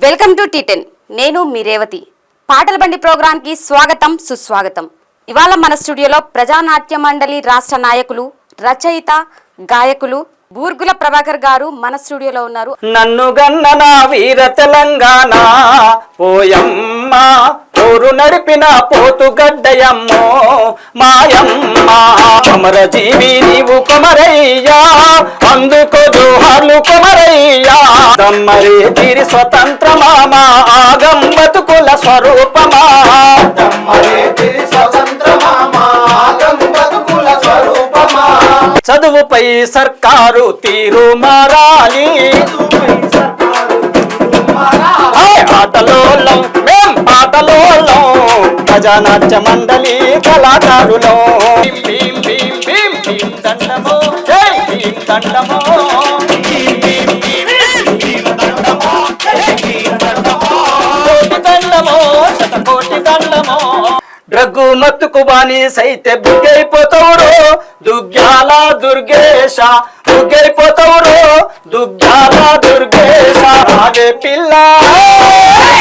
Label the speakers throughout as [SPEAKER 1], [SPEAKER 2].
[SPEAKER 1] Welcome to టీ10. నేను మీ రేవతి. పాటల బండి ప్రోగ్రాంకి స్వాగతం సుస్వాగతం. ఇవాళ మన స్టూడియోలో ప్రజానాట్య మండలి రాష్ట్ర నాయకులు, రచయిత, గాయకులు బూర్గుల ప్రభాకర్ గారు మన స్టూడియోలో ఉన్నారు.
[SPEAKER 2] నన్ను గన్నన వీర తెలంగాణ పోయమ్మ ఊరు నడిపిన పోతుగడ్డయమ్మో మాయమ్మ కొమర జీవి నీవు కొమరయ్యా అందుకో జోహార్లు కొమరయ్యా దమ్మరే తీరి స్వతంత్ర మామా ఆగం బతుకుల స్వరూపమా దమ్మరే తీరి స్వతంత్ర మామా ఆగం బతుకుల స్వరూపమా చదువుపై సర్కారు తీరు మారాలి ఆటలోలం మేం పాటలోలం ప్రజానాట్య మండలి కళాకారులో దండమో జై దండమో కోటి దండమో శతకోటి దండమో డ్రగ్గు మత్తుకు బానిసైతే బుగ్గైపోతావురో దుగ్గ్యాల దుర్గేశ బుగ్గైపోతావురో దుగ్గ్యాల దుర్గేశ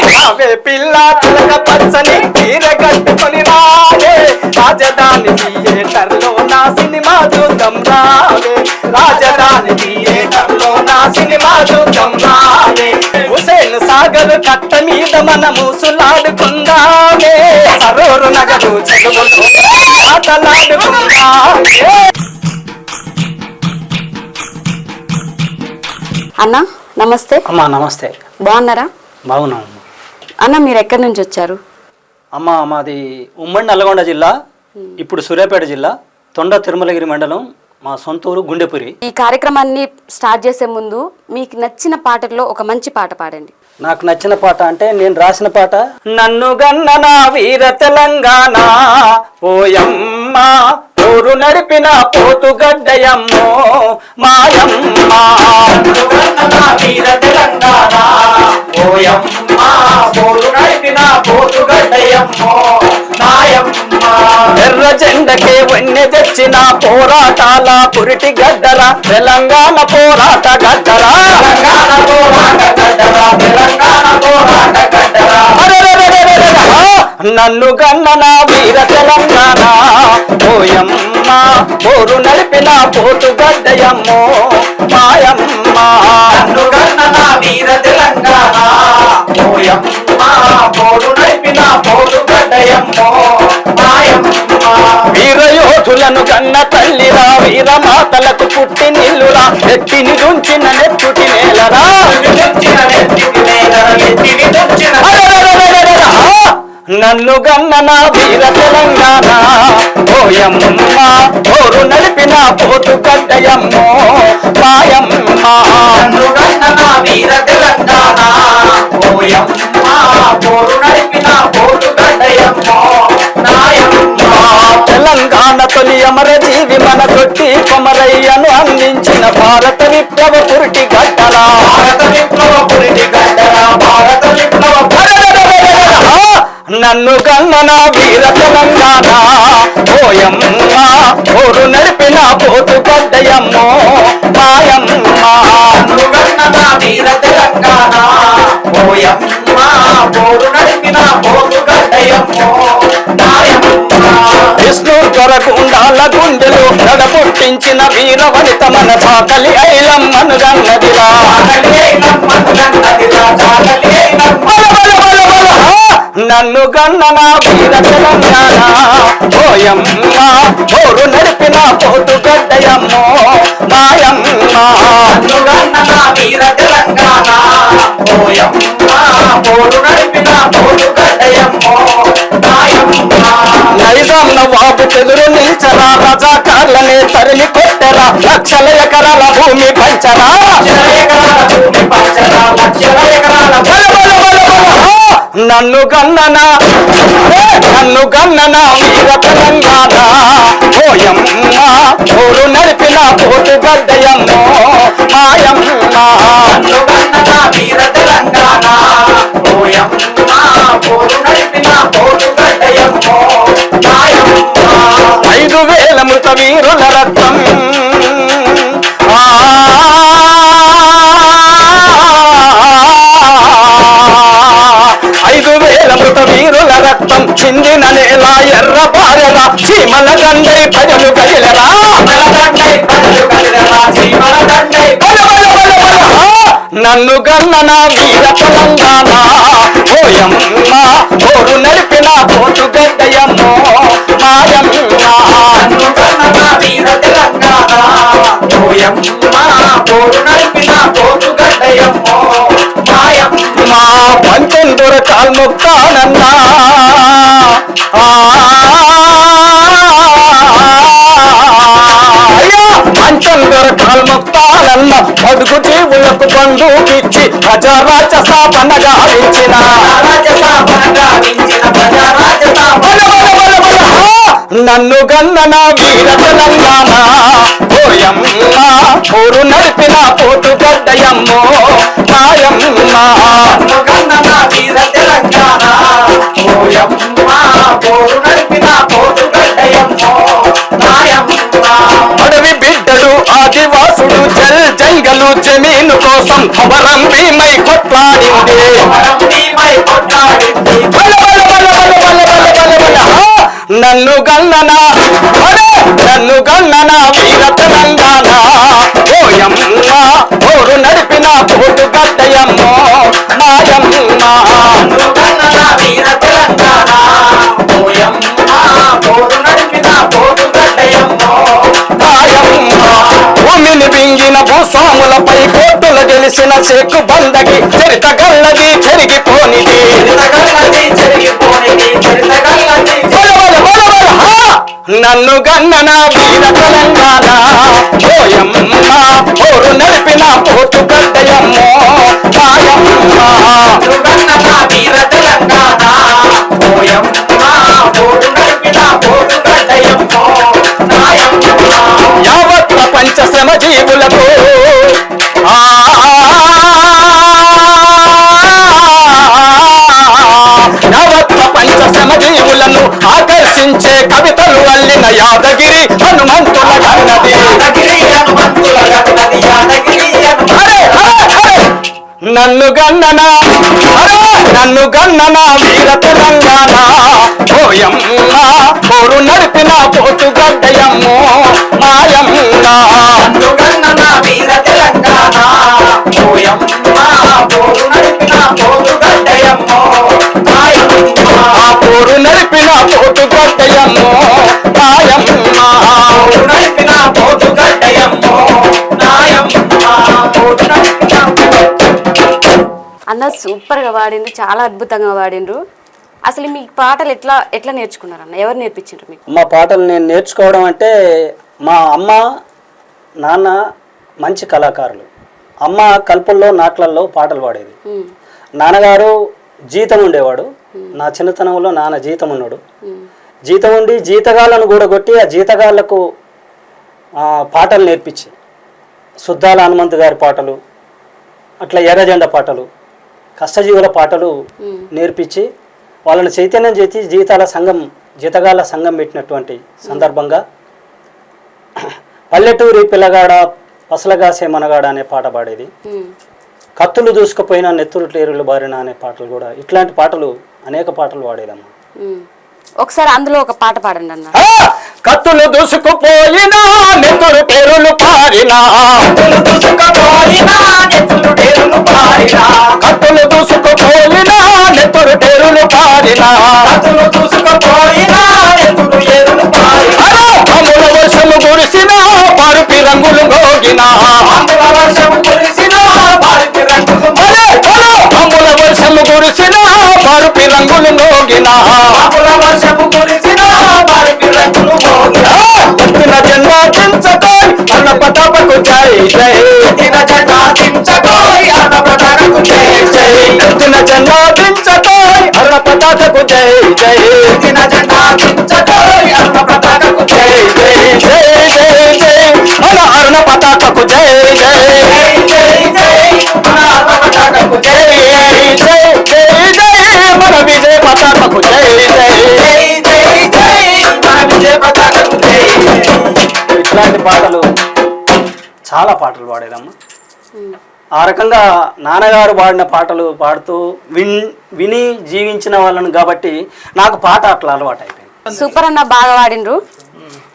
[SPEAKER 2] రావే పిల్ల చిలక పచ్చని తీర కట్టుకొని రావే రాజధాని థియేటర్లో నా సినిమా చూద్దాం రావే రాజధాని థియేటర్లో నా సినిమా చూద్దాం రావే హుసేన్ సాగర్ కట్ట మీద మనము సులాడుకుందామే సరోరు నగరు చదువులు ఆటలాడుకుందామే.
[SPEAKER 1] అన్న నమస్తే.
[SPEAKER 2] అమ్మా నమస్తే.
[SPEAKER 1] బాగున్నారా?
[SPEAKER 2] బాగున్నాం
[SPEAKER 1] అన్న. మీరు ఎక్కడి నుంచి వచ్చారు?
[SPEAKER 2] అమ్మ మాది ఉమ్మడి నల్గొండ జిల్లా, ఇప్పుడు సూర్యాపేట జిల్లా, తొండ తిరుమలగిరి మండలం, మా సొంతూరు గుండెపురి.
[SPEAKER 1] ఈ కార్యక్రమాన్ని స్టార్ట్ చేసే ముందు మీకు నచ్చిన పాటల్లో ఒక మంచి పాట పాడండి.
[SPEAKER 2] నాకు నచ్చిన పాట అంటే నేను రాసిన పాట నన్ను గన్నన వీర తెలంగాణ పోయమ్మ ఊరు నడిపిన పోతుగడ్డయమ్మో మాయమ్మ వీర తెలంగాణ పోయమ్మ ఊరు నడిపిన పోతుగడ్డయమ్మో మాయమ్మ ఎర్ర జెండకే వన్నె తెచ్చిన పోరాటాల పురిటి గడ్డరా తెలంగాణ పోరాట గడ్డరా తెలంగాణ పోరాట గడ్డరా తెలంగాణ పోరాట గడ్డరా నన్ను గన్నన వీర తెలంగాణ పోయమ్మ ఊరు నడిపిన పోతుగడ్డయమ్మో మాయమ్మ నన్ను గన్నన వీర తెలంగాణ పోయమ్మ ఊరు నడిపిన పోతుగడ్డయమ్మో మాయమ్మ వీరయోధులను కన్న తల్లిరా వీరమాతలకు పుట్టి నిల్లురా ఎత్తిని దుంచిన నెత్తుటి నేలరా నన్ను గన్నన వీర తెలంగాణ పోయమ్మ ఊరు నడిపిన పోతుగడ్డయమ్మో మాయమ్మ నన్ను గన్నన వీర తెలంగాణ పోయమ్మ ఊరు నడిపిన పోతుగడ్డయమ్మో తెలంగాణ తొలి అమర జీవి మన తొట్టి కొమరయ్యను అందించిన భారత విప్లవ పురిటి గడ్డరా భారత విప్లవ పురిటి గడ్డరా భారత విప్లవ నన్ను గన్నన వీర తెలంగాణ పోయమ్మ ఊరు నడిపిన పోతుగడ్డయమ్మో మాయమ్మ నన్ను గన్నన వీర తెలంగాణ పోయమ్మ ఊరు నడిపిన పోతుగడ్డయమ్మో విష్ణు దొరకుండాల గుండెలు నడపుట్టించిన వీర వనిత మన చాకలి ఐలమ్మను గన్నదిరా నన్ను గన్నన వీర తెలంగాణ పోయమ్మ ఊరు నడిపిన పోతుగడ్డయమ్మో మాయమ్మ నన్ను గన్నన వీర తెలంగాణ పోయమ్మ ఊరు నడిపిన పోతుగడ్డయమ్మో నైజాం నవాబు చెదురు నిల్చరా రజాకార్లనే తరిమి కొట్టరా లక్షల ఎకరాల భూమి పంచరా నన్ను గన్నన వీర తెలంగాణ పోయమ్మ ఊరు నడిపిన పోతుగడ్డయమ్మో మాయమ్మ నన్ను గన్నన వీర తెలంగాణ పోయమ్మ ఊరు నడిపిన పోతుగడ్డయమ్మో 5,000 మృత వీరుల రక్తం చిందిన నేల ఎర్ర బారెరా చీమల దండై ప్రజలు కదిలరా నన్ను గన్నన వీర తెలంగాణ ఓయమ్మ ఓరు నడిపిన పోటు గడ్డయమ్మో మాయమ్మ నన్ను గన్నన వీర తెలంగాణ ఓయమ్మ ఓరు నడిపిన పోటు గడ్డయమ్మో మాయమ్మ పంచెందుర కాల్ముక్తానన్నా పంచందర కాల్ముక్తానన్న అడుగు జీవులకు బంధుకిచ్చి ప్రజారాజ స్థాపన గావించిన నన్ను గన్నన వీర తెలంగాణ ఓయమ్మ ఊరు నడిపిన పోటు గడ్డయమ్మో మాయమ్మ నన్ను గన్నన వీర తెలంగాణ ఓయమ్మ ఊరు నడిపిన పోటు గడ్డయమ్మో మాయమ్మ అడవి బిడ్డడు ఆదివాసుడు జల్ జంగలు జమీను కోసం అవరం భీమై కొట్లాడింది నన్ను గన్నన నన్ను గన్నన వీర తెలంగాణ ఓయమ్మ ఊరు నడిపిన పోటు గడ్డయమ్మో మాయమ్మ నన్ను గన్నన వీర తెలంగాణ ఓయమ్మ ఊరు నడిపిన పోటు గడ్డయమ్మో మాయమ్మ భూమిని బింగిన భూస్వాములపై కోర్టులు గెలిసిన చెక్కు బందకి చరిత గల్లది చెరిగిపోనిది నన్ను గన్నన వీర తెలంగాణ ఓయమ్మ ఊరు నడిపిన పోటు గడ్డయమ్మో మాయమ్మ గన్నన వీర తెలంగాణ ఓయమ్మ ఊరు నడిపిన పోటు గడ్డయమ్మో మాయమ్మ యావత్ ప్రపంచ శ్రమజీవులకు యావత్ ప్రపంచ శ్రమజీవులను ఆకర్షించే కవితలు అల్లిన యాదగిరి హనుమంతుల గన్నది నన్ను గన్నన నన్ను గన్నన వీర తెలంగాణ ఓయమ్మ ఊరు నడిపిన పోటు గడ్డయమ్మో మాయమ్మ నన్ను గన్నన వీర తెలంగాణ ఓయమ్మ ఊరు నడిపిన పోటు గడ్డయమ్మో మాయమ్మ ఊరు నడిపిన పోటు గడ్డయమ్మో మాయమ్మ ఊరు నడిపిన పోటు గడ్డయమ్మో మాయమ్మ ఊరు నడిపిన
[SPEAKER 1] అన్న సూపర్గా వాడిండ్రు, చాలా అద్భుతంగా వాడిండ్రు. అసలు మీ పాటలు ఎట్లా ఎట్లా నేర్చుకున్నారు అన్న? ఎవరు నేర్పించారు మీకు?
[SPEAKER 3] మా పాటలు నేను నేర్చుకోవడం అంటే మా అమ్మ నాన్న మంచి కళాకారులు. అమ్మ కల్పుల్లో నాట్లల్లో పాటలు పాడేది. నాన్నగారు జీతం ఉండేవాడు. నా చిన్నతనంలో నాన్న జీతం ఉన్నాడు. జీతం ఉండి జీతగాళ్ళను కూడా కొట్టి ఆ జీతగాళ్లకు పాటలు నేర్పించి సుద్దాల హనుమంతు గారి పాటలు, అట్లా ఎర్రజెండ పాటలు, కష్టజీవుల పాటలు నేర్పించి వాళ్ళని చైతన్యం చేసి జీతగాళ్ళ సంఘం పెట్టినటువంటి సందర్భంగా పల్లెటూరి పిల్లగాడ పసలగాసే మనగాడ అనే పాట పాడేది. కత్తులు దూసుకుపోయిన నెత్తురు టేరులు బారిన అనే పాటలు కూడా, ఇట్లాంటి పాటలు అనేక పాటలు పాడేదమ్మా.
[SPEAKER 1] ఒకసారి అందులో ఒక పాట పాడండి అన్న.
[SPEAKER 2] కత్తులు దూసుకుపోయినా నెత్తురు టేరులు పారినా, కత్తులు దూసుకుపోయినా నెత్తురు టేరులు పారినా, కత్తులు దూసుకుపోయినా నెత్తురు టేరులు పారినా, కత్తులు దూసుకుపోయినా నెత్తురు టేరులు పారినా, అమ్ముల వర్షము కురిసినా పరుపి రంగులు మోగినా, అమ్ముల వర్షము కురిసినా పరుపి రంగులు అమ్ముల వర్షము కురిసినా పరుపి రంగులు మోగినా, అమ్ముల వర్షము కురిసినా పరుపి రంగులు మోగినా, ఎత్తిన జెండా దించకోయ్ అన్న ప్రతాపకు జై జై, ఎత్తిన జెండా దించకోయ్ అన్న ప్రతాపకు జై జై, ఎత్తిన జెండా దించకోయ్ అన్న ప్రతాపకు జై జై, ఎత్తిన జెండా దించకోయ్ అన్న ప్రతాపకు జై జై జై జై జై అన్న అరుణ పతాకకు జై జై జై జై మన అరుణ పతాకకు జై జై జై జై మన విజయ పతాకకు జై జై జై జై మన విజయ పతాకకు జై. ఇట్లాంటి పాటలు చాలా పాటలు పాడేదమ్మా.
[SPEAKER 3] ఆ రకంగా నాన్నగారు పాడిన పాటలు పాడుతూ విని జీవించిన వాళ్ళను కాబట్టి నాకు పాట అట్లా అలవాటు అయిపోయింది.
[SPEAKER 1] సూపర్ అన్న, బాగా పాడిండ్రు.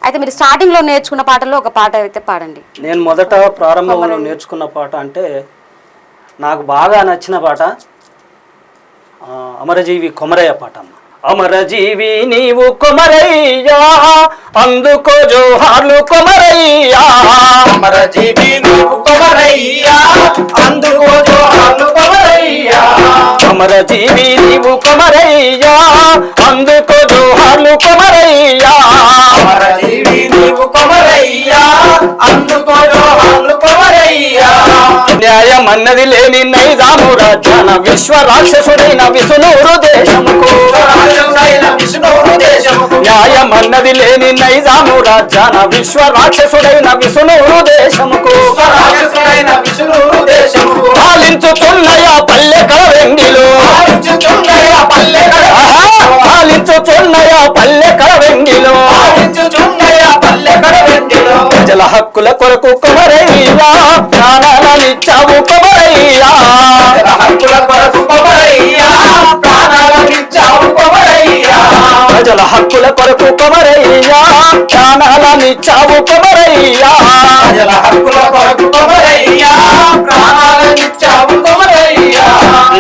[SPEAKER 1] అయితే మీరు స్టార్టింగ్లో నేర్చుకున్న పాటల్లో ఒక పాట అయితే పాడండి.
[SPEAKER 3] నేను మొదట ప్రారంభంలో నేర్చుకున్న పాట అంటే నాకు బాగా నచ్చిన పాట అమరజీవి కొమరయ్య పాట అమ్మ. అమరజీవి నీవు కొమరయ్యా, అందుకో జోహార్లు కొమరయ్యా.
[SPEAKER 2] అమరజీవి నీవు కొమరయ్యా, అందుకో జోహార్లు కొమరయ్యా.
[SPEAKER 3] అమరజీవి నీవు కొమరయ్యా, అందుకో జోహార్లు కొమరయ్యా.
[SPEAKER 2] అమరజీవి నీవు కొమరయ్యా, అందుకో జోహార్లు కొమరయ్యా.
[SPEAKER 3] న్యాయమన్నది లేని నైజాము రాజ్యాన విశ్వ రాక్షసుడైన విష్ణువు దేశముకు. న్యాయమన్నది లేని నైజాము రాజ్యాన విశ్వ రాక్షసుడైన విష్ణువు దేశముకు. పాలించుచున్నయ పల్లె కళవెంగిలో, పాలించుచున్నయ పల్లె కళవెంగిలో. ప్రజల హక్కుల కొరకు కొమరయ్యా, ప్రాణాలనిచ్చావు కొమరయ్యా.
[SPEAKER 2] హక్కుల కొరకు కొమరయ్యా, ప్రాణాలనిచ్చావు కొమరయ్యా.
[SPEAKER 3] ప్రజల హక్కుల కొరకు కొమరయ్యా, ప్రాణాలనిచ్చావు కొమరయ్యా.
[SPEAKER 2] ప్రజల హక్కుల కొరకు కొమరయ్యా, ప్రాణాలనిచ్చావు కొమరయ్యా.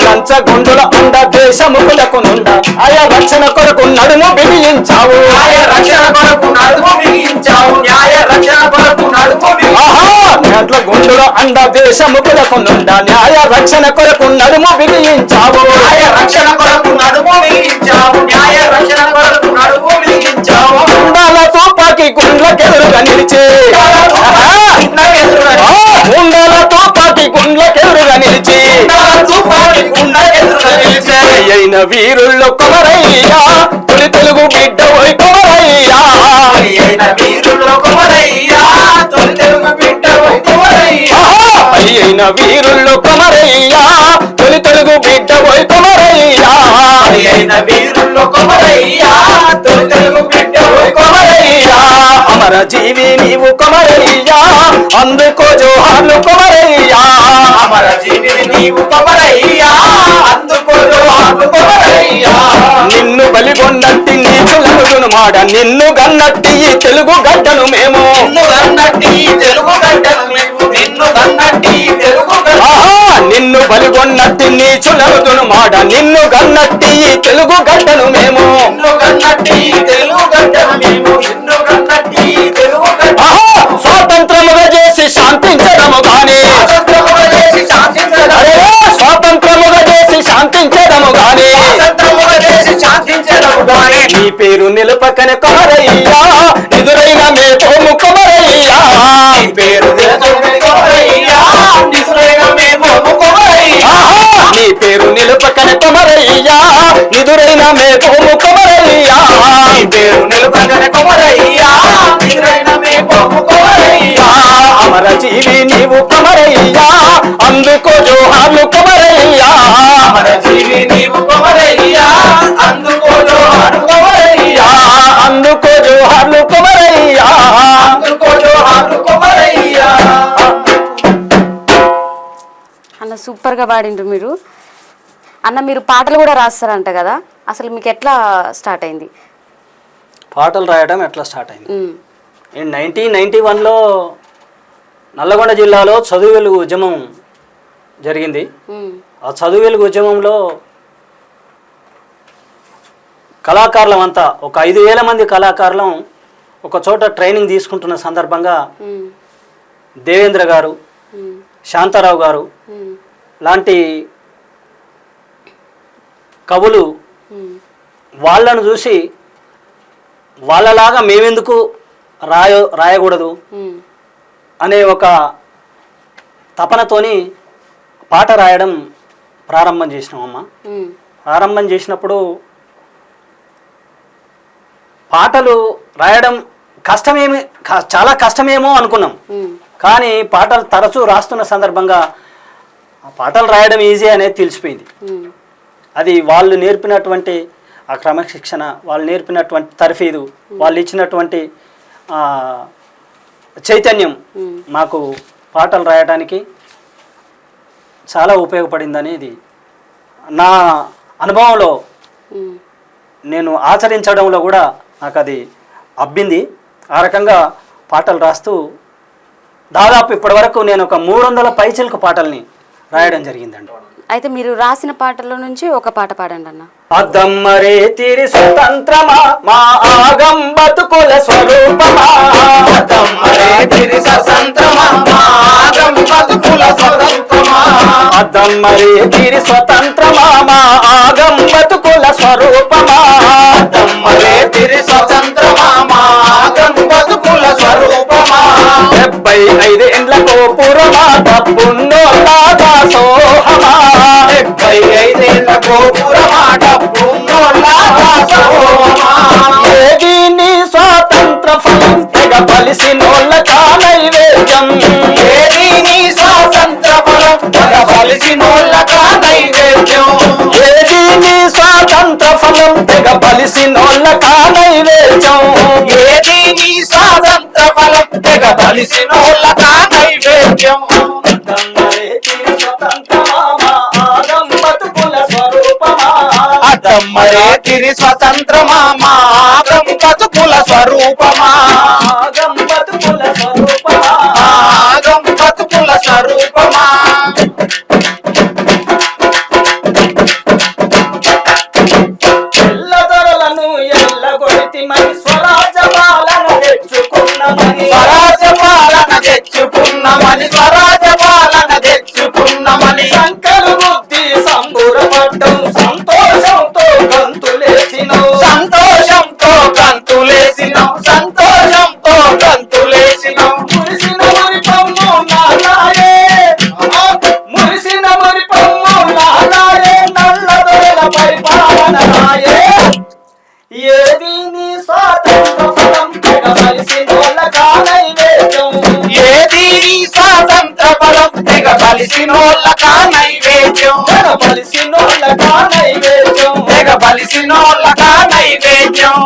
[SPEAKER 3] లంచగొండుల అండ దేశముకులకు నుండ ఆయా రక్షణ కొరకు నడుము బిగించావు.
[SPEAKER 2] న్యాయ రక్షణ కొరకు నడుము బిగించావు. న్యాయ రక్షణ కొరకు నడుము
[SPEAKER 3] గంట్ల గుండుల అండ దేశముకులకు నుండ న్యాయ రక్షణ కొరకు నడుము బిగించావు.
[SPEAKER 2] న్యాయ రక్షణ కొరకు నడుము బిగించావు. న్యాయ రక్షణ కొరకు నడుము బిగించావు.
[SPEAKER 3] గుండాల తుపాకి గుండ్లకెదురుగా నిలిచి, గుండాల తుపాకి గుండ్లకెదురుగా నిలిచి, అయిన వీరుల్లో కొమరయ్యా, తొలి తెలుగు బిడ్డ ఓయ్ కొమరయ్యా.
[SPEAKER 2] అయిన వీరుల్లో కొమరయ్యా, తొలి తెలుగు బిడ్డ ఓయ్ కొమరయ్యా.
[SPEAKER 3] అయిన వీరుల్లో కొమరయ్యా, తొలి తెలుగు బిడ్డ ఓయ్ కొమరయ్యా.
[SPEAKER 2] అయిన వీరుల్లో కొమరయ్యా, తొలి తెలుగు బిడ్డ ఓయ్ కొమరయ్యా.
[SPEAKER 3] అమరజీవి నీవు కొమరయ్యా, అందుకో జోహార్లు కొమరయ్యా.
[SPEAKER 2] అమరజీవి నీవు కొమరయ్యా, అందుకో జోహార్లు కొమరయ్యా.
[SPEAKER 3] నిన్ను బలిగొన్నట్టి నీచులను మాడ, నిన్ను గన్నట్టి ఈ తెలుగు గడ్డను మేము.
[SPEAKER 2] నిన్ను గన్నట్టి తెలుగు గడ్డను మేము. నిన్ను గన్నట్టి తెలుగు
[SPEAKER 3] నిన్ను బలిగొన్నట్టి నీచులను మాడ, నిన్ను గన్నట్టి ఈ తెలుగు గడ్డను మేము.
[SPEAKER 2] నిన్ను గన్నట్టి తెలుగు గడ్డను మేము. నిన్ను గన్నట్టి తెలుగు గడ్డ
[SPEAKER 3] స్వాతంత్రముగా చేసి శాంతించడము గాని,
[SPEAKER 2] స్వాతంత్రముగా చేసి శాంతించడం.
[SPEAKER 3] స్వాతంత్రముగా చేసి శాంతించడము గాని,
[SPEAKER 2] స్వాతంత్రముగా చేసి శాంతించడం గాని.
[SPEAKER 3] నీ పేరు నిలుపకనే కొమరయ్యా, నిదురైన మే తోము కొమరయ్యా.
[SPEAKER 2] నీ పేరు నిలకడని కొమరయ్యా, నిదురైన మేము కొమరయ్యా.
[SPEAKER 3] నీ పేరు నిలుపకనే కొమరయ్యా, నిదురైన మే తోము కొమరయ్యా.
[SPEAKER 2] నీ పేరు నిలకడని కొమరయ్యా, నిదురైన మేము కొమరయ్యా.
[SPEAKER 3] అమరజీవి నీవు కొమరయ్యా, అందుకో జోహార్లు కొమరయ్యా.
[SPEAKER 2] అమరజీవి నీవు కొమరయ్యా, అందుకో జోహార్లు కొమరయ్యా.
[SPEAKER 3] అందుకో జోహార్లు కొమరయ్యా.
[SPEAKER 2] అందుకో జోహార్లు కొమరయ్యా.
[SPEAKER 1] అన్న సూపర్గా పాడిండ్రు మీరు. అన్న మీరు పాటలు కూడా రాస్తారంట కదా, అసలు మీకు ఎట్లా స్టార్ట్ అయింది?
[SPEAKER 3] పాటలు రాయడం ఎట్లా స్టార్ట్ అయింది?
[SPEAKER 1] ఉమ్,
[SPEAKER 3] 1991లో నల్లగొండ జిల్లాలో చదువు వెలుగు ఉద్యమం జరిగింది.
[SPEAKER 1] ఉమ్,
[SPEAKER 3] ఆ చదువు వెలుగు ఉద్యమంలో కళాకారులం అంతా ఒక 5,000 మంది కళాకారులం ఒక చోట ట్రైనింగ్ తీసుకుంటున్న సందర్భంగా
[SPEAKER 1] ఉమ్,
[SPEAKER 3] దేవేంద్ర గారు,
[SPEAKER 1] ఉమ్,
[SPEAKER 3] శాంతారావు గారు
[SPEAKER 1] ఉమ్,
[SPEAKER 3] లాంటి కవులు
[SPEAKER 1] ఉమ్,
[SPEAKER 3] వాళ్ళను చూసి వాళ్ళలాగా మేమెందుకు రాయకూడదు
[SPEAKER 1] ఉమ్,
[SPEAKER 3] అనే ఒక తపనతోని పాట రాయడం ప్రారంభం చేసినామమ్మ.
[SPEAKER 1] ఉమ్,
[SPEAKER 3] ప్రారంభం చేసినప్పుడు పాటలు రాయడం కష్టమేమి చాలా కష్టమేమో అనుకున్నాం.
[SPEAKER 1] ఉమ్,
[SPEAKER 3] కానీ పాటలు తరచూ రాస్తున్న సందర్భంగా ఆ పాటలు రాయడం ఈజీ అనేది తెలిసిపోయింది.
[SPEAKER 1] ఉమ్,
[SPEAKER 3] అది వాళ్ళు నేర్పినటువంటి ఆ క్రమశిక్షణ, వాళ్ళు నేర్పినటువంటి తర్ఫీదు, వాళ్ళు ఇచ్చినటువంటి చైతన్యం మాకు పాటలు రాయడానికి చాలా ఉపయోగపడింది అనేది నా అనుభవంలో నేను ఆచరించడంలో కూడా నాకు అది అబ్బింది. ఆ రకంగా పాటలు రాస్తూ దాదాపు ఇప్పటి వరకు నేను ఒక 300 పైచిలకు పాటల్ని రాయడం జరిగిందండి.
[SPEAKER 1] అయితే మీరు రాసిన పాటల నుంచి ఒక పాట పాడండి అన్న.
[SPEAKER 3] అద్దమ్మరే తిరి స్వతంత్రమా మా ఆగం బతుకుల స్వరూపమా,
[SPEAKER 2] అద్దమ్మరే తిరి స్వతంత్రమా మా ఆగం బతుకుల స్వతంత్రమా,
[SPEAKER 3] అద్దమ్మరే తిరి స్వతంత్రమా మా ఆగం బతుకుల స్వరూపమా,
[SPEAKER 2] అద్దమ్మరే తిరి స్వతంత్రమా మా ఆగం బతుకుల స్వరూపమా,
[SPEAKER 3] 75 ఏండ్ల కోపురమా డబ్బున్నోళ్ళ దాసోహమా,
[SPEAKER 2] 75 ఏళ్ల గోపురమా డబ్బున్నోళ్ళ దాసోహమా,
[SPEAKER 3] ఏది నీ స్వాతంత్ర ఫలం తెగ బలిసినోళ్ళకా నైవేద్యం,
[SPEAKER 2] ఏది నీ స్వాతంత్ర ఫలం తెగ బలిసినోళ్ళకా నైవేద్యం,
[SPEAKER 3] ఏది నీ స్వాతంత్ర ఫలం తెగ బలిసినోళ్ళకా నైవేద్యం,
[SPEAKER 2] ఏది నీ స్వాతంత్ర ఫలం తెగ బలిసినోళ్ళకా నైవేద్యం,
[SPEAKER 3] అద్దమ్మరే తిరి స్వతంత్రమా మా ఆగం బతుకుల స్వరూపమా,
[SPEAKER 2] అద్దమ్మరే తిరి స్వతంత్రమా మా ఆగం బతుకుల స్వరూపమా,
[SPEAKER 3] ఆగం బతుకుల స్వరూపమా,
[SPEAKER 2] ఆగం బతుకుల స్వరూపమా,
[SPEAKER 3] ఎల్లదొరలను ఎల్లగొడితిమని స్వరాజ పాలన తెచ్చుకున్నమని,
[SPEAKER 2] స్వరాజ పాలన తెచ్చుకున్నామని, స్వరాజ పాలన తెచ్చుకున్నామని,
[SPEAKER 3] సంకలు బుద్ధి సంబురపడ్డం సంతోషంతో గంతులేసినవు,
[SPEAKER 2] సంతోషంతో గంతులేసినాం, సంతోషంతో గంతులేసినాం,
[SPEAKER 3] మురిసిన మురిపమ్ము నాలాయే, మురిసిన మురిపమ్ము నాలాయే, నల్లదొరల పరిపాలన రాయే, ఏది నీ స్వాతంత్ర ఫలం తెగ బలిసినోళ్ళకా నైవేద్యం,
[SPEAKER 2] ఏది నీ స్వాతంత్ర బలం తెగ బలిసినోళ్ళకా నైవేద్యం,
[SPEAKER 3] తెగ బలిసినోళ్ళకా నైవేద్యం,
[SPEAKER 2] తెగ బలిసినోళ్ళకా నైవేద్యం,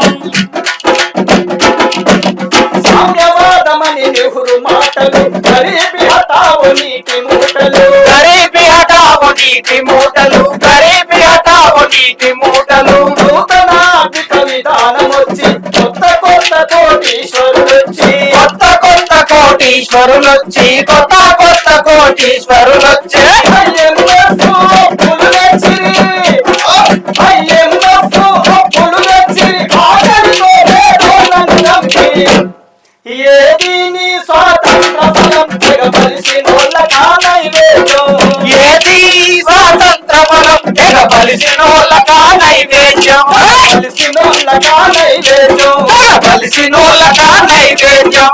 [SPEAKER 3] సామ్యవాదమని నెహ్రు మాటలు గరీబీ హఠావు నీటి మూటలు,
[SPEAKER 2] గరీబీ హఠావు నీటి మూటలు, గరీబీ హఠావు నీటి మూటలు,
[SPEAKER 3] నూతన ఆర్థిక విధానం వచ్చి కొత్త కొత్త కోటీశ్వరులొచ్చి,
[SPEAKER 2] కొత్త కొత్త కోటీశ్వరులొచ్చి, కొత్త కొత్త కోటీశ్వరులొచ్చి,
[SPEAKER 3] IMF అప్పులు తెచ్చిరి, IMF అప్పులు తెచ్చిరి, ఆఖరిలో పేదోళ్ళను చంపి, ఏది నీ స్వాతంత్ర ఫలం తెగ బలిసినోళ్ళకా నైవేద్యం,
[SPEAKER 2] ఏది స్వాతంత్ర బలం తెగ బలిసినోళ్ళకా నైవేద్యం,
[SPEAKER 3] బలిసినోళ్ళకా నైవేద్యం,
[SPEAKER 2] తెగ బలిసినోళ్ళకా నైవేద్యం,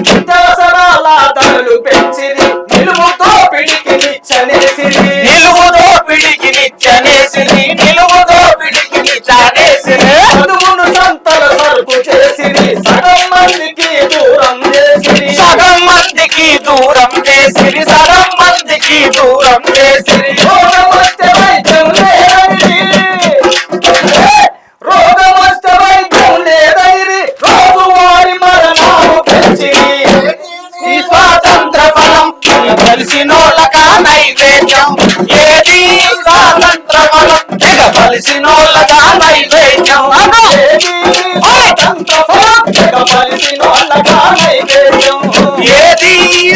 [SPEAKER 3] నిత్యావసరాల ధరలు పెంచిరి, నిలువుతో పిడికి నిచ్చనేసిరి,
[SPEAKER 2] నిలువుదో పిడికి నిచ్చనేసిరి, నిలువుదో పిడికి నిచ్చనేసిరి,
[SPEAKER 3] చదువును సంతల సరుకు చేసిరి, సగం మందికి దూరం చేసిరి,
[SPEAKER 2] సగం మందికి దూరం చేసిరి, సగం మందికి దూరం చేసిరి,
[SPEAKER 3] రోగం వస్తే వైద్యం లేదని, రోగం వస్తే వైద్యం లేదని రోజువారి మరణాలు పెంచిరి,
[SPEAKER 2] ఈ స్వాతంత్ర ఫలం బలిసినోళ్ళకా నైవేద్యం, ఏది స్వాతంత్ర ఫలం తెగ బలిసినోళ్ళకా నైవేద్యం,
[SPEAKER 3] ఏది స్వాతంత్ర ఫలం తెగ బలిసినోళ్ళకా నైవేద్యం,
[SPEAKER 2] ఏది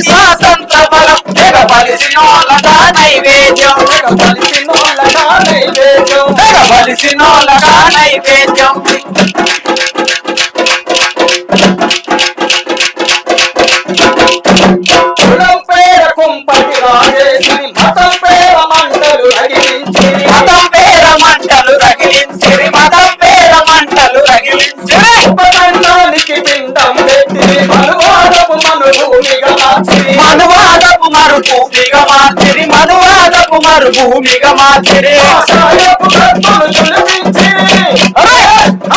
[SPEAKER 2] స్వాతంత్ర ఫలం తెగ బలిసినోళ్ళకా నైవేద్యం,
[SPEAKER 3] తెగ బలిసినోళ్ళకా నైవేద్యం,
[SPEAKER 2] తెగ బలిసినోళ్ళకా నైవేద్యం,
[SPEAKER 3] కులం పేర కుంపటి రాజేసి మతం పేర మంటలు రగిలించిరి,
[SPEAKER 2] మతం పేర మంటలు రగిలించిరి, మతం పేర మంటలు రగిలించిరి,
[SPEAKER 3] ఉపదండానికి పిండం పెట్టిరి, మనువాదపు మనుభూమిగా మార్చిరి,
[SPEAKER 2] మనువాదపు మరుభూమిగా మార్చిరి, మనువాదపు మరుభూమిగా మార్చిరి,
[SPEAKER 3] ఆశాయపు కత్తులు తులిపించిరి,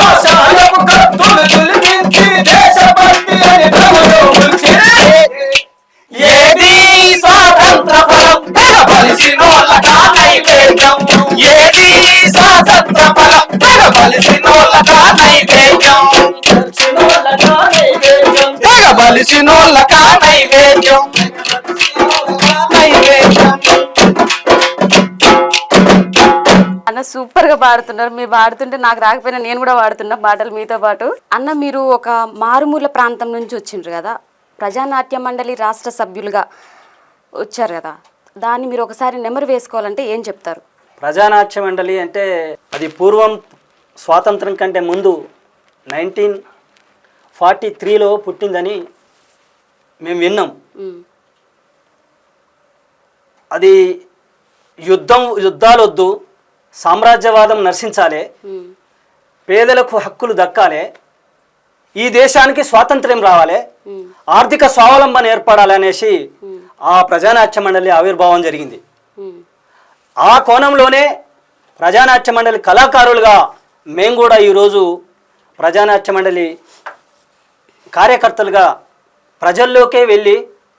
[SPEAKER 3] ఆశాయపు కత్తులు తులిపించిరి, దేశభక్తి అని తమలో ముంచిరి,
[SPEAKER 2] ఏది స్వాతంత్ర ఫలం తెగ బలిసినోళ్ళకా నైవేద్యం, ఏది స్వాతంత్ర ఫలం తెగ బలిసినోళ్ళకా నైవేద్యం,
[SPEAKER 3] బలిసినోళ్ళకా నైవేద్యం,
[SPEAKER 2] తెగ బలిసి వచ్చినోళ్ళక నైవేద్యం
[SPEAKER 1] అన్న సూపర్ గా పాడుతున్నారు. మీరు పాడుతుంటే నాకు రాకపోయినా నేను కూడా పాడుతున్నా పాటలు మీతో పాటు. అన్న మీరు ఒక మారుమూల ప్రాంతం నుంచి వచ్చిండ్రు కదా, ప్రజానాట్య మండలి రాష్ట్ర సభ్యులుగా వచ్చారు కదా, దాన్ని మీరు ఒకసారి నెమరు వేసుకోవాలంటే ఏం చెప్తారు?
[SPEAKER 3] ప్రజానాట్య మండలి అంటే అది పూర్వం స్వాతంత్రం కంటే ముందు 1943లో పుట్టిందని మేము విన్నాం. అది యుద్ధాలు వద్దు, సామ్రాజ్యవాదం నశించాలి, పేదలకు హక్కులు దక్కాలి, ఈ దేశానికి స్వాతంత్ర్యం రావాలి, ఆర్థిక స్వావలంబన ఏర్పడాలి అనేసి ఆ ప్రజానాట్య మండలి ఆవిర్భావం జరిగింది. ఆ కోణంలోనే ప్రజానాట్య మండలి కళాకారులుగా మేము కూడా ఈరోజు ప్రజానాట్య మండలి కార్యకర్తలుగా ప్రజల్లోకే వెళ్ళి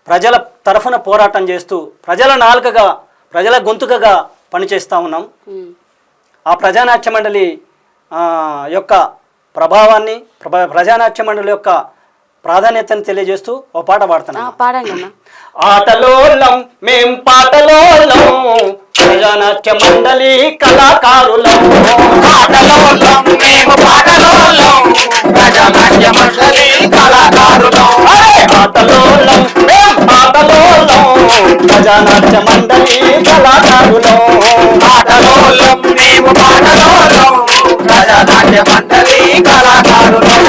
[SPEAKER 3] ప్రజల తరఫున పోరాటం చేస్తూ ప్రజల నాలుకగా ప్రజల గొంతుకగా పనిచేస్తూ ఉన్నాం. ఆ ప్రజానాట్య మండలి యొక్క ప్రభావాన్ని ప్రజానాట్య మండలి యొక్క ప్రాధాన్యతను తెలియజేస్తూ ఓ పాట పాడుతున్నాం.
[SPEAKER 1] పాడండి అన్న.
[SPEAKER 2] ఆటలోలం మేం పాటలోలం ప్రజానాట్య మండలి కళాకారులం. ఆటలోలం మేము పాటలోలం ప్రజానాట్య మండలి కళాకారులం. ఆటలోలం మేం పాటలోలం ప్రజానాట్య మండలి కళాకారులం. ఆటలోలం మేము పాటలోలం ప్రజానాట్య మండలి కళాకారులం.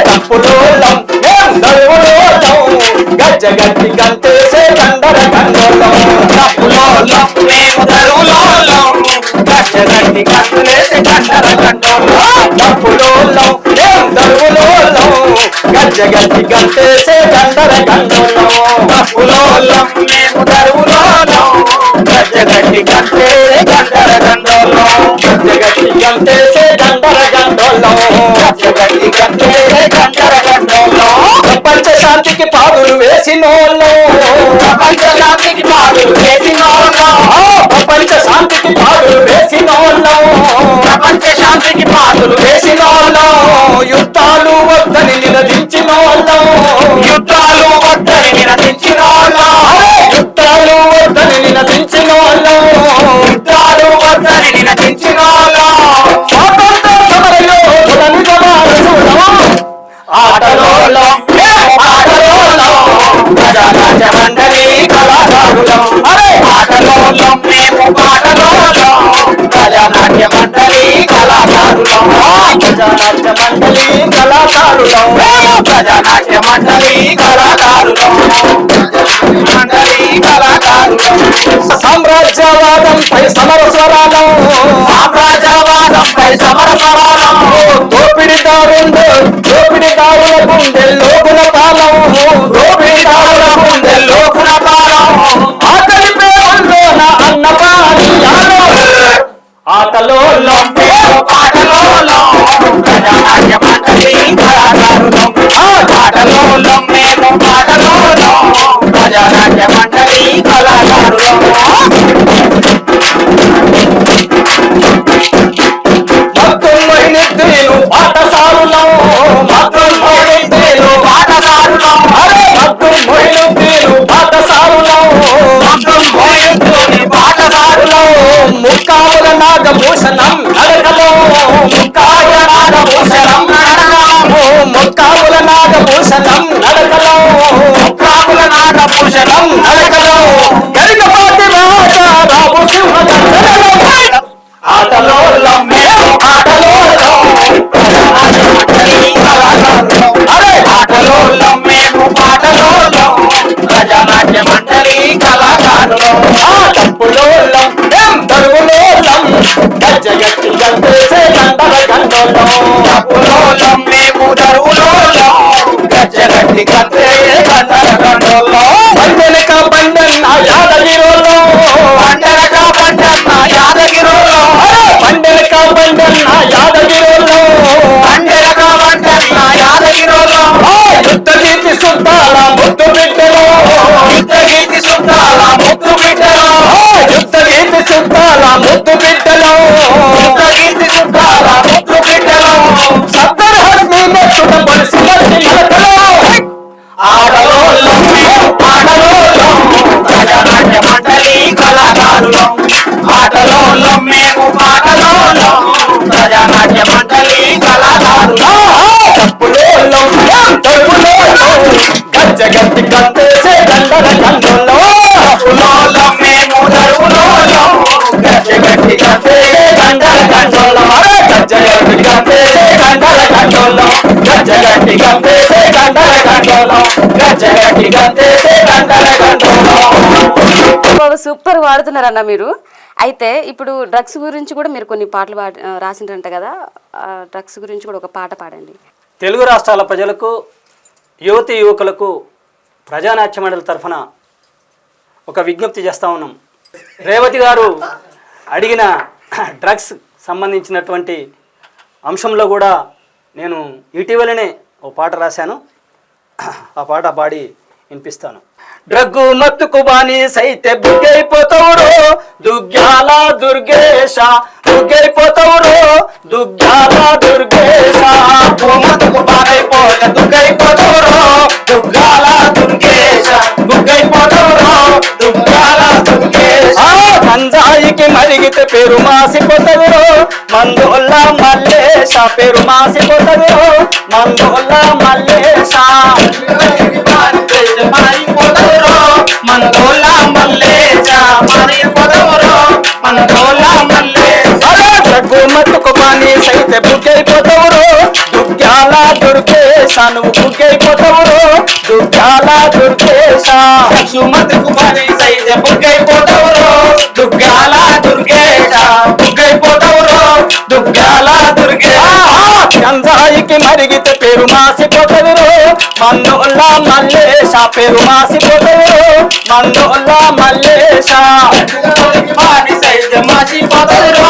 [SPEAKER 2] తప్పులోలం మేం దరువులోలం గజ్జగట్టి గంతేసే గండర గండోలం. తప్పులోలం మేము దరువులోలం గజ్జగట్టి గంతులేసే గండర గండోలం. తప్పులోలం మేం దరువులోలం గజ్జగట్టి గంతేసే గండర గండోలం. తప్పులోలం మేము దరువులోలం గజ్జగట్టి గంతేసే గండర గండోలం. గజ్జగట్టి గంతేసే గండర గండోలం. గజ్జగట్టి గంతేసే గండర గండోలం. ప్రపంచ శాంతికి పాదులు వేసినోళ్ళం. ప్రపంచ శాంతికి పాదులు వేసినోళ్ళం. ప్రపంచ శాంతికి పాదులు వేసినోళ్ళం. ప్రపంచ శాంతికి పాదులు వేసినోళ్ళం. యుద్ధాలు వద్దని నినదించినోళ్ళం. యుద్ధాలు వద్దని నినదించినోళ్ళం. యుద్ధాలు వద్దని నినదించినోళ్ళం. యుద్ధాలు వద్దని నినదించినోళ్ళం. స్వాతంత్ర సమరయోధుల నిజవారసులం. ఆటలోలం ఆటలోలం ప్రజానాట్య మండలి కళాకారులం. ఆటలోలం మేము పాటలోలం ప్రజానాట్య మండలి కళాకారులం. ప్రజానాట్య మండలి కళాకారులం. ప్రజానాట్య మండలి కళాకారులం. మండలి కళాకారులం. సామ్రాజ్యవాదంపై సమరస్వరాలం. సామ్రాజ్యవాదంపై సమరస్వరాలం. దోపిడిదారుల గుండెల్లో గుణపాలం. దోపిడిదారుల గుండెల్లో గుణపాలం. ఆకలి పేరులోన అన్నపానీయాలు. ఆటలోలం పాటలోలం ప్రజానాట్య మండలి కళాకారులం. ఆటలోలం మేము పాటలోలం ప్రజానాట్య మండలి కళాకారులం. మగ్గులు పాఠశాలులం. మగ్గులు పాఠశాలులం. మగ్గులు పాఠశాలులం. మగ్గులు పాఠశాలులం. ముక్కావుల నాగభూషణం నడకలో. ముక్కావుల నాగభూషణం నడకలో. ముక్కావుల నాగభూషణం నడకలో. ముక్కావుల నాగభూషణం నడకలో. గరికపాటి రాజా రావు సింహ గంటలలో. ఆటలోలం మేము ఆటలోలం ప్రజానాట్య మండలి కళాకారులం. ఆటలోలం మేము పాటలోలం ప్రజానాట్య మండలి కళాకారులం. తప్పులోలం మేం దరువులోలం గజ్జగట్టి గంతేసే గండర గండోలం. తప్పులోలం మేము దరువులోలం గజ్జగట్టి గంతేసే గండర గండోలం. బండెనక బండన్న యాదగిరోలం. బండెనక బండన్న యాదగిరోలం. బండెనక గంటోలో గజ్జగట్టి గంతేసే గంటల గంటోలో గజ్జగట్టి గంతేసే గంటల గంటోలో.
[SPEAKER 1] సూపర్ వాడుతున్నారన్న మీరు. అయితే ఇప్పుడు డ్రగ్స్ గురించి కూడా మీరు కొన్ని పాటలు రాసిండ్రంట కదా, డ్రగ్స్ గురించి కూడా ఒక పాట పాడండి.
[SPEAKER 3] తెలుగు రాష్ట్రాల ప్రజలకు, యువతి యువకులకు ప్రజానాట్య మండలి తరఫున ఒక విజ్ఞప్తి చేస్తూ ఉన్నాం. రేవతి గారు అడిగిన డ్రగ్స్ సంబంధించినటువంటి అంశంలో కూడా నేను ఇటీవలనే ఓ పాట రాశాను. ఆ పాట పాడి వినిపిస్తాను. డ్రగ్గు మత్తుకు బానిసైతే బుగ్గైపోతావురో దుగ్గ్యాల దుర్గేశ, బుగ్గైపోతావురో దుగ్గ్యాల దుర్గేశ,
[SPEAKER 2] మత్తుకు బానైపోతే దుగ్గైపోతావురో దుగ్గాల దుర్గేశ, బుగ్గైపోతావురో దుగ్గాల దుర్గేశ.
[SPEAKER 3] గంజాయికి మరిగితే పేరు మాసిపోతావురో మందోళ్ళ మల్లేశ, పేరు మాసిపోతావురో మందోళ్ళ మల్లేశ,
[SPEAKER 2] మనదోళ్ళ మల్లేశ, మారిపోతావురో మనదోళ్ళ మల్లేశ.
[SPEAKER 3] డ్రగ్గు మత్తుకు బానిసైతే బుగ్గైపోతావురో దుగ్గ్యాల దుర్గేశ, నువ్వు బుగ్గైపోతావురో దుగ్గ్యాల దుర్గేశ,
[SPEAKER 2] సుమతికు బానిసైతే బుగ్గైపోతావురో దుగ్గాల దుర్గేశ, బుగ్గైపోతావురో దుగ్గాల దుర్గేశ.
[SPEAKER 3] గంజాయికి మరిగితే పేరు మాసిపోతావురో మందోళ్ళ మల్లేశ, పేరు మాసిపోతావురో మందోళ్ళ మల్లేశ,
[SPEAKER 2] బానిసైతే మాసిపోతావురో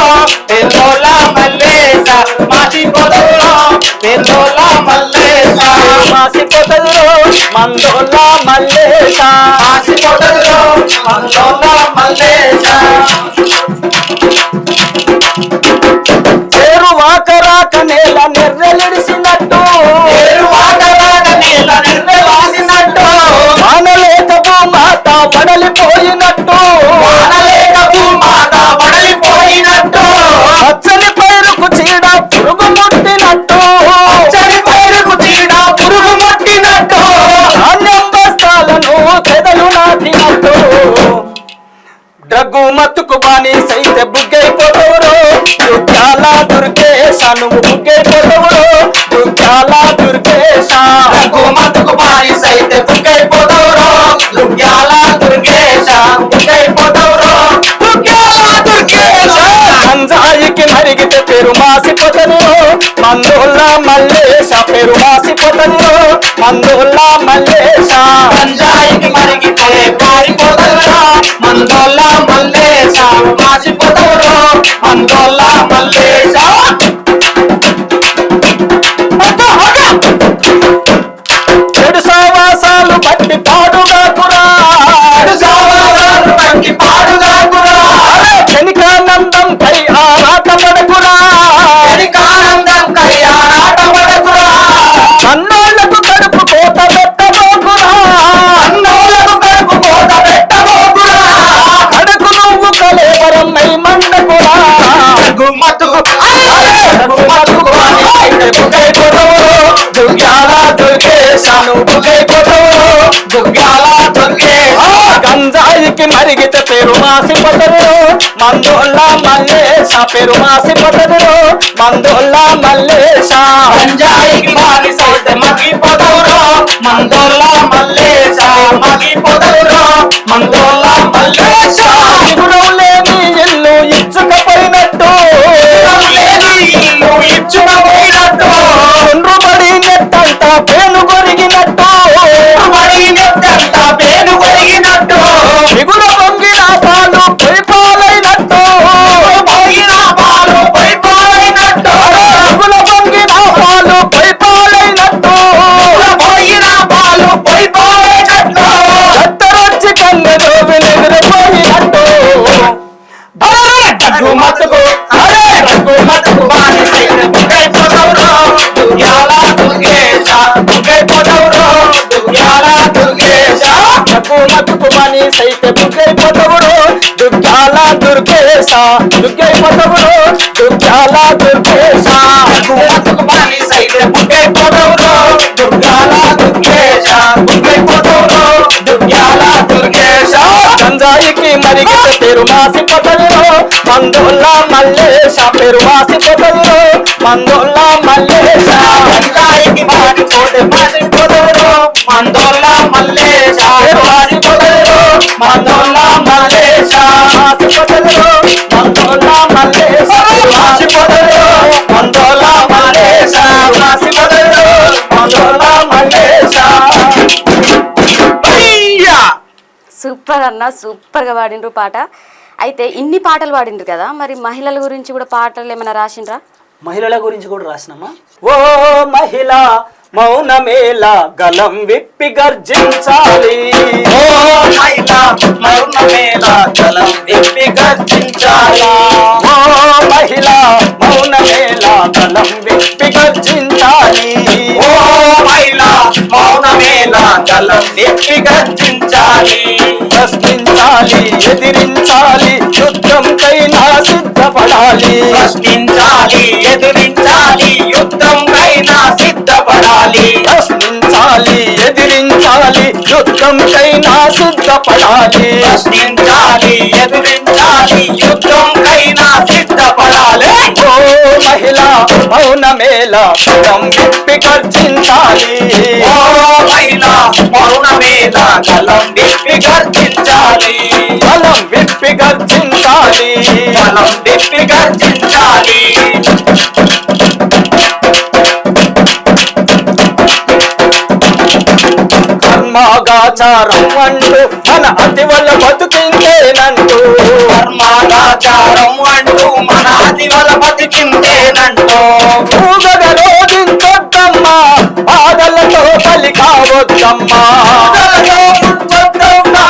[SPEAKER 2] పెద్దోళ్ళ మల్లేశ, మాసిపోతావురో పెద్దోళ్ళ మల్లేశ,
[SPEAKER 3] మాసిపోతావురో మందోళ్ళ మల్లేశ,
[SPEAKER 2] మాసిపోతావురో మందోళ్ళ మల్లేశ.
[SPEAKER 3] పేరు వాకరాక నేల నిర్రలిడిసినట్టు,
[SPEAKER 2] నేల నిర్వాసినట్టు,
[SPEAKER 3] వానలేక భూమాత వడలిపోయినట్టు,
[SPEAKER 2] వానలేక భూమాత వడలిపోయినట్టు,
[SPEAKER 3] పచ్చని పైరుకు చీడ పురుగు ముట్టినట్టు,
[SPEAKER 2] పచ్చని పైరుకు చీడ పురుగు ముట్టినట్టు,
[SPEAKER 3] ధాన్యం బస్తాలను పెదలు నాటినట్టు, డ్రగ్గు మత్తుకు బానిసైతే బుగ్గైపోతావురో దుగ్గ్యాల దుర్గేశ, నువ్వు బుగ్గైపోతావురో దుగ్గ్యాల దుర్గేశ,
[SPEAKER 2] మతుకు బానిసైతే బుగ్గైపోతావురో దుగ్గ్యాల దుర్గేశ, బుగ్గైపోతావురో దుగ్గ్యాల దుర్గేశ.
[SPEAKER 3] గంజాయికి మరిగితే పేరు మాసిపోతావురో మందోళ్ళ మల్లేశ, పేరు మాసిపోతావురో మందోళ్ళ మల్లేశ,
[SPEAKER 2] గంజాయికి మరిగితే పారిపోతావురో మందోళ్ళ మల్లేశ, మాసిపోతావురో మందోళ్ళ మల్లేశ.
[SPEAKER 3] చెడు సావాసాలు బట్టి పాడుగాకురా,
[SPEAKER 2] సావాసాలు బట్టి పాడుగాకురా,
[SPEAKER 3] క్షణికానందం పై ఆరాటపడకురా,
[SPEAKER 2] క్షణికానందం కయ్యారాటపడకురా,
[SPEAKER 3] అన్నోళ్లకు కడుపు కోత పెట్టబోకురా,
[SPEAKER 2] అన్నోళ్ళకు కడుపు కోత పెట్టబోకురా,
[SPEAKER 3] కడకు నువ్వు కలేవరం మై మండకురా,
[SPEAKER 2] గుమ్మతుకు గుమ్మతుకు బానిసైతే బుగ్గైపోతావురో దుగ్గ్యాల దుర్గేశ, నువ్వు బుగ్గైపోతావురో దుగ్గ్యాల దుర్గేశ.
[SPEAKER 3] గంజాయికి మరిగితే పేరు మాసిపోతావురో మందోళ్ళ మల్లేశ, పేరు మాసిపోతావురో మందోళ్ళ మల్లేశ,
[SPEAKER 2] గంజాయికి బానిసైతే మగ్గిపోతావురో మందోళ్ళ మల్లేశ, మగ్గిపోతావురో మందోళ్ళ మల్లేశ.
[SPEAKER 3] గుణం లేని ఇల్లు ఇచ్చుకపోయినట్టు,
[SPEAKER 2] లేని ఇల్లు ఇచ్చుకుపోయినట్టు,
[SPEAKER 3] ఒండ్రుబడి నెట్టంతా పేను కొరిగినట్టు,
[SPEAKER 2] పడినట్టంతా పేను కొరిగినట్టు,
[SPEAKER 3] మిగుల వంగిన పాలు పొయ్యిపాలైనట్టు,
[SPEAKER 2] పోయిన పాలు పైపాలైనట్టు,
[SPEAKER 3] మిగుల వంగిన పాలు పొయ్యిపాలైనట్టు,
[SPEAKER 2] పోయిన పాలు పైపాలైనట్టు,
[SPEAKER 3] రక్తరొచ్చి కన్నెలు వెలుగురిపోయినట్టు,
[SPEAKER 2] దగ్గు మతుకు దగ్గు మతుకు బానిసైతే బుగ్గైపోతావురో దుగ్గ్యాల దుర్గేశ, బుగ్గైపోతావురో దుగ్గ్యాల దుర్గేశ.
[SPEAKER 3] డబ్బు మతుకు బానిసైతే బుగ్గైపోతావురో దుగ్గ్యాల దుర్గేశ, దుగ్గైపోతావురో దుగ్గ్యాల దుర్గేశ,
[SPEAKER 2] దగ్గు మతుకు బానిసైతే బుగ్గైపోతావురో దుగ్గ్యాల దుర్గేశ, బుగ్గైపోతావురో దుగ్గ్యాల దుర్గేశ.
[SPEAKER 3] గంజాయికి మరిగితే పేరు మాసిపోతావురో
[SPEAKER 2] మందోళ్ళ మల్లేశ పెరువాసి పొదల్లో మందోళ్ళ మల్లేశ గంగాయికి మాడిపోతే మాసి పొదల్లో మందోళ్ళ మల్లేశ పెరువాసి పొదల్లో మందోళ్ళ మల్లేశ మాసి పొదల్లో మందోళ్ళ మల్లేశ పెరువాసి పొదల్లో మందోళ్ళ మల్లేశ మాసి పొదల్లో మందోళ్ళ మల్లేశ.
[SPEAKER 1] సూపర్ అన్న, సూపర్గా పాడిండ్రు పాట. అయితే ఇన్ని పాటలు పాడిండ్రు కదా, మరి మహిళల గురించి కూడా పాటలు ఏమైనా రాసిండ్రా?
[SPEAKER 3] మహిళల గురించి కూడా రాసినామా? ఓ మహిళ మౌనమేలా గలం విప్పి గర్జించాలి,
[SPEAKER 2] ఓ మహిళ మౌనమేలా గలం విప్పి గర్జించాలి,
[SPEAKER 3] ఓ మహిళ మౌనమేలా గలం విప్పి గర్జించాలి,
[SPEAKER 2] ఓ మహిళ మౌనమేలా గలం విప్పి గర్జించాలి,
[SPEAKER 3] ప్రశ్నించాలి ఎదిరించాలి యుద్ధంకైనా సిద్ధపడాలి,
[SPEAKER 2] ప్రశ్నించాలి ఎదిరించాలి యుద్ధంకైనా సిద్ధపడాలి,
[SPEAKER 3] ప్రశ్నించాలి ఎదిరించాలి యుద్ధంకైనా సిద్ధపడాలి,
[SPEAKER 2] ప్రశ్నించాలి ఎదిరించాలి యుద్ధంకైనా సిద్ధపడాలి.
[SPEAKER 3] ఓ మహిళ మౌనమేలా గలం విప్పి గర్జించాలి,
[SPEAKER 2] ఓ మహిళ మౌనమేలా గలం విప్పి గర్జించాలి,
[SPEAKER 3] గలం విప్పి గర్జించాలి,
[SPEAKER 2] గలం విప్పి గర్జించాలి.
[SPEAKER 3] కర్మాగాచారం అంటూ మన అతివల బతుకిందేనంటూ,
[SPEAKER 2] కర్మాగాచారం అంటూ మన అతివల బతికిందేనంటూ,
[SPEAKER 3] ఊగగరోధించొద్దమ్మా బాధలతో బలి కావద్దమ్మా,
[SPEAKER 2] బాధలతో ముంచొద్దమ్మా,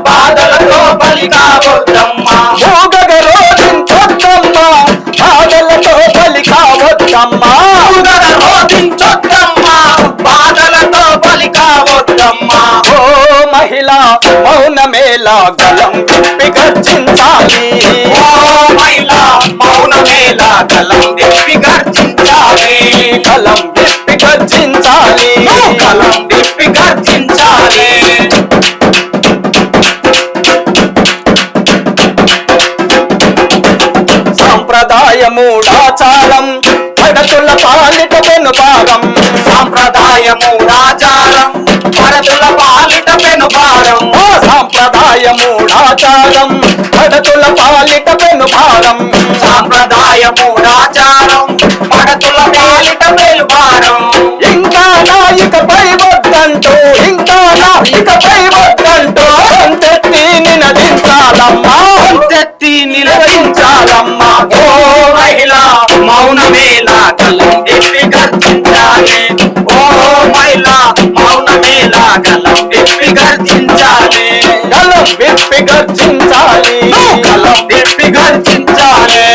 [SPEAKER 2] బాధలతో బలి కావద్దమ్మా,
[SPEAKER 3] ఊగగరోధించొద్దమ్మా బాధలతో బలి కావద్దమ్మా,
[SPEAKER 2] రోధించొద్దమ్మా, బాధలతో బలి కావద్దమ్మా.
[SPEAKER 3] ఓ మహిళ మౌనమేలా గలం విప్పి గర్జించాలి,
[SPEAKER 2] ఓ మహిళ మౌనమేలా గలం విప్పి గర్జించాలి,
[SPEAKER 3] గలం విప్పి గర్జించాలి,
[SPEAKER 2] గలం విప్పి గర్జించాలి.
[SPEAKER 3] సాంప్రదాయమూఢాచారం పడతుల పాలిట వెనుభాగం,
[SPEAKER 2] సాంప్రదాయమూఢాచారం పడతుల పాలిట పెనుభారం,
[SPEAKER 3] ఓ సాంప్రదాయమూఢాచారం పడతుల పాలిట వెనుభాగం,
[SPEAKER 2] సాంప్రదాయమూఢాచారం పడతుల పాలిట పెనుభారం,
[SPEAKER 3] ఇంకా నాయికపై వద్దంటూ ఇంకా నాయికపై వద్దంటూ అంతెత్తి నినదించాలమ్మా,
[SPEAKER 2] అంతెత్తి నిలదించాలమ్మా. ఓ మహిళ మౌనమేలా గలం విప్పి గర్జించాలి, ఓ మహిళ మౌనమేలా గలం విప్పి గర్జించాలి,
[SPEAKER 3] గలం విప్పి గర్జించాలి,
[SPEAKER 2] గలం విప్పి గర్జించాలి.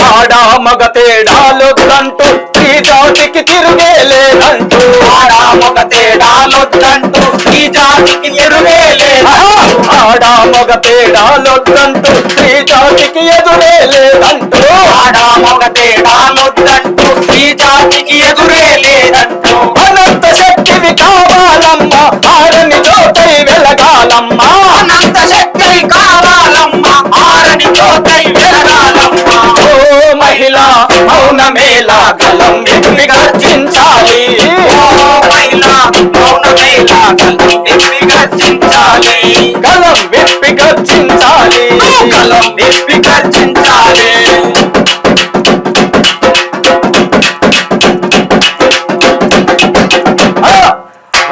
[SPEAKER 3] ఆడా మగ తేడాలొద్దంటూ ఈ జాతికి తిరుగే లేదంటూ,
[SPEAKER 2] ఆడా మగ తేడాలొద్దంటూ ఈ జాతికి ఎరుగే లేదు,
[SPEAKER 3] ఆడా మగ తేడాలొద్దంటూ ఈ జాతికి ఎదురే లేదంటూ,
[SPEAKER 2] ఆడా మగ తేడాలొద్దంటూ ఈ జాతికి ఎదురే లేదంటూ,
[SPEAKER 3] అనంత శక్తివి కావాలమ్మా ఆరని జ్యోతై వెలగాలమ్మా,
[SPEAKER 2] అనంత శక్తి కావాలమ్మా ఆరని జ్యోతై వెలగాలమ్మా.
[SPEAKER 3] ఓ మహిళ మౌనమేలా గలం విప్పి గర్జించాలి,
[SPEAKER 2] ఓ మహిళ మౌనమేలా గలం విప్పి గర్జించాలి,
[SPEAKER 3] గలం విప్పి గర్జించాలి,
[SPEAKER 2] గలం విప్పి గర్జించాలి.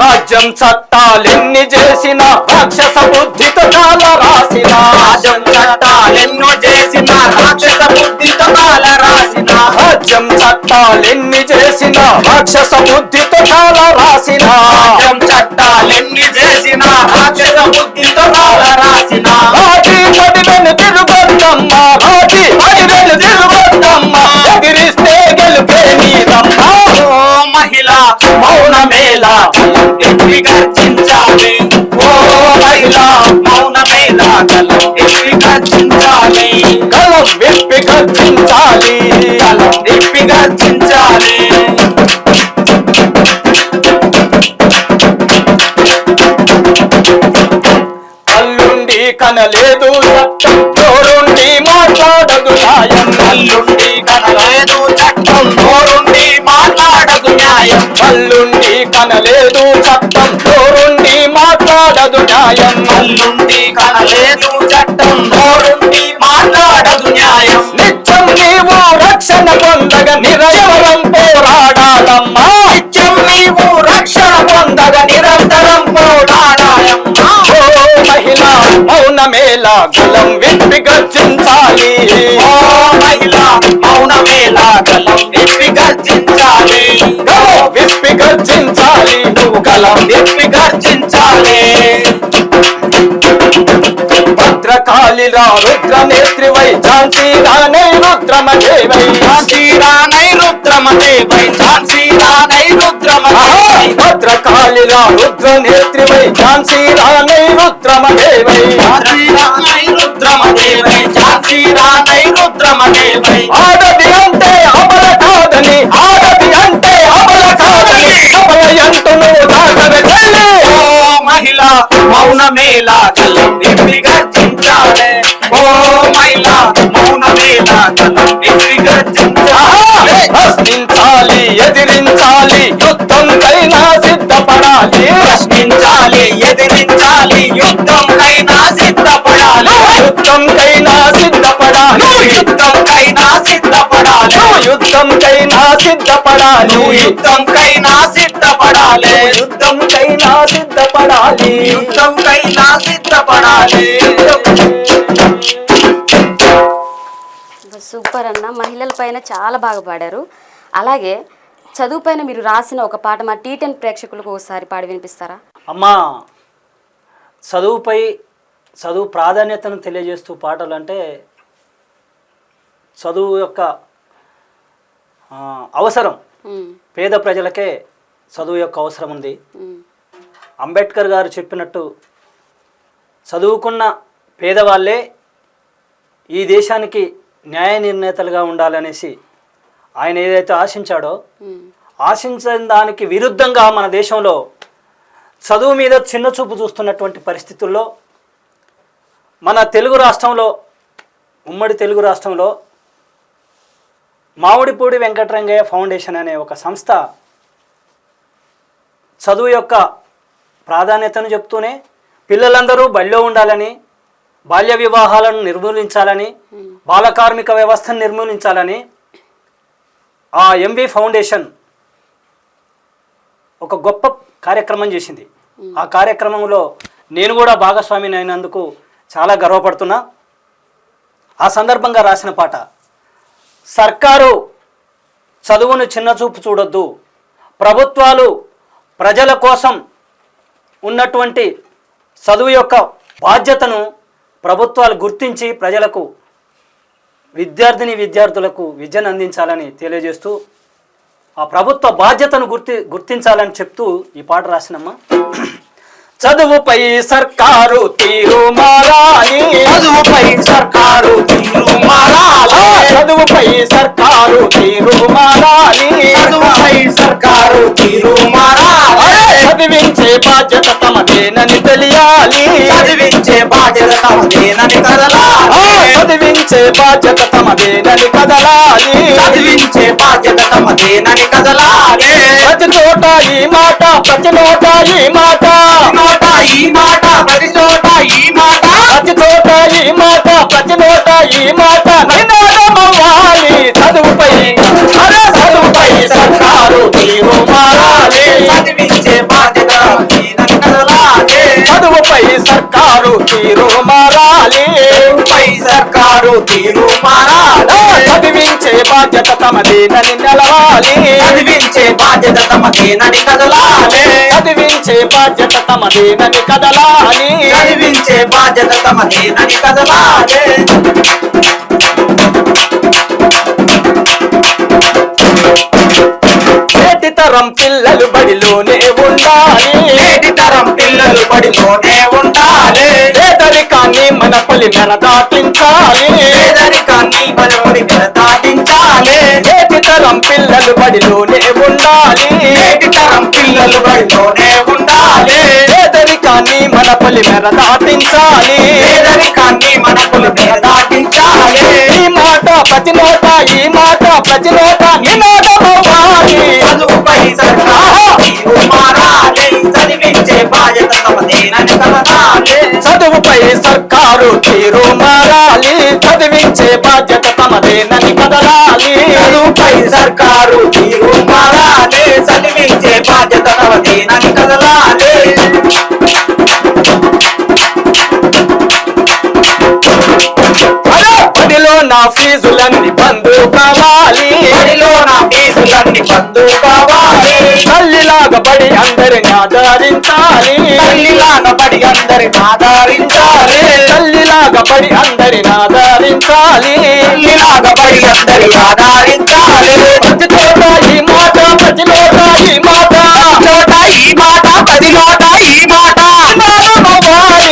[SPEAKER 3] రాజ్యం చట్టాలెన్ని చేసిన రాక్షస బుద్ధితో చాలా రాసిన,
[SPEAKER 2] రాజ్యం చట్టాలెన్నో చేసిన రాక్షస బుద్ధితో కాల రాసిన,
[SPEAKER 3] రాజ్యం చట్టాలెన్ని చేసిన రాక్షస బుద్ధితో చాలా రాసిన,
[SPEAKER 2] రాజ్యం చట్టాలెన్ని చేసిన రాక్షస బుద్ధితో కాల రాసిన,
[SPEAKER 3] రాజీ పడివెను తిరుగొద్దమ్మా రాజీ పడివెను తిరుగొద్దమ్మా ఎగిరిస్తే గెలుపే నీదమ్మా,
[SPEAKER 2] ఓ మహిళ మౌనమేలా విప్పి గర్జించాలి, ఓ మహిళ మౌనమేలా గలం విప్పి గర్జించాలి,
[SPEAKER 3] గలం విప్పి గర్జించాలి,
[SPEAKER 2] గలం విప్పి గర్జించాలి. కల్లుండి కనలేదు చట్టం నోరుండి మాట్లాడదు న్యాయం కల్లుండి కనలేదు చట్టం నోరుండి మాట్లాడదు న్యాయం కల్లుండి కనలేదు చట్టం నోరుండి మాట్లాడదు న్యాయం నిత్యం నీవు రక్షణ పొందగ నిరంతరం పోరాడాలమ్మా నిత్యం నీవు రక్షణ పొందగ నిరంతరం పోరాడాలమ్మా ఓ మహిళ మౌనమేళ గలం విప్పి గర్జించాలి ఓ మహిళ మౌనమేళ గలం విప్పి గర్జించాలి విప్పి గర్జించాలి నువ్వు గలం విప్పి గర్జించాలి భద్రకాళిరా రుద్ర నేత్రివై ఝాన్సీ రాణై రుద్రమదేవై ఝాన్సీ రాణై రుద్రమదేవై ఝాన్సీ రాణై రుద్రమదేవై భద్రకాళిరా రుద్ర నేత్రివై ఝాన్సీ రాణై రుద్రమదేవై ఝాన్సీ రాణై రుద్రమదేవై ఝాన్సీ రాణై రుద్రమదేవై ఆడది అంటే అమల కాదని ఆడది అంటే అమల కాదని అమలయంటూ నువ్వు దాటవే తల్లి ఓ మహిళ మౌనమేళ కలం విప్పి గర్జించాలే ఓ మహిళ మౌనమేళ కలం విప్పి గర్జించాలే ప్రశ్నించాలి ఎదిరించాలి యుద్ధంకైనా సిద్ధపడాలి ప్రశ్నించాలి ఎదిరించాలి యుద్ధంకైనా సిద్ధపడాలి యుద్ధంకైనా సిద్ధపడాలి యుద్ధంకైనా సిద్ధపడాలి యుద్ధంకైనా సిద్ధపడాలి యుద్ధంకైనా సిద్ధపడాలి యుద్ధంకైనా సిద్ధపడాలి యుద్ధంకైనా సిద్ధపడాలి
[SPEAKER 1] సూపర్ అన్న, మహిళల పైన చాలా బాగా పాడారు. అలాగే చదువు పైన మీరు రాసిన ఒక పాట మా T10 ప్రేక్షకులకు ఒకసారి పాడి వినిపిస్తారా?
[SPEAKER 3] అమ్మా, చదువు ప్రాధాన్యతను తెలియజేస్తూ పాటలు అంటే చదువు యొక్క అవసరం, పేద ప్రజలకే చదువు యొక్క అవసరం ఉంది. అంబేద్కర్ గారు చెప్పినట్టు చదువుకున్న పేదవాళ్ళే ఈ దేశానికి న్యాయ నిర్ణేతలుగా ఉండాలనేసి ఆయన ఏదైతే ఆశించాడో ఆశించిన దానికి విరుద్ధంగా మన దేశంలో చదువు మీద చిన్న చూపు చూస్తున్నటువంటి పరిస్థితుల్లో మన తెలుగు రాష్ట్రంలో, ఉమ్మడి తెలుగు రాష్ట్రంలో మామిడిపూడి వెంకటరంగయ్య ఫౌండేషన్ అనే ఒక సంస్థ చదువు యొక్క ప్రాధాన్యతను చెప్తూనే పిల్లలందరూ బడిలో ఉండాలని, బాల్య వివాహాలను నిర్మూలించాలని, బాల కార్మిక వ్యవస్థను నిర్మూలించాలని ఆ ఎంవి ఫౌండేషన్ ఒక గొప్ప కార్యక్రమం చేసింది. ఆ కార్యక్రమంలో నేను కూడా భాగస్వామిని అయినందుకు చాలా గర్వపడుతున్నా. ఆ సందర్భంగా రాసిన పాట, సర్కారు చదువును చిన్నచూపు చూడొద్దు, ప్రభుత్వాలు ప్రజల కోసం ఉన్నటువంటి చదువు యొక్క బాధ్యతను ప్రభుత్వాలు గుర్తించి ప్రజలకు, విద్యార్థులకు విద్యను అందించాలని తెలియజేస్తూ ఆ ప్రభుత్వ బాధ్యతను గుర్తించాలని చెప్తూ ఈ పాట రాసినమ్మా. చదువుపై సర్కారు తీరు మారాలి, చదువుపై సర్కారు తీరు మారాలి, చదువుపై సర్కారు తీరు మారాలి, చదువుపై సర్కారు తీరు మారాలి, చదివించే బాధ్యత తమదేనని తెలియాలి, చదివించే బాధ్యత తమదేనని కదలాలి, చదివించే బాధ్యత తమదేనని కదలాలి, చదివించే బాధ్యత తమదేనని కదలాలి. ప్రతి చోట ఈ మాట, ప్రతి నోట ఈ మాట, ఈ మాట ప్రతి చోట ఈ మాట, ప్రతి చోట ఈ మాట, ప్రతి నోట ఈ మాట నినాదమవ్వాలి. చదువుపై చదువుపై సర్కారు తీరు మారాలి, చదివించే బాధ్యత కదలాలి, చదువుపై సర్కారు తీరు మారాలి, చదువుపై సర్కారు తీరు మారాలి, చదివించే బాధ్యత తమదేనని నిలవాలి, చదివించే బాధ్యత తమదేనని కదలాలి, చదివించే బాధ్యత తమదేనని కదలాలి, చదివించే బాధ్యత తమదేనని కదలాలి. నేటి తరం పిల్లలు బడిలోనే ఉండాలి, నేటి తరం పిల్లలు బడిలోనే ఉండాలి, పేదరికాన్ని మన పొలిమెర దాటించాలి, పేదరికాన్ని మన పొలిమెర దాటించాలి, నేటి తరం పిల్లలు బడిలోనే ఉండాలి, నేటి తరం పిల్లలు బడిలోనే ఉండాలి, పేదరికాన్ని మన పొలిమెర దాటించాలి, పేదరికాన్ని మన పొలిమెర దాటించాలి. ఈ మాట
[SPEAKER 2] ప్రతి నోట ఈ మాట ప్రతి నోట నినాదమవ్వాలి.
[SPEAKER 4] చదువుపై సర్కారు తీరు మారాలి, చదివించే బాధ్యత తమదేనని కలనాలి.
[SPEAKER 2] చదువుపై సర్కారు తీరు మారాలి, చదివించే బాధ్యత తమదేనని కదలాలి.
[SPEAKER 4] చదువుపై సర్కారు తీరు మారాలి, చదివించే బాధ్యత తమదేనని కదలాలి.
[SPEAKER 2] బడిలో నా ఫీజులన్నీ బంధు కావాలి,
[SPEAKER 4] బడిలో నా ఫీజులన్నీ బంధు కావాలి.
[SPEAKER 2] తల్లిలాగా బడి అందరిని ఆదరించాలి,
[SPEAKER 4] తల్లిలాగా బడి అందరిని ఆదరించాలి.
[SPEAKER 2] తల్లిలాగా బడి అందరిని ఆదరించాలి,
[SPEAKER 4] తల్లిలాగా బడి అందరిని ఆదరించాలి.
[SPEAKER 2] ప్రతి చోట ఈ మాట ప్రతి నోట ఈ మాట
[SPEAKER 4] చోట ఈ మాట ప్రతి నోట ఈ మాట.
[SPEAKER 2] నినాదమవ్వాలి.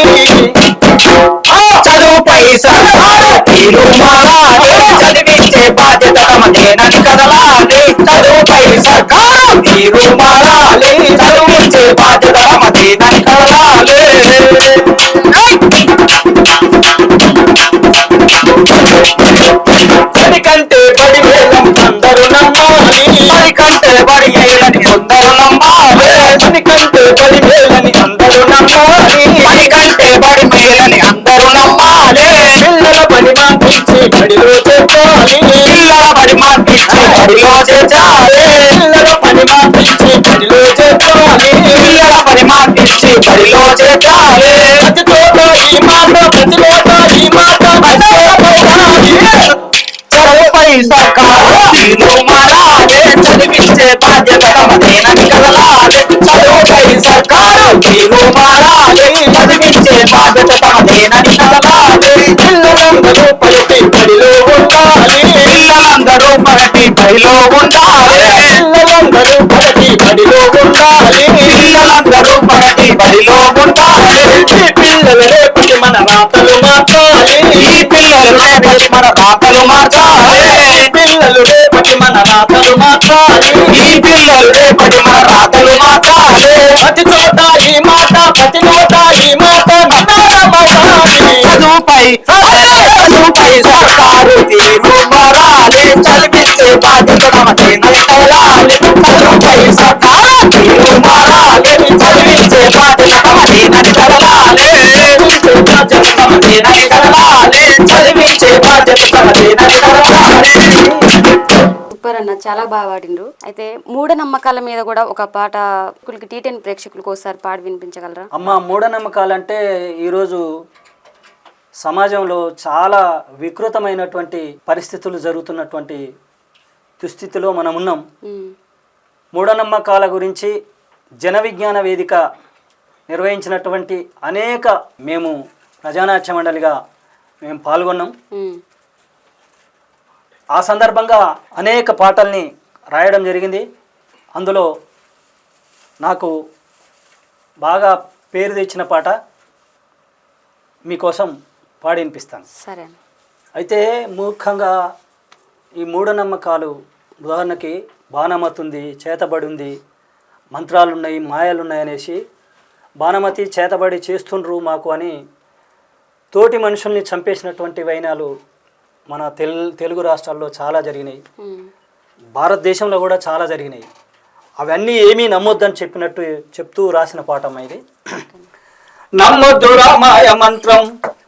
[SPEAKER 4] చదువుపై సర్కారు తీరు మారాలి, చదివించే బాధ్యత తమదేనని కదలాలి. చదువుపై సర్కారు తీరు మారాలి, చదివించే బాధ్యత తమదేనని కదలాలి.
[SPEAKER 2] బడి కంటే బడి వేలం అందరూ నమ్మాలి,
[SPEAKER 4] బడి కంటే బడి మేలని కొందరు నమ్మాలి.
[SPEAKER 2] బడి కంటే బడి వేలని అందరూ నమ్మాలి.
[SPEAKER 4] బడి కంటే బడి మేలని అందరూ నమ్మాలి.
[SPEAKER 2] పిల్లల బడి మాపించి బడిలో చేర్చాలి,
[SPEAKER 4] పిల్లల బడి మార్పించి బడిలో చేర్చాలి.
[SPEAKER 2] పిల్లల పని మాపించి బడిలో చేర్చాలి,
[SPEAKER 4] పిల్లల బడి మార్పించి బడిలో చేర్చాలి.
[SPEAKER 2] ప్రతి చోట ఈ మాట ప్రతి నోట ఈ మాట నినాదమవ్వాలి.
[SPEAKER 4] చదువుపై సర్కారు తీరు మారాలి, చదివించే బాధ్యత తమదేనని కదలాలి. చదువుపై సర్కారు తీరు మారాలి, చదివించే బాధ్యత తమదేనని కదలాలి.
[SPEAKER 2] పిల్లలందరూ పలికి బడిలో ఉండాలి,
[SPEAKER 4] పిల్లలందరూ పరటి బడిలో ఉండాలి.
[SPEAKER 2] పిల్లలందరూ పలికి బడిలో ఉండాలి.
[SPEAKER 4] పిల్లలందరూ పరటి బడిలో ఉండాలి.
[SPEAKER 2] ఈ పిల్లలు రేపటి మన రాతలు మార్చాలి,
[SPEAKER 4] ఈ పిల్లలు రేపటి మన రాతలు మార్చాలి.
[SPEAKER 2] పిల్లలు రేపటి మన రాతలు మార్చాలి.
[SPEAKER 4] ఈ పిల్లలు రేపటి మన రాతలు మార్చాలి.
[SPEAKER 2] ప్రతి చోట ఈ మాట ప్రతి నోట ఈ మాట నినాదమవ్వాలి.
[SPEAKER 4] చదువుపై సర్కారు తీరు మారాలి, చదివించే బాధ్యత తమదేనని కదలాలి. చదువుపై సర్కారు తీరు మారాలి, చదివించే బాధ్యత తమదేనని కదలాలి. చదివించే బాధ్యత తమదేనని కదలాలి. చదివించే బాధ్యత తమదేనని కదలాలి.
[SPEAKER 1] సూపర్ అన్న, చాలా బాగా పాడిండ్రు. అయితే మూఢనమ్మకాల మీద కూడా ఒక పాట T10 ప్రేక్షకులకు ఒకసారి పాడి వినిపించగలరా?
[SPEAKER 3] అమ్మ, మూఢనమ్మకాలంటే ఈరోజు సమాజంలో చాలా వికృతమైనటువంటి పరిస్థితులు జరుగుతున్నటువంటి దుస్థితిలో మనం ఉన్నాం. మూఢనమ్మకాల గురించి జన విజ్ఞాన వేదిక నిర్వహించినటువంటి అనేక మేము ప్రజానాట్య మండలిగా మేము పాల్గొన్నాం. ఆ సందర్భంగా అనేక పాటల్ని రాయడం జరిగింది. అందులో నాకు బాగా పేరు తెచ్చిన పాట మీకోసం పాడి వినిపిస్తాను.
[SPEAKER 1] సరే.
[SPEAKER 3] అయితే ముఖ్యంగా ఈ మూఢనమ్మకాలు, ఉదాహరణకి బాణమతి ఉంది, చేతబడి ఉంది, మంత్రాలున్నాయి, మాయలున్నాయి అనేసి బాణమతి చేతబడి చేస్తుండ్రు మాకు అని తోటి మనుషుల్ని చంపేసినటువంటి వైనాలు మన తెలుగు రాష్ట్రాల్లో చాలా జరిగినాయి, భారతదేశంలో కూడా చాలా జరిగినాయి. అవన్నీ ఏమీ నమ్మొద్దని చెప్తూ రాసిన పాఠం ఇది.
[SPEAKER 2] నమ్మొద్దు రామాయ మంత్రం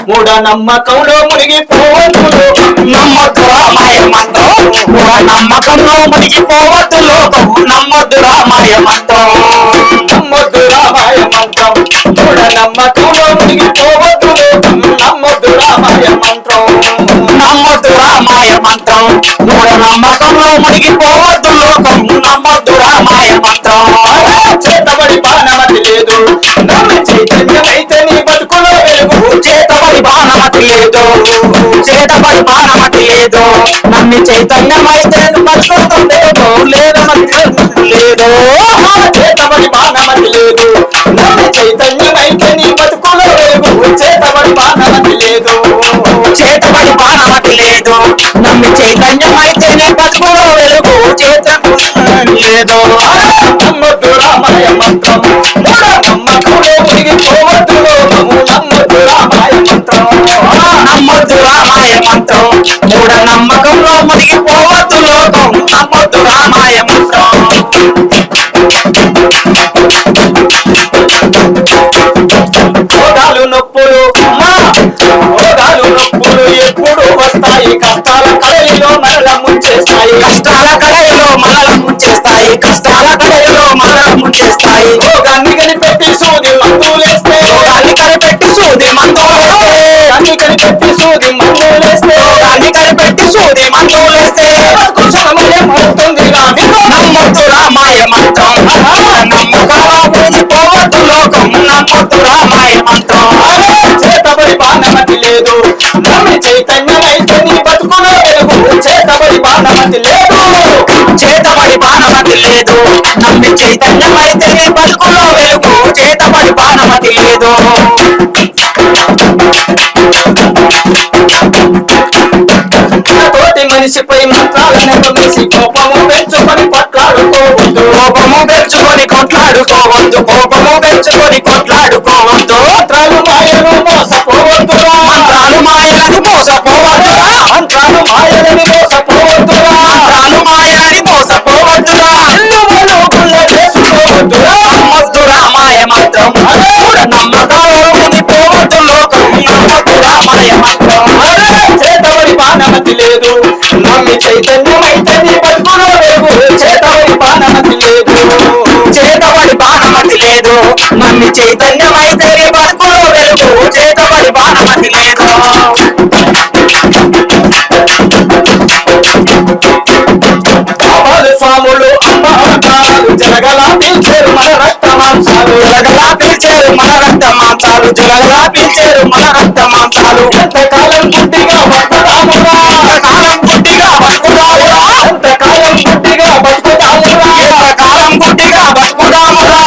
[SPEAKER 2] మూఢ నమ్మకంలో మునిగిపోవద్దు,
[SPEAKER 4] నమ్మొద్దు రామాయ మంత్రం మూఢ నమ్మకంలో మునిగిపోవద్దు లోకం. నమ్మొద్దు రామాయ మంత్రం,
[SPEAKER 2] నమ్మొద్దు రామాయ మంత్రం మూఢ నమ్మకంలో మునిగిపోవద్దు లోకం. నమ్మొద్దు రామాయ మంత్రం,
[SPEAKER 4] నమ్మొద్దు రామాయ మంత్రం మూఢ నమ్మకంలో మునిగిపోవద్దు లోకం. నమ్మొద్దు రామాయ మంత్రం.
[SPEAKER 2] చేతబడి బాణమతి లేదు, నమ్మి చైతన్యమైతే నీ బతుకులో వెలుగు.
[SPEAKER 4] చేతబడి బాణమతి లేదు, చేతబడి బాణమతి లేదు, నమ్మి చైతన్యమైతే బతుకుతో లేదు, లేదమతి లేదు.
[SPEAKER 2] చేతబడి బాణమతి లేదు, నమ్మి చైతన్యమైతే నీ బతుకులో వెలుగు. చేతబడి బాణమతి లేదు,
[SPEAKER 4] చేతబడి బాణమతి లేదు, నమ్మి చైతన్యమైతే బతుకులో వెలుగు. చేతబడి లేదు.
[SPEAKER 2] నమ్మొద్దు రామాయ మంత్రం మూఢ నమ్మకంలో మునిగిపోవద్దు లోకము. నమ్మొద్దు రామాయ మంత్రం,
[SPEAKER 4] నమ్మొద్దు రామాయ మంత్రం మూఢ నమ్మకంలో మునిగిపోవద్దు లోకం నమ్మొద్దు రామాయ మంత్రం
[SPEAKER 2] రోగాలు నొప్పులు రోగాలు నొప్పులు ఎప్పుడు వస్తాయి కష్టాల కడలిలో మరల ముంచేస్తాయి
[SPEAKER 4] కష్టాల కడలిలో మనల ముంచేస్తాయి కష్టాల కడలిలో మనల ముంచేస్తాయి
[SPEAKER 2] రోగాన్ని కనిపెట్టి సూది మందులేస్తే
[SPEAKER 4] రోగాన్ని కనిపెట్టి సూది మందులేస్తే
[SPEAKER 2] రోగాన్ని కనిపెట్టి సూది మందులేస్తే
[SPEAKER 4] రోగాన్ని కనిపెట్టి సూది మందులేస్తే
[SPEAKER 2] బతుకు సమయం అవుతుంది రాని
[SPEAKER 4] నమ్మొద్దు రామాయ మంత్రం నమ్మకంలో మునిగిపోవద్దు లోకం నమ్మొద్దు రామాయ మంత్రం
[SPEAKER 2] చేతబడి బాణమతి లేదు నమ్మి చైతన్యమైతే నీ బతుకులో వెలుగు చేతబడి బాణమతి లేదు
[SPEAKER 4] చేతబడి బాణమతి లేదు నమ్మి చైతన్యమైతే నీ బతుకులో వెలుగు చేతబడి బాణమతి లేదు
[SPEAKER 2] తోటి మనిషిపై మంత్రాలను వేసి కోపము పెంచుకొని కొట్లాడుకోవద్దు
[SPEAKER 4] కోపము పెంచుకొని కొట్లాడుకోవద్దు కోపము పెంచుకొని కొట్లాడుకోవద్దు
[SPEAKER 2] మంత్రాలు మాయలు మోసపోవద్దురా
[SPEAKER 4] మంత్రాలు మాయలని మోసపోవద్దురా
[SPEAKER 2] మంత్రాలు మాయలని మోసపోవద్దురా
[SPEAKER 4] మంత్రాలు మాయలని మోసపోవద్దురా
[SPEAKER 2] ఎల్లువలు గుళ్ళ చేసుకోవద్దురా
[SPEAKER 4] నమ్మొద్దు రామాయ మంత్రం నమ్మకంలో మునిగిపోవద్దు లోకం నమ్మొద్దు రామాయ మంత్రం
[SPEAKER 2] చేతబడి బాణమతి లేదు నమ్మి చైతన్యమైతే నీ బతుకులో వెలుగు చేతబడి బాణమతి లేదు
[SPEAKER 4] చేతబడి బాణమతి లేదు నమ్మి చైతన్యమైతే నీ బతుకులో వెలుగు చేతబడి బాణమతి లేదు
[SPEAKER 2] బాబాలు స్వాములు అమ్మాలు జరగలా పిలిచారు మన రక్త మాంసాలు
[SPEAKER 4] జలగలా పిలిచారు మన రక్త మాంసాలు జలగలా పిలిచారు మన రక్త మాంసాలు
[SPEAKER 2] ఎంతకాలం గుడ్డిగా బతుకుతామురా
[SPEAKER 4] ఎంతకాలం గుడ్డిగా బతుకుదామురా
[SPEAKER 2] ఎంతకాలం గుడ్డిగా బతుకుతామురా
[SPEAKER 4] ఎంతకాలం గుడ్డిగా బతుకుదామురా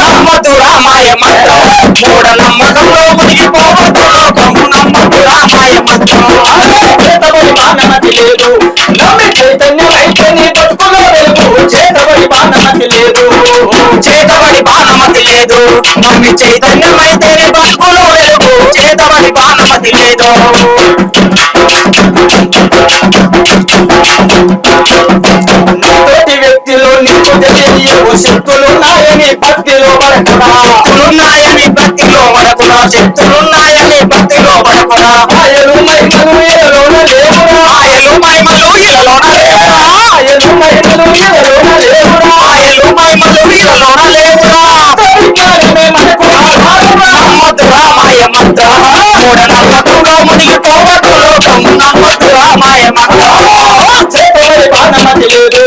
[SPEAKER 4] నమ్మొద్దు రామాయ మంత్రం మూఢ నమ్మకంలో మునిగిపోవద్దు లోకం నమ్మొద్దు రామాయ మంత్రం
[SPEAKER 2] చేతబడి బాణమతి లేదు నమ్మి చైతన్యమైతే నీ బతుకులో వెలుగు చేతబడి బాణమతి లేదు
[SPEAKER 4] చేతబడి బాణమతి లేదు నమ్మి చైతన్యమైతే నీ బతుకులో వెలుగు చేతబడి బాణమతి లేదు
[SPEAKER 2] తోటి వ్యక్తిలో నీకు తెలియవు శక్తులున్నాయని భక్తిలో పడకురా
[SPEAKER 4] శక్తులున్నాయని భక్తిలో వరకురా శక్తులున్నాయని భక్తిలో వరకురా
[SPEAKER 2] ఆయలు మహిమలు ఎలలోన లేవురా
[SPEAKER 4] ఆయలు మహిమలు ఇలలోన లేవురా
[SPEAKER 2] ఆయలు మహిమలు ఎలలోన లేవురా
[SPEAKER 4] ఆయలు మహిమలు ఇలలోన లేవురా
[SPEAKER 2] విజ్ఞానమే మనకు ఆధారమా
[SPEAKER 4] నమ్మొద్దు రామాయ మంత్రం మూఢ నమ్మకంలో మునిగిపోవద్దు లోకం నమ్మొద్దు రామాయ మంత్రం
[SPEAKER 2] చేతబడి బాణమతి లేదు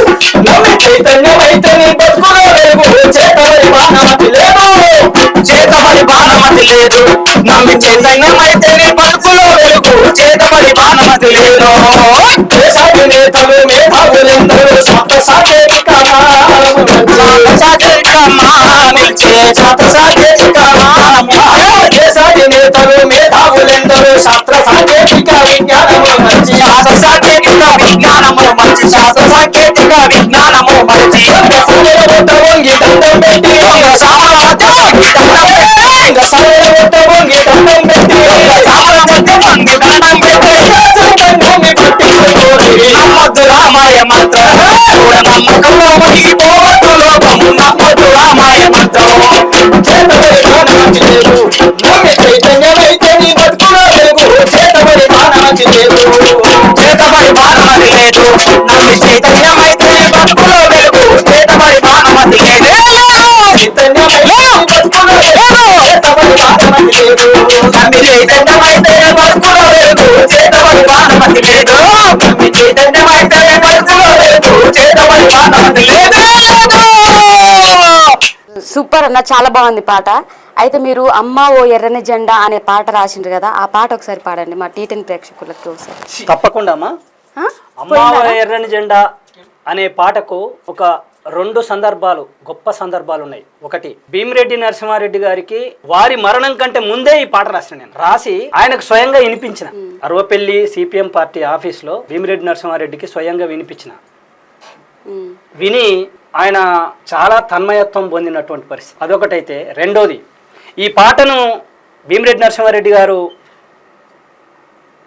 [SPEAKER 2] నమ్మి చైతన్యమైతే నీ బతుకులో వెలుగు చేతబడి బాణమతి లేదు
[SPEAKER 4] చేతబడి బాణమతి లేదు నమ్మి చైతన్యమైతే నీ బతుకులో వెలుగు చేతబడి బాణమతి లేదు
[SPEAKER 2] దేశాది నేతలు మేధావులెందరూ శాంత సాగేదికమా
[SPEAKER 4] నిలిచే శాస్త్ర సాంకేతికమా
[SPEAKER 2] దేశాది నేతలు మేధావులెందరూ శాస్త్ర సాంకేతిక విజ్ఞానము మంచి
[SPEAKER 4] శాస్త్ర సాంకేతిక విజ్ఞానము మంచి శాస్త్ర సాంకేతిక విజ్ఞానము మంచి
[SPEAKER 2] సంగ వంగి దండం పెట్టి
[SPEAKER 4] సామ్రాజ్యం వంగి దండం పెట్టి
[SPEAKER 2] సంగ వంగి దండం పెట్టి
[SPEAKER 4] సామ్రాజ్యం వంగి దండం పెట్టి
[SPEAKER 2] భూమి పట్టించుకోరి
[SPEAKER 4] నమ్మొద్దు రామాయ మంత్రం మూఢ నమ్మకంలో మునిగిపోవద్దు లోకం నమ్మొద్దు రామాయ మంత్రం
[SPEAKER 2] చేతబడి బాణమతి లేదు నమ్మి చైతన్యమైతే నీ బతుకులో వెలుగు చేతబడి బాణమతి లేదు
[SPEAKER 4] చేతబడి బాణమతి లేదు నమ్మి చైతన్యమైతే నీ బతుకులో వెలుగు చేతబడి బాణమతి లేదు నమ్మి చైతన్యమైతే నీ బతుకులో వెలుగు చేతబడి బాణమతి లేదు నమ్మి చైతన్యమైతే నీ బతుకులో వెలుగు చేతబడి బాణమతి లేదు
[SPEAKER 1] సూపర్ అన్న, చాలా బాగుంది పాట. అయితే మీరు అమ్మ ఓ ఎర్రని జెండా అనే పాట రాసిండ్రు కదా, ఆ పాట ఒకసారి పాడండి మా టీటెన్ ప్రేక్షకులకు ఒకసారి.
[SPEAKER 3] తప్పకుండా అమ్మా.
[SPEAKER 1] ఆ?
[SPEAKER 3] అమ్మా ఎర్రని జెండా అనే పాటకు ఒక 2 సందర్భాలు, గొప్ప సందర్భాలు ఉన్నాయి. ఒకటి, భీమిరెడ్డి నరసింహారెడ్డి గారికి వారి మరణం కంటే ముందే ఈ పాట రాసిన నేను. రాసి ఆయనకు స్వయంగా వినిపించిన. అరవపల్లి సిపిఎం పార్టీ ఆఫీస్లో భీమిరెడ్డి నరసింహారెడ్డికి స్వయంగా వినిపించిన. విని ఆయన చాలా తన్మయత్వం పొందినటువంటి పరిస్థితి. అదొకటైతే, రెండోది, ఈ పాటను భీమిరెడ్డి నరసింహారెడ్డి గారు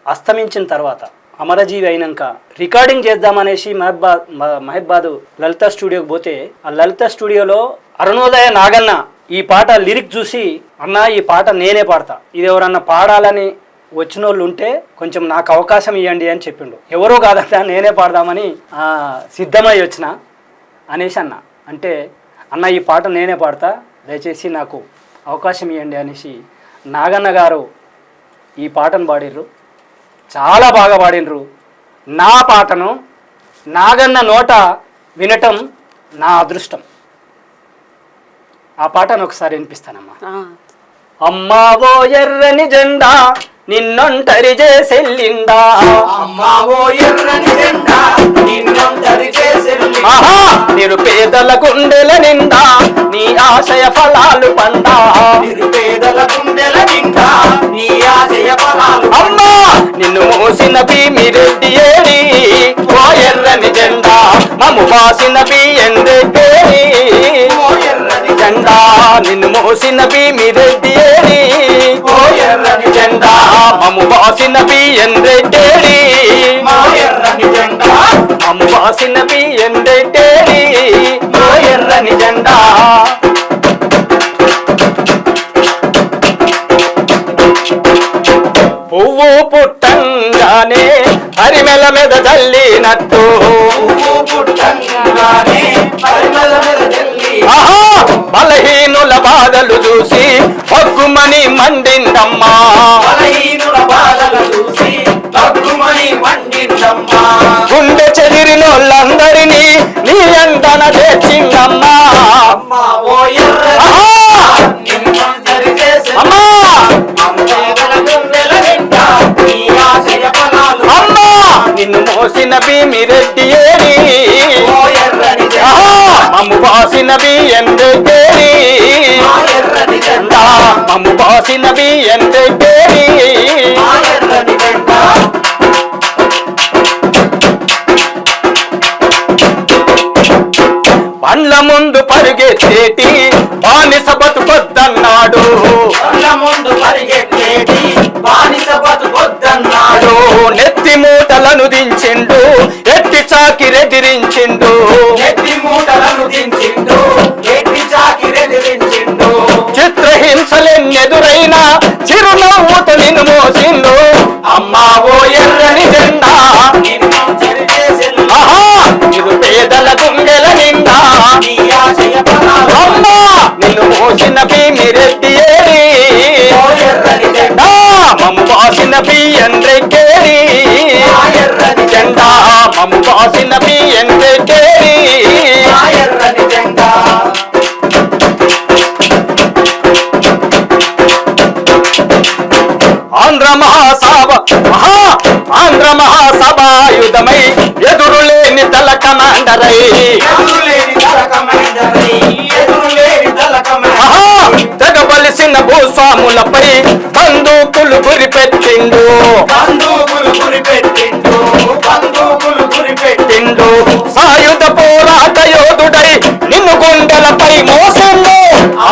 [SPEAKER 3] అస్తమించిన తర్వాత అమరజీవి అయినాక రికార్డింగ్ చేద్దామనేసి మహబాదు లలిత స్టూడియోకి పోతే ఆ లలిత స్టూడియోలో అరుణోదయ నాగన్న ఈ పాట లిరిక్ చూసి అన్న ఈ పాట నేనే పాడతా, ఇది ఎవరన్నా పాడాలని వచ్చిన వాళ్ళు ఉంటే కొంచెం నాకు అవకాశం ఇవ్వండి అని చెప్పిండు. ఎవరో కాదన్నా నేనే పాడదామని సిద్ధమై వచ్చిన అనేసి అన్న అంటే అన్న ఈ పాట నేనే పాడతా, దయచేసి నాకు అవకాశం ఇవ్వండి అనేసి నాగన్న గారు ఈ పాటను పాడిర్రు. చాలా బాగా పాడినరు. నా పాటను నాగన్న నోట వినటం నా అదృష్టం. ఆ పాటను ఒకసారి వినిపిస్తానమ్మా. అమ్మా ఓ ఎర్రని జెండా నిన్నొంటరి చేసెల్లిండా,
[SPEAKER 4] అమ్మా ఓ ఎర్రని జెండా నిన్నొంటరి చేసెల్లిండా,
[SPEAKER 3] ఆహా నిరుపేదల గుండెల నిండా నీ ఆశయ ఫలాలు పండా,
[SPEAKER 4] నిరుపేదల గుండెల నిండా నీ ఆశయ ఫలాలు.
[SPEAKER 3] అమ్మా నిన్ను మోసిన భీమిరెడ్డి ఏరి ఓ ఎర్రని జెండా, మము వాసిన బియ్యందెట్టేరి
[SPEAKER 4] ఓ ఎర్రని
[SPEAKER 3] జెండా, నిన్ను మోసిన భీమిరెడ్డి ఏరి
[SPEAKER 4] ఓ ఎర్రని
[SPEAKER 3] జెండా, మము వాసిన బియ్యందెట్టేరి
[SPEAKER 4] మా ఎర్రని జెండా,
[SPEAKER 3] మము వాసిన బియ్యందెట్టేరి
[SPEAKER 4] మా ఎర్రని జెండా.
[SPEAKER 3] పువ్వు పుట్టంగానే హరిమెల మీద జల్లినట్టు,
[SPEAKER 4] పువ్వు పుట్టంగానే పరిమళ వెదజల్లి,
[SPEAKER 3] ఆహా బలహీనుల బాధలు చూసి పగ్గుమని మండిందమ్మా,
[SPEAKER 4] బలహీనుల బాధలు చూసి తగ్గుమని మండిందమ్మా,
[SPEAKER 3] గుండె చెదిరినోళ్ళందరినీ నీ అంతన తెచ్చిందమ్మా.
[SPEAKER 4] అమ్మా ఓ ఎర్రని
[SPEAKER 3] ఆహా!
[SPEAKER 4] నిన్నొంటరి చేసెల్లిండా,
[SPEAKER 3] అమ్మా
[SPEAKER 4] పేదల గుండెల నిండా నీ ఆశయ ఫలాలు.
[SPEAKER 3] అమ్మా నిన్ను మోసిన భీమిరెడ్డి ఏరి
[SPEAKER 4] ఓ ఎర్రని జెండా,
[SPEAKER 3] ఆహా మమ్ము వాసిన బియ్యందెట్టేరి
[SPEAKER 4] మా ఎర్రని జెండా,
[SPEAKER 3] మమ్ము వాసిన బియ్యందెట్టేరి
[SPEAKER 4] మా ఎర్రని జెండా.
[SPEAKER 3] పండ్ల ముందు పరుగెత్తేటి బానిస బతుకొద్దన్నాడు,
[SPEAKER 4] కళ్ళ ముందు పరిగెత్తేటి బానిస బతుకొద్దన్నాడు,
[SPEAKER 3] నెత్తి మూటలను దించిండు ఎట్టి చాకిరెదిరించిండు,
[SPEAKER 4] ఎత్తి మూటలను దించిండు ఎట్టి చాకిరెదిరించిండు,
[SPEAKER 3] చిత్రహింసలెన్నెదురైనా చిరునవ్వుతో నిన్ను మోసిండు. అమ్మా ఓ ఎర్రని జెండా,
[SPEAKER 4] నిన్నొంటరి చేసెల్లిండా,
[SPEAKER 3] ఆహా నిరుపేదల గుండెల నిండా
[SPEAKER 4] నీ ఆశయ ఫలాలు.
[SPEAKER 3] అమ్మా నిన్ను మోసిన భీమిరెడ్డి ఏరి
[SPEAKER 4] ఓ ఎర్రని జెండా,
[SPEAKER 3] మమ్ము వాసిన బియ్యందెట్టేరి
[SPEAKER 4] మా ఎర్రని
[SPEAKER 3] జెండా, మమ్ము వాసిన బియ్యందెట్టేరి
[SPEAKER 4] మా ఎర్రని జెండా.
[SPEAKER 3] ఆంధ్ర మహాసభాయుధమై ఎదురులేని దళ కమాండరై,
[SPEAKER 4] ఎదురులేని దళ కమాండరై, ఎదురులేని దళ కమాండరై,
[SPEAKER 3] ఆహా తెగబలిసిన భూస్వాములపై బందూకులు గురిపెట్టిండు,
[SPEAKER 4] బందూకులు గురిపెట్టిండు, బందూకులు గురిపెట్టిండు,
[SPEAKER 3] సాయుధ పోరాట యోధుడై నిన్ను గుండెలపై మోసిండు.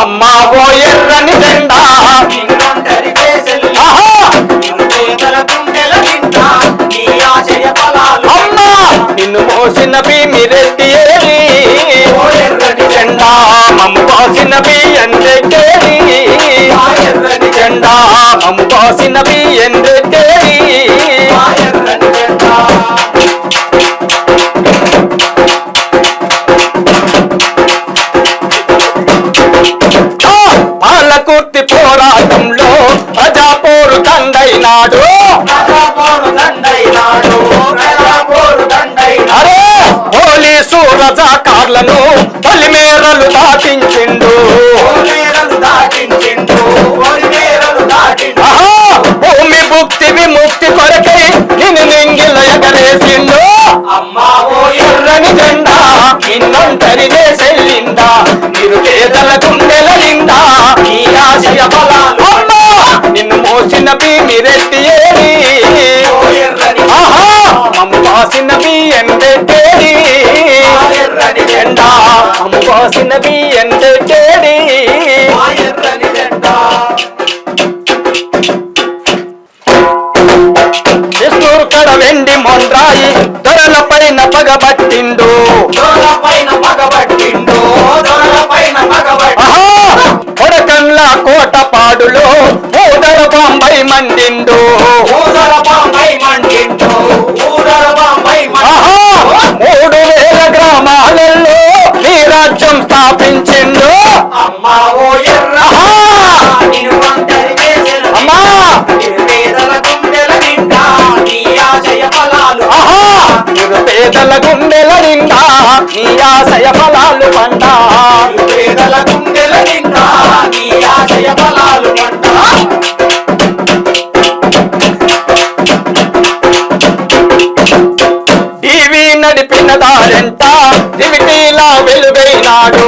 [SPEAKER 3] అమ్మా ఓ ఎర్రని జెండా,
[SPEAKER 4] నిన్నొంటరి చేసెల్లిండా,
[SPEAKER 3] ఆహా
[SPEAKER 4] నిరుపేదల గుండెల నిండా నీ ఆశయ ఫలాలు.
[SPEAKER 3] అమ్మా నిన్ను మోసిన భీమిరెడ్డి ఏరి
[SPEAKER 4] ఓ ఎర్రని
[SPEAKER 3] జెండా, మమ్ము వాసిన బియ్యందెట్టేరి
[SPEAKER 4] మా ఎర్రని
[SPEAKER 3] జెండా, మమ్ము వాసిన బియ్యందెట్టేరి
[SPEAKER 4] మా ఎర్రని జెండా.
[SPEAKER 3] పాలకుర్తి పోరాటంలో ప్రజాపోరు దండైనాడు,
[SPEAKER 4] ప్రజాపోరు దండైనాడు, ప్రజాపోరు దండైనాడు,
[SPEAKER 3] అరే పోలీసు రజాకార్లను పొలిమేరలు దాటించిండు,
[SPEAKER 4] ఓరిమేరలు దాటించిండు, ఓరిమేరలు దాటిండు,
[SPEAKER 3] ఆహా భూమి భుక్తి విముక్తి కొరకై నిన్ను నింగిల ఎగరేసిండు.
[SPEAKER 4] అమ్మా ఓ
[SPEAKER 3] ఎర్రని జెండా నిన్నొంటరి చేసెల్లిండా, నిరుపేదల గుండెల నిండా
[SPEAKER 4] నీ ఆశయ ఫలాలు.
[SPEAKER 3] అమ్మా నిన్ను మోసిన భీమిరెడ్డి ఏరి
[SPEAKER 4] ఓ ఎర్రని
[SPEAKER 3] ఆహా మమ్ము వాసిన బియ్యందెట్టేరి
[SPEAKER 4] మా ఎర్రని
[SPEAKER 3] జెండా, మమ్ము వాసిన బియ్యందెట్టేరి
[SPEAKER 4] మా ఎర్రని జెండా.
[SPEAKER 2] పగబట్టిండు కొడకండ్ల కోటపాడులో ఊదర బాంబై మండిండు 3,000 గ్రామాలలో నీ రాజ్యం స్థాపించిండు అమ్మా పేదల గుండెల నిండా నీ ఆశయ ఫలాలు పండా పేదల గుండెల నిండా నీ ఆశయ ఫలాలు పండా టీవీ నడిపిన దారెంట దివిటీలా వెలుగైనాడు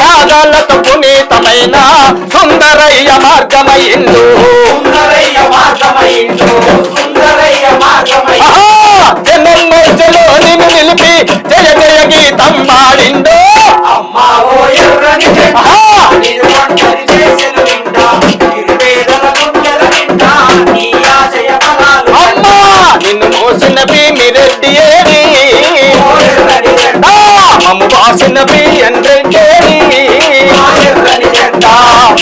[SPEAKER 2] పాదాలతో పునీతమైన సుందరయ్య మార్గమైండు జనం మధ్యలో నిన్ను నిలిపి జయ జయ గీతం పాడిండు అమ్మా నిన్ను మోసిన భీమిరెడ్డి ఏరి మమ్ము వాసిన బియ్యం రెడ్డేరి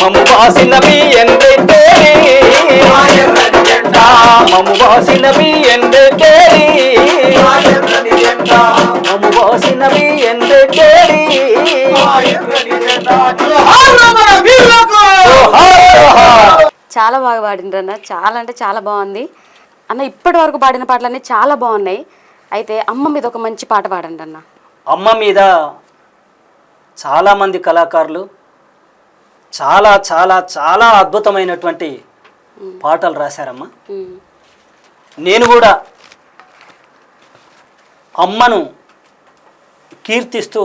[SPEAKER 2] మమ్ము వాసిన బియ్యం రెడ్డేరి మమ్ము వాసిన బియ్యం రెడ్డేరి మమ్ము వాసిన బియ్యం రెడ్డేరి
[SPEAKER 1] చాలా బాగా పాడిండ్రు అన్న, చాలా అంటే చాలా బాగుంది అన్న. ఇప్పటి వరకు పాడిన పాటలన్నీ చాలా బాగున్నాయి. అయితే అమ్మ మీద ఒక మంచి పాట పాడండి అన్న.
[SPEAKER 3] అమ్మ మీద చాలామంది కళాకారులు చాలా చాలా చాలా అద్భుతమైనటువంటి పాటలు రాశారమ్మా. నేను కూడా అమ్మను కీర్తిస్తూ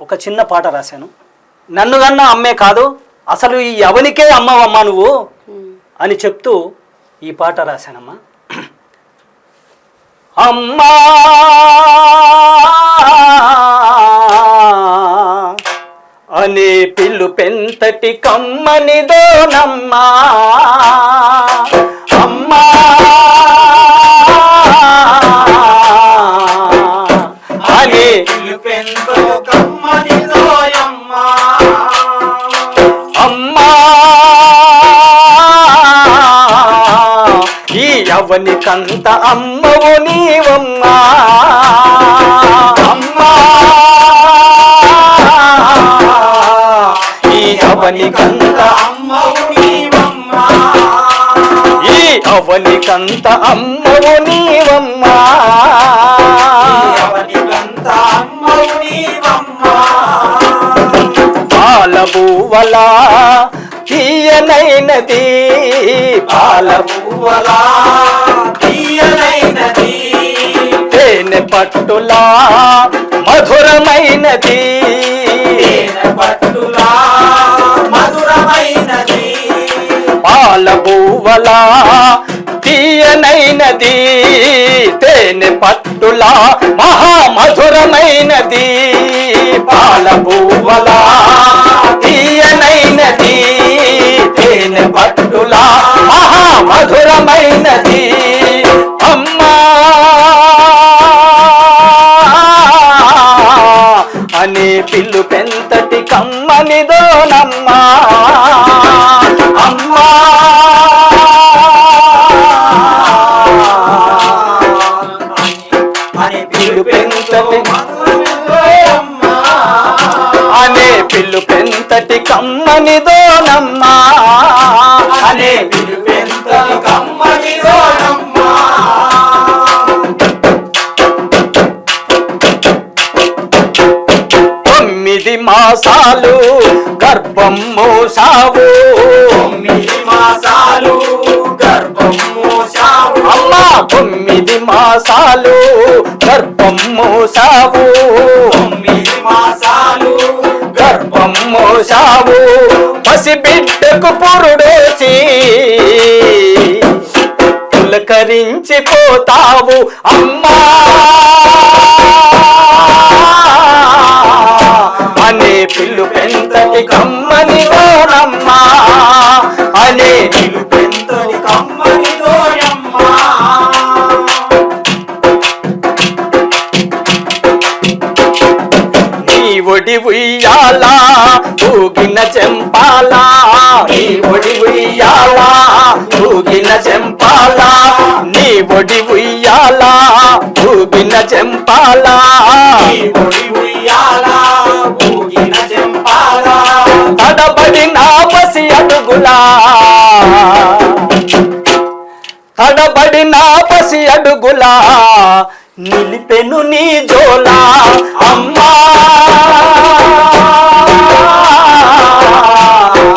[SPEAKER 3] ఒక చిన్న పాట రాశాను. నన్ను కన్నా అమ్మే కాదు, అసలు ఈ ఎవనికే అమ్మవమ్మా నువ్వు అని చెప్తూ ఈ పాట రాశానమ్మా. అమ్మా అనే పిల్లు పెంతటి కమ్మనిదోనమ్మా, అమ్మా అనే పిల్లు పెంతో కమ్మనిదోయమ్మా, అమ్మా ఈ యవ్వనికంత అమ్మవు నీవమ్మా, అమ్మా ఈ యవ్వనికంత అమ్మవు నీవమ్మా, ఈ యవ్వనికంత అమ్మవు నీవమ్మా, యవ్వనికంత అమ్మవు నీవమ్మా. పాలబువ్వలా తీయనైనది, పాలబువ్వలా తీయనైనది, తేనె పట్టులా మధురమైనది, తేనె పట్టులా మధురమైనది, పాలబువ్వలా తీయనైనది, తేనె పట్టులా మహామధురమైనది, పాలబువ్వలా తీయనైనది, తేనె పట్టులా మహామధురమైనది, అమ్మా అనే పిల్లు పెంతటి కమ్మనిదోనమ్మా, అమ్మా అనే పిల్లు పెంతటి అనే పిల్లు పెంతటి కమ్మనిదోనమ్మా, అనే పిల్లు పెంతటి కమ్మనిదోనమ్మా. 9 మాసాలు గర్భం మోసావు, 9 మాసాలు గర్భం మోసావు, అమ్మా 9 మాసాలు గర్భం మోసావు, 9 మాసాలు గర్భం మోసావు, పసిబిడ్డకు పురుడేసి పులకరించిపోతావు అమ్మా అనే పిల్లు పెంతటి కమ్మనిదోనమ్మా, అనే పిల్లు పెంత
[SPEAKER 2] ఊగిన చెంపాల నీ ఒడి ఉయ్యాల ఊగిన చెంపాల నీ ఒడి ఉయ్యాల ఊగిన చెంపాల తడబడిన పసి అడుగులా తడబడిన పసి అడుగులా నిలిపెను నీ జోలా అమ్మా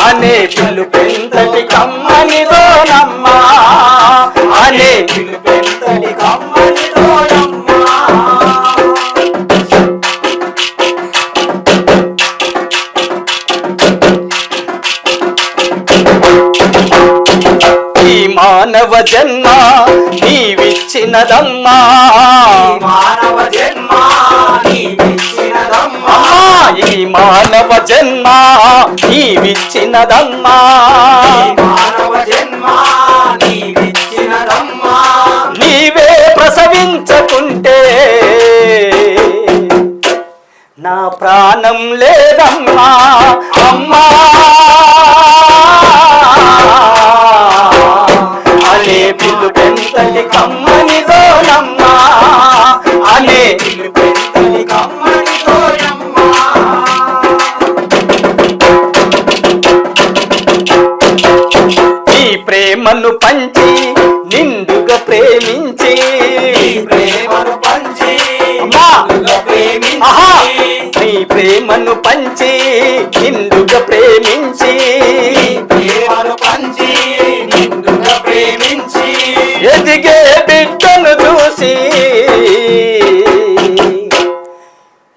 [SPEAKER 2] అనే పిలుపెంతటి కమ్మనిదోనమ్మా అనే పిలుపెంతటి కమ్మనిదోనమ్మా. ఈ మానవ జన్మ నీవిచ్చినదమ్మా
[SPEAKER 4] మానవ జన్మ నీవిచ్చినదమ్మా
[SPEAKER 2] ఈ మానవ జన్మ నీవిచ్చినదమ్మా
[SPEAKER 4] మానవ జన్మ నీవిచ్చినదమ్మా
[SPEAKER 2] నీవే ప్రసవించకుంటే నా ప్రాణం లేదమ్మా అమ్మా అనే పిలుపెంతటి కమ్మనిదోనమ్మా అనే
[SPEAKER 4] పిలుపెంతటి కమ్మనిదోనమ్మా
[SPEAKER 2] ఈ ప్రేమను పంచి నిండుగా ప్రేమించి
[SPEAKER 4] ప్రేమను పంచి
[SPEAKER 2] అమ్మా ఆహా నీ ప్రేమను పంచి నిండుగా ప్రేమించి
[SPEAKER 4] ప్రేమను పంచి నిండుగా ప్రేమించి
[SPEAKER 2] ఎదిగే బిడ్డను చూసి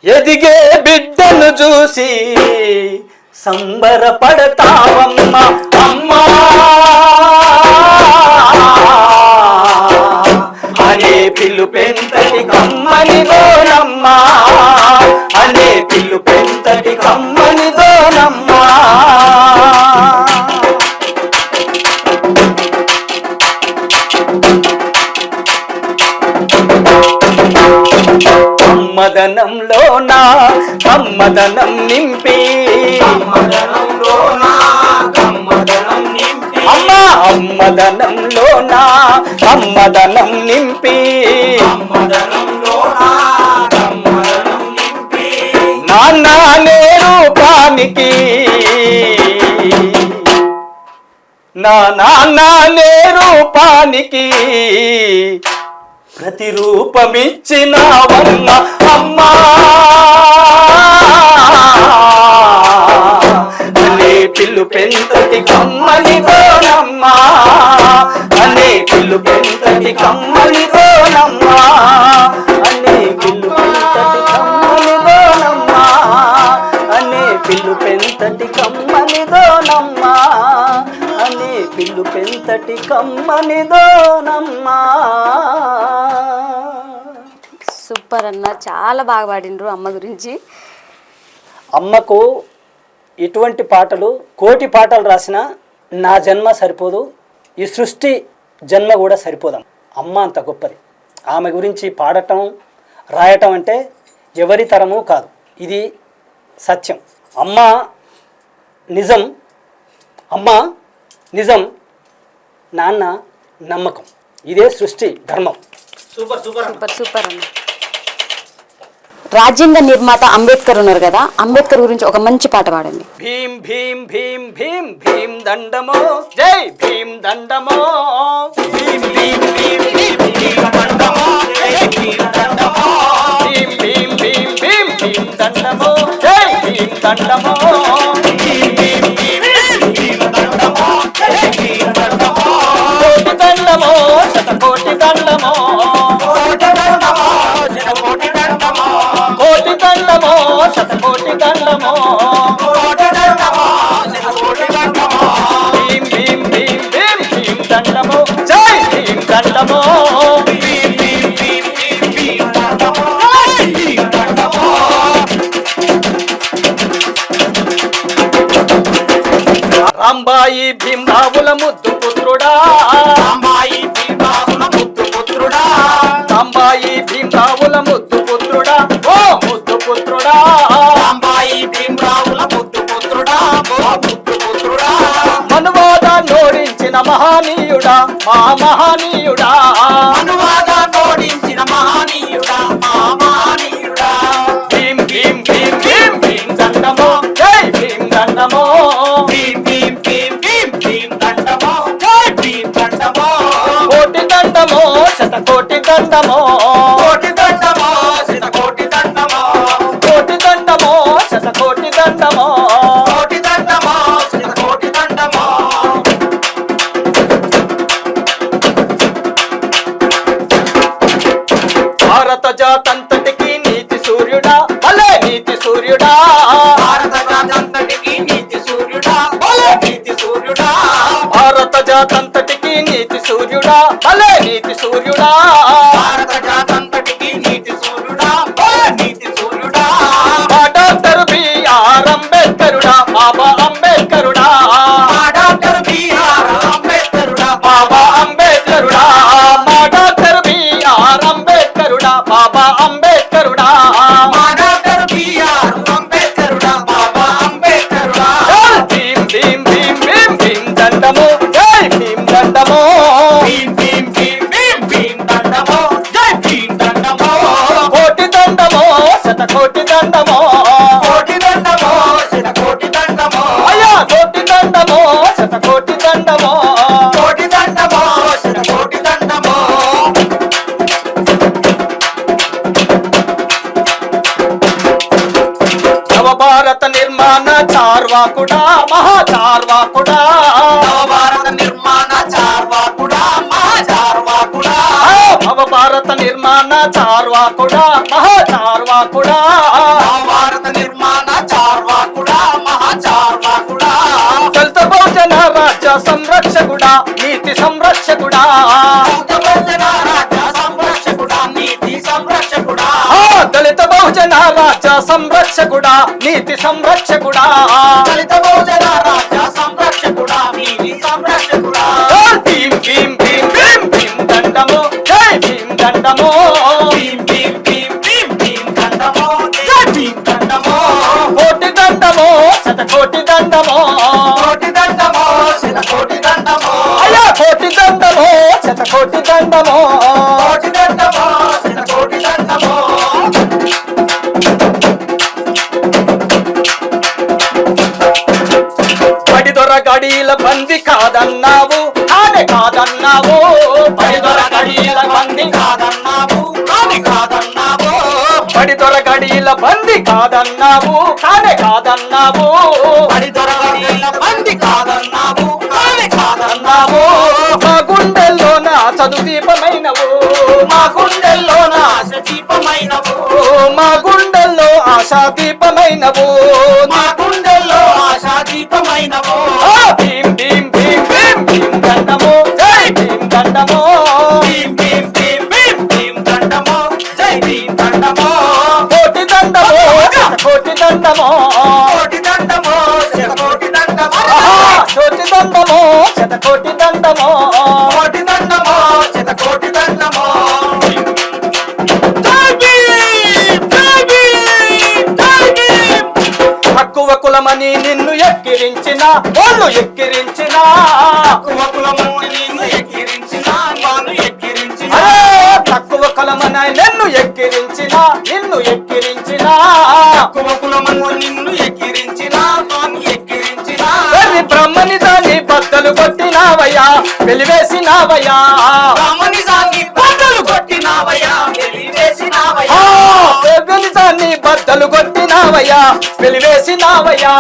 [SPEAKER 2] ఎదిగే బిడ్డను చూసి సంబరపడతావమ్మా అమ్మా అనే పిలుపెంతటి కమ్మనిదోనమ్మా అనే పిలుపెంతటి కమ్మనిదోనమ్మా. కమ్మదనంలోన కమ్మదనం నింపి
[SPEAKER 4] కమ్మదనంలోన కమ్మదనం నింపి
[SPEAKER 2] అమ్మా అమ్మదనంలోన కమ్మదనం నింపి
[SPEAKER 4] కమ్మదనంలోన కమ్మదనం నింపి
[SPEAKER 2] నాన్న నే రూపానికి నా నాన్న నే రూపానికి ప్రతిరూపమిచ్చినావమ్మ అమ్మా అనే పిలుపెంతటి కమ్మనిదోనమ్మా అనే పిలుపెంతటి కమ్మనిదోనమ్మా అనే పిలుపెంతటి కమ్మనిదోనమ్మా అనే పిలుపెంతటి కమ్మనిదోనమ్మా అనే పిలుపెంతటి కమ్మనిదోనమ్మా.
[SPEAKER 1] సూపర్ అన్న, చాలా బాగా పాడిండ్రు అమ్మ గురించి.
[SPEAKER 3] అమ్మకు ఇటువంటి పాటలు కోటి పాటలు రాసినా నా జన్మ సరిపోదు, ఈ సృష్టి జన్మ కూడా సరిపోదాం. అమ్మ అంత గొప్పది. ఆమె గురించి పాడటం రాయటం అంటే ఎవరి తరము కాదు, ఇది సత్యం. అమ్మ నిజం, అమ్మ నిజం, నాన్న నమ్మకం. ఇదే సృష్టి ధర్మం.
[SPEAKER 4] సూపర్ సూపర్
[SPEAKER 1] సూపర్ సూపర్ అన్న. రాజ్యాంగ నిర్మాత అంబేద్కర్ ఉన్నారు కదా, అంబేద్కర్ గురించి ఒక మంచి పాట పాడండి.
[SPEAKER 2] భీం భీం భీం భీం భీం దండమో, జై భీం దండమో,
[SPEAKER 4] భీం భీం భీం భీం భీం దండమో, జై భీం దండమో,
[SPEAKER 2] భీం భీం భీం భీం భీం దండమో, జై భీం దండమో,
[SPEAKER 4] భీం భీం భీం భీం దండమో, జై భీం దండమో,
[SPEAKER 2] కోటి దండమో శతకోటి దండమో,
[SPEAKER 4] కోటి దండమో శతకోటి దండమో,
[SPEAKER 2] కోటి దండమో శతకోటి దండమో,
[SPEAKER 4] కోటి దండమో శతకోటి దండమో,
[SPEAKER 2] భీం భీం భీం భీం భీం దండమో, జై భీం దండమో,
[SPEAKER 4] భీం భీం భీం భీం భీం దండమో, జై భీం దండమో.
[SPEAKER 2] రాంబాయి భీమరావుల ముద్దు పుత్రుడా,
[SPEAKER 4] రాంబాయి భీమరావుల ముద్దు పుత్రుడా,
[SPEAKER 2] రాంబాయి భీమరావుల ముద్దు పుత్రుడా, ఓ ముద్దు పుత్రుడా,
[SPEAKER 4] రాంబాయి భీమరావుల ముద్దు
[SPEAKER 2] మహనీయుడా మా మహనీయుడా
[SPEAKER 4] అనువాద తోడించిన మహనీయుడా మా మహనీయుడా
[SPEAKER 2] భీం భీం భీం భీం భీం దండమో జై భీం దండమో
[SPEAKER 4] భీం భీం భీం భీం భీం దండమో జై భీం దండమో
[SPEAKER 2] కోటి దండమో శతకోటి దండమో
[SPEAKER 4] కోటి దండమో శతకోటి దండమో
[SPEAKER 2] కోటి దండమో శతకోటి దండమో
[SPEAKER 4] కోటి దండమో శతకోటి దండమో
[SPEAKER 2] భారత జాతంతటికి నీతి సూర్యుడా భలే నీతి సూర్యుడా
[SPEAKER 4] భారత జాతంతటికి నీతి సూర్యుడా భలే నీతి సూర్యుడా
[SPEAKER 2] భారత జాతంతటికి నీతి సూర్యుడా భలే నీతి సూర్యుడా
[SPEAKER 4] భారత జాతంతటికి నీతి సూర్యుడా భలే నీతి సూర్యుడా
[SPEAKER 2] మా డాక్టర్ బిఆర్ అంబేద్కరుడా బాబా అంబేద్కరుడా
[SPEAKER 4] మా డాక్టర్ బిఆర్ అంబేద్కరుడా
[SPEAKER 2] బాబా అంబేద్కరుడా మా డాక్టర్ బిఆర్ అంబేద్కరుడా బాబా అంబేద్కరుడా
[SPEAKER 4] మా డాక్టర్ బిఆర్ అంబేద్కరుడా బాబా అంబేద్కరుడా
[SPEAKER 2] భీం భీం భీం భీం భీం దండము జై భీం దండము
[SPEAKER 4] భీం భీం భీం భీం భీం దండమో జై భీం దండమో
[SPEAKER 2] కోటి దండమో శతకోటి దండమో
[SPEAKER 4] కోటి దండమో శతకోటి దండమో
[SPEAKER 2] అయ్యా కోటి దండమో శతకోటి దండమో
[SPEAKER 4] కోటి దండమో శతకోటి దండమో
[SPEAKER 2] నవభారత నిర్మాణ చార్వాకుడా మహా చార్వాకుడా
[SPEAKER 4] నవభారత నిర్మాణ చార్వాకుడా మహా చార్వాకుడా
[SPEAKER 2] నవభారత నిర్మాణ చార్వాకుడా మహా చార్వాకుడా
[SPEAKER 4] నవభారత నిర్మాణ చార్వాకుడా మహా చార్వాకుడా
[SPEAKER 2] దళిత బహుజన రాజ్య సంరక్షకుడా నీతి సంరక్షకుడా
[SPEAKER 4] దళిత రాజ్య సంరక్షకుడా నీతి సంరక్షకుడా
[SPEAKER 2] దళిత బహుజన రాజ్య సంరక్షకుడా నీతి సంరక్షకుడా
[SPEAKER 4] దళిత బహుజన రాజ్య సంరక్షకుడా నీతి సంరక్షకుడా
[SPEAKER 2] భీం భీం భీం భీం భీం దండము జై భీం దండము
[SPEAKER 4] భీం భీం భీం భీం భీం దండమో జై భీం దండమో
[SPEAKER 2] కోటి దండము శతకోటి దండము
[SPEAKER 4] కోటి దండమో శతకోటి దండమో
[SPEAKER 2] అయ్యా కోటి దండము శతకోటి దండము
[SPEAKER 4] కోటి దండమో శతకోటి దండమో
[SPEAKER 2] పడిదొర గడీల బంది కాదన్నావు కానే కాదన్నావు పడిదొర గడీల బంది
[SPEAKER 4] కాదన్నావు కాని కాదన్నావు
[SPEAKER 2] పడిదొర గడీల బంది కాదన్నావు కానే కాదన్నావు
[SPEAKER 4] పడి దొరకడిల మంది కాదన్నావు కాని కాదన్నావు
[SPEAKER 2] అన్నావు మా గుండెల్లో నా చదువు దీపమైనవు
[SPEAKER 4] మా గుండెల్లో ఆశ దీపమైనవు
[SPEAKER 2] మా గుండెల్లో ఆశా దీపమైనవు
[SPEAKER 4] మా గుండెల్లో ఆశా దీపమైనవు
[SPEAKER 2] భీం భీం భీం భీం భీం దండము జై భీం దండము
[SPEAKER 4] భీం భీం భీం భీం భీం దండమో జై భీం దండమో
[SPEAKER 2] కోటి దండము కోటి దండము
[SPEAKER 4] కోటి దండమో శతకోటి దండమో
[SPEAKER 2] కోటి దండము శతకోటి దండము
[SPEAKER 4] కోటి దండమో శతకోటి దండమో జై భీం జై భీం జై భీం
[SPEAKER 2] తక్కువ కులమని నిన్ను ఎక్కిరించిన వాళ్ళు ఎక్కిరించిన
[SPEAKER 4] కులముని నిన్ను ఎక్కిరించిన వాళ్ళు ఎక్కిరించిన
[SPEAKER 2] తక్కువ కులమని నిన్ను ఎక్కిరించిన నిన్ను ఎక్కిరించిన
[SPEAKER 4] కులమును నిన్ను ఎక్కిరించిన వాళ్ళు ఎక్కిరించిన
[SPEAKER 2] వెర్రి బ్రహ్మని దాన్ని బద్దలు కొట్టినావయ్యా వెలివేసినావయ్యా
[SPEAKER 4] రామనిజాన్ని బద్దలు కొట్టినావయ్యా వెలివేసినావయ్యా
[SPEAKER 2] వెర్రిని దాన్ని బద్దలు కొట్టినావయ్యా వెలివేసినావయ్యా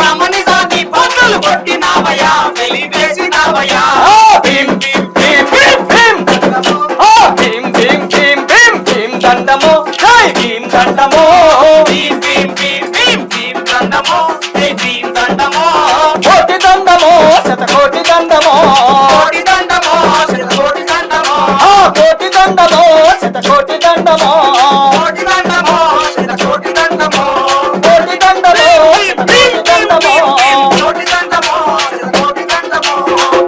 [SPEAKER 4] రామనిజాన్ని బద్దలు కొట్టినావయ్యా వెలివేసినావయ్యా
[SPEAKER 2] భీం భీం భీం భీం భీం భీం భీం భీం భీం భీం దండము జై భీం దండము
[SPEAKER 4] భీం భీం భీం భీం భీం దండమో జై భీం దండమో
[SPEAKER 2] కోటి దండము శతకోటి దండము
[SPEAKER 4] కోటి దండమో శతకోటి దండమో
[SPEAKER 2] కోటి దండము శతకోటి దండము
[SPEAKER 4] కోటి దండమో శతకోటి దండమో
[SPEAKER 2] కోటి దండము శతకోటి దండము
[SPEAKER 4] కోటి దండమో శతకోటి దండమో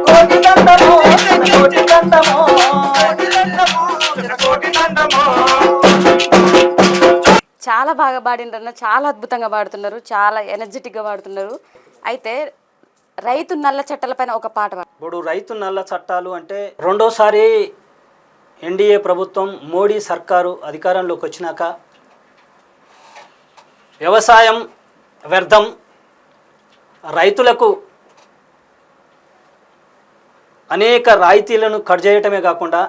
[SPEAKER 2] కోటి దండము శతకోటి దండము
[SPEAKER 4] కోటి దండమో శతకోటి దండమో
[SPEAKER 1] చాలా బాగా పాడిండ్రన్న, చాలా అద్భుతంగా పాడుతున్నారు, చాలా ఎనర్జెటిక్గా పాడుతున్నారు. అయితే రైతు నల్ల చట్టాలపైన ఒక పాట
[SPEAKER 3] ఇప్పుడు రైతు నల్ల చట్టాలు అంటే రెండోసారి ఎన్డీఏ ప్రభుత్వం మోడీ సర్కారు అధికారంలోకి వచ్చినాక వ్యవసాయం వ్యర్థం, రైతులకు అనేక రాయితీలను కట్ చేయటమే కాకుండా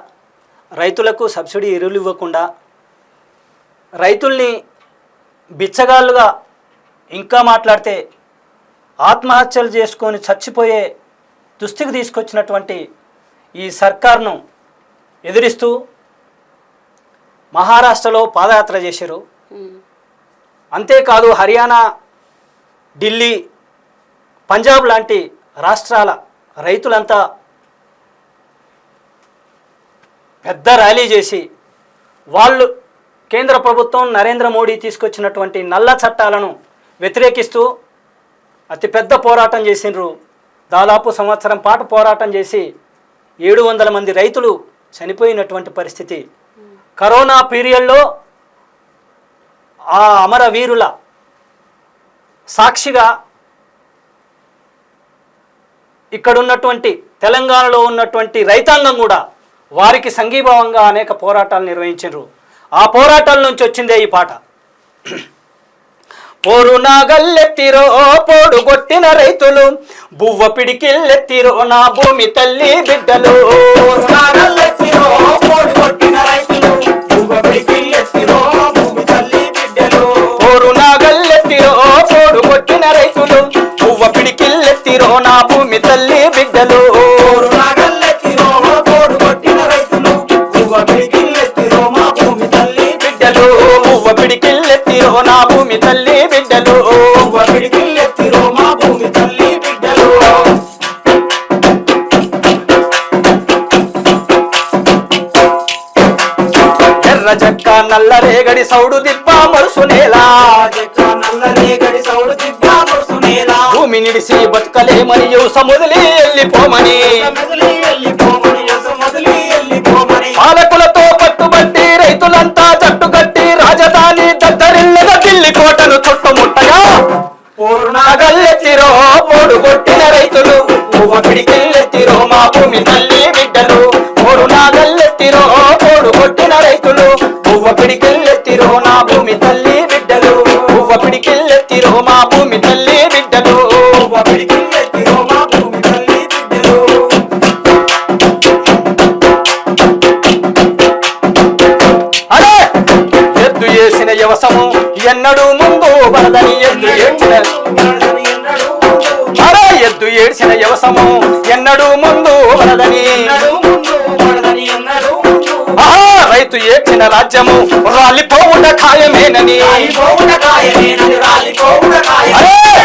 [SPEAKER 3] రైతులకు సబ్సిడీ ఎరువులు ఇవ్వకుండా రైతుల్ని బిచ్చగాళ్ళుగా, ఇంకా మాట్లాడితే ఆత్మహత్యలు చేసుకొని చచ్చిపోయే దుస్థితికి తీసుకొచ్చినటువంటి ఈ సర్కార్ను ఎదిరిస్తూ మహారాష్ట్రలో పాదయాత్ర చేశారు. అంతేకాదు హర్యానా, ఢిల్లీ, పంజాబ్ లాంటి రాష్ట్రాల రైతులంతా పెద్ద ర్యాలీ చేసి వాళ్ళు కేంద్ర ప్రభుత్వం నరేంద్ర మోడీ తీసుకొచ్చినటువంటి నల్ల చట్టాలను వ్యతిరేకిస్తూ అతిపెద్ద పోరాటం చేసిండ్రు. దాదాపు సంవత్సరం పాటు పోరాటం చేసి 700 మంది రైతులు చనిపోయినటువంటి పరిస్థితి. కరోనా పీరియడ్లో ఆ అమరవీరుల సాక్షిగా ఇక్కడున్నటువంటి తెలంగాణలో ఉన్నటువంటి రైతాంగం కూడా వారికి సంఘీభావంగా అనేక పోరాటాలు నిర్వహించారు. ఆ పోరాటాల నుంచి వచ్చిందే ఈ పాట. పోరు నాగల్లెత్తిరో పోడు కొట్టిన రైతులు, బువ్వ పిడికిల్లెత్తిరో నా భూమి తల్లి బిడ్డలు. పోరు నాగల్లెత్తిరో పోడు కొట్టిన రైతులు, బువ్వ పిడికిల్లెత్తిరో భూమి తల్లి బిడ్డలు. పోరు నాగల్లెత్తిరో పోడు కొట్టిన రైతులు, బువ్వ పిడికిల్లెత్తిరో నా భూమి తల్లి బిడ్డలు. పోరు నాగల్లెత్తిరో పోడు కొట్టిన రైతులు, బువ్వ పిడికిల్లెత్తిరో మా భూమి తల్లి బిడ్డలు. బువ్వ పిడికిల్లెత్తిరో నా భూమి తల్లి బిడ్డలు. బువ్వ పిడికిల్లెత్తిరో మా భూమి తల్లి బిడ్డలు. ఎర్ర జక్క నల్ల రేగడి సౌడు దిబ్బ మరుసునేలా, భూమి నిడిసి బతుకలేమని యువసముదిలి వెళ్ళిపోమని, పాలకులతో పట్టుబట్టి రైతులంతా జట్టు కట్టి రాజధాని దద్దరిల్లగా ఢిల్లీ కోటను చుట్టుముట్టగా, పూర్ణాగల్లెత్తిరో పోడు కొట్టిన రైతులు, పువ్వ పిడికిల్లెత్తిరో మా భూమి తల్లి బిడ్డలు. పూర్ణాగల్లెత్తిరో పోడు కొట్టిన రైతులు, పువ్వ పిడికిల్లెత్తిరో నా భూమి తల్లి బిడ్డలు. పువ్వ పిడికిల్లెత్తిరో మా భూమి తల్లి బిడ్డలు. పువ్వ పిడికిల్లెత్తిరో మా భూమి తల్లి బిడ్డలు. అరే ఎద్దు చేసిన యవసము ఎన్నడూ ముందు వరదని ఎద్దు ఏడ్చిన, అరే ఎద్దు ఏడ్చిన యవసము ఎన్నడూ ముందు వరదని, రైతు ఏడ్చిన రాజ్యము రాలిపోవుట ఖాయమేనని,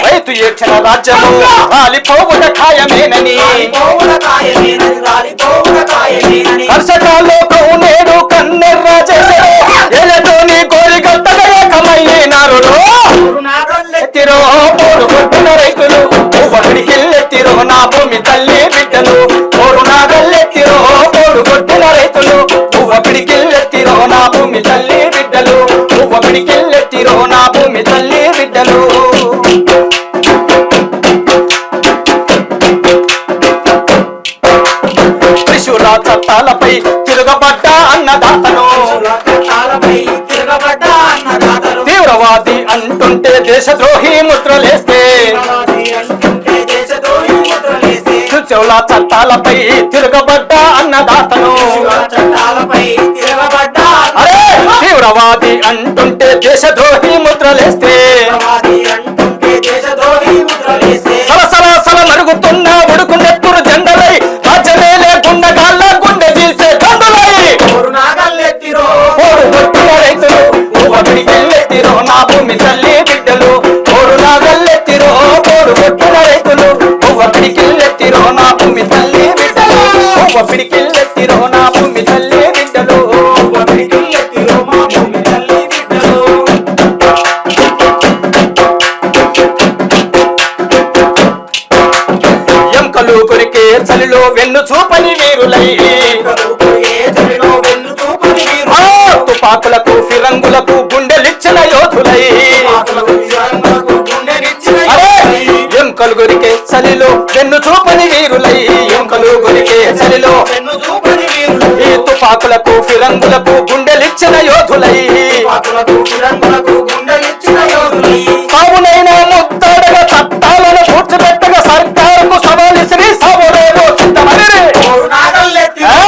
[SPEAKER 3] రైతు ఏడ్చిన రాజ్యము రాలిపోవుట ఖాయమేనని. కర్షకాల్లో నేడు కన్నెర్ర చేసెను, ఎలతోని కోరిగట్టగా ఏకమయ్యినారు. ఎత్తిరో పోడు కొట్టిన రైతులు, పువ్వ పిడికిల్లెత్తిరో నా భూమి తల్లి బిడ్డలు. పోరు నాగల్లెత్తిరో పోడు కొట్టిన రైతులు, పువ్వ పిడికిల్లెత్తిరో నా భూమి తల్లి బిడ్డలు. పువ్వ పిడికిల్లెత్తిరో నా భూమి తల్లి బిడ్డలు. త్రిశూల చట్టాలపై తిరగబడ్డ అన్నదాతను, తీవ్రవాది అంటుంటే దేశద్రోహి ముద్రలేస్తే, త్రిశూల చట్టాలపై తిరగబడ్డ అన్నదాతను, అరే తీవ్రవాది అంటుంటే దేశద్రోహి ముద్రలేస్తే, సలసల మరుగుతున్న ఉడుకు నెత్తురు జెండలై రాజ్యమే లేకుండా గాళ్ళ గుండె తీసే దండలై, పోడు కొట్టిన రైతులు, పువ్వ పిడికిల్లెత్తిరో నా భూమి తల్లి బిడ్డలు. పోడు నాగల్లెత్తిరో పోడు కొట్టిన రైతులు, పువ్వ పిడికిల్లెత్తిరో నా భూమి తల్లి బిడ్డలు. పువ్వ పిడికిల్లెత్తిరో నా భూమి తల్లి బిడ్డలు. పువ్వ పిడికిల్లెత్తిరో మా భూమి తల్లి బిడ్డలు. ఎంకలు కొరికే చలిలో వెన్ను చూపని వీరులై, తుపాకులకు ఫిరంగులకు గుండెలిచ్చిన యోధులై,
[SPEAKER 2] ఎముకలు గొరికే చలిలో వెన్ను చూపని వీరులై ఎముకలు గొరికే చలిలో ఈ తుపాకులకు ఫిరంగులకు గుండెలిచ్చిన యోధులై సావునైనా ముద్దాడగా చట్టాలను పూడ్చిపెట్టగా సర్కారుకు సవాలిసిరి సావులేవో సిద్ధమని నాగల్లెత్తిరో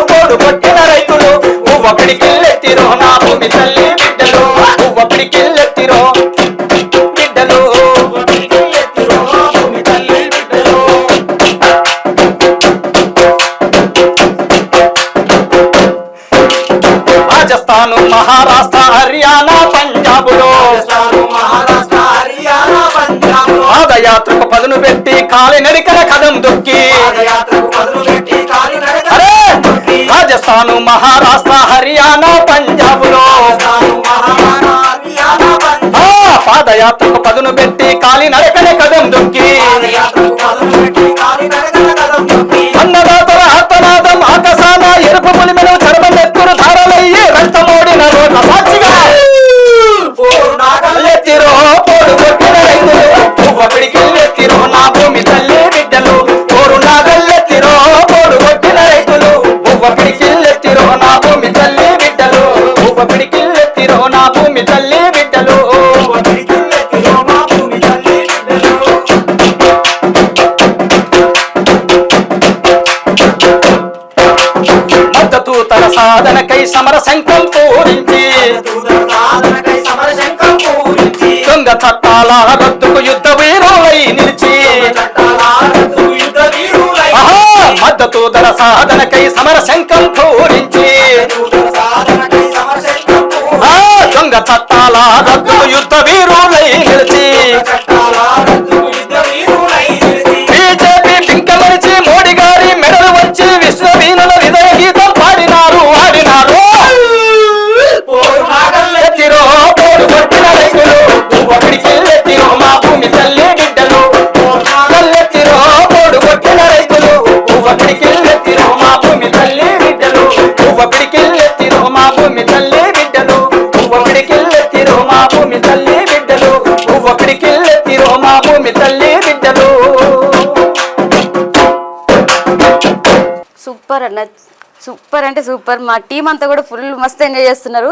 [SPEAKER 2] తోడు కొట్టిన రైతులు పువ్వపిడికిల్లెత్తిరో నా భూమి తల్లి బిడ్డలు పువ్వపిడికిల్లెత్తిరో బిడ్డలు రాజస్థాను మహారాష్ట్ర హర్యానా పంజాబులో పాదయాత్రకు పదును పెట్టి కాలి నడికల కదం దొక్కి అరే రాజస్థాను మహారాష్ట్ర హర్యానా పంజాబులో పాదయాత్రకు పదును పెట్టి కాలి నడకల కదం దొక్కి అన్నదాతల ఆర్తనాదం ఆకాశాన ఎరుపు పులిమెను చరమనెత్తురు ధారలయ్యి రక్తమోడిన రోడ్ల సాక్షిగా ఎత్తిరో పోడు కొట్టిన రైతులు పువ్వపిడికిల్లెత్తిరో నా భూమి తల్లి బిడ్డలు పోరు నాగల్లెత్తిరో పోడు కొట్టిన రైతులు పువ్వపిడికిల్లెత్తిరో నా భూమి తల్లి బిడ్డలు పువ్వపిడికిల్లెత్తిరో నా భూమి తల్లి బిడ్డలు మద్దతు తన సాధనకై సమర శంఖం పూరించి దొంగ చట్టాల రద్దుకు యుద్ధ వీరులై నిలిచి మద్దతు ధర సాధనకై సమర శంఖం పూరించి దొంగ చట్టాల రద్దుకు యుద్ధ వీరులై నిలిచి బీజేపీ పింకమరిచి మోడీ గారి మెడలు వచ్చి విశ్వవీణుల హృదయ గీతం పాడినారు ఆడినారు ఎత్తిరో పోడు కొట్టిన రైతులు పువ్వపిడికిల్లెత్తిరో మా భూమి తల్లి బిడ్డలు కల్లెత్తిరో పోడు కొట్టిన రైతులు పువ్వపిడికిల్లెత్తిరో మా భూమి తల్లి బిడ్డలు పువ్వపిడికిల్లెత్తిరో మా భూమి తల్లి బిడ్డలు పువ్వపిడికిల్లెత్తిరో మా భూమి తల్లి బిడ్డలు పువ్వపిడికిల్లెత్తిరో మా భూమి తల్లి బిడ్డలు.
[SPEAKER 1] సూపర్ అన్న, సూపర్ అంటే సూపర్. మా టీం అంతా కూడా ఫుల్ మస్తు ఎంజాయ్ చేస్తున్నారు.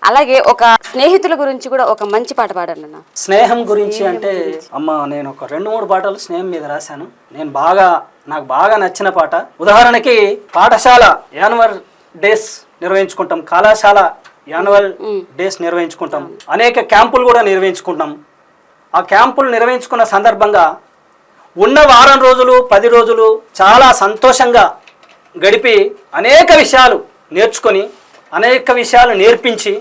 [SPEAKER 1] అలాగే ఒక స్నేహితుల గురించి కూడా ఒక మంచి పాట పాడండి అన్న.
[SPEAKER 3] స్నేహం గురించి అంటే అమ్మ నేను ఒక 2-3 పాటలు స్నేహం మీద రాశాను. నాకు బాగా నచ్చిన పాట. ఉదాహరణకి పాఠశాల యాన్యువల్ డేస్ నిర్వహించుకుంటాం, కళాశాల యాన్యువల్ డేస్ నిర్వహించుకుంటాం, అనేక క్యాంపులు కూడా నిర్వహించుకుంటాం. ఆ క్యాంపులు నిర్వహించుకున్న సందర్భంగా ఉన్న వారం రోజులు 10 రోజులు చాలా సంతోషంగా గడిపి అనేక విషయాలు నేర్చుకొని, అనేక విషయాలు నేర్పించి,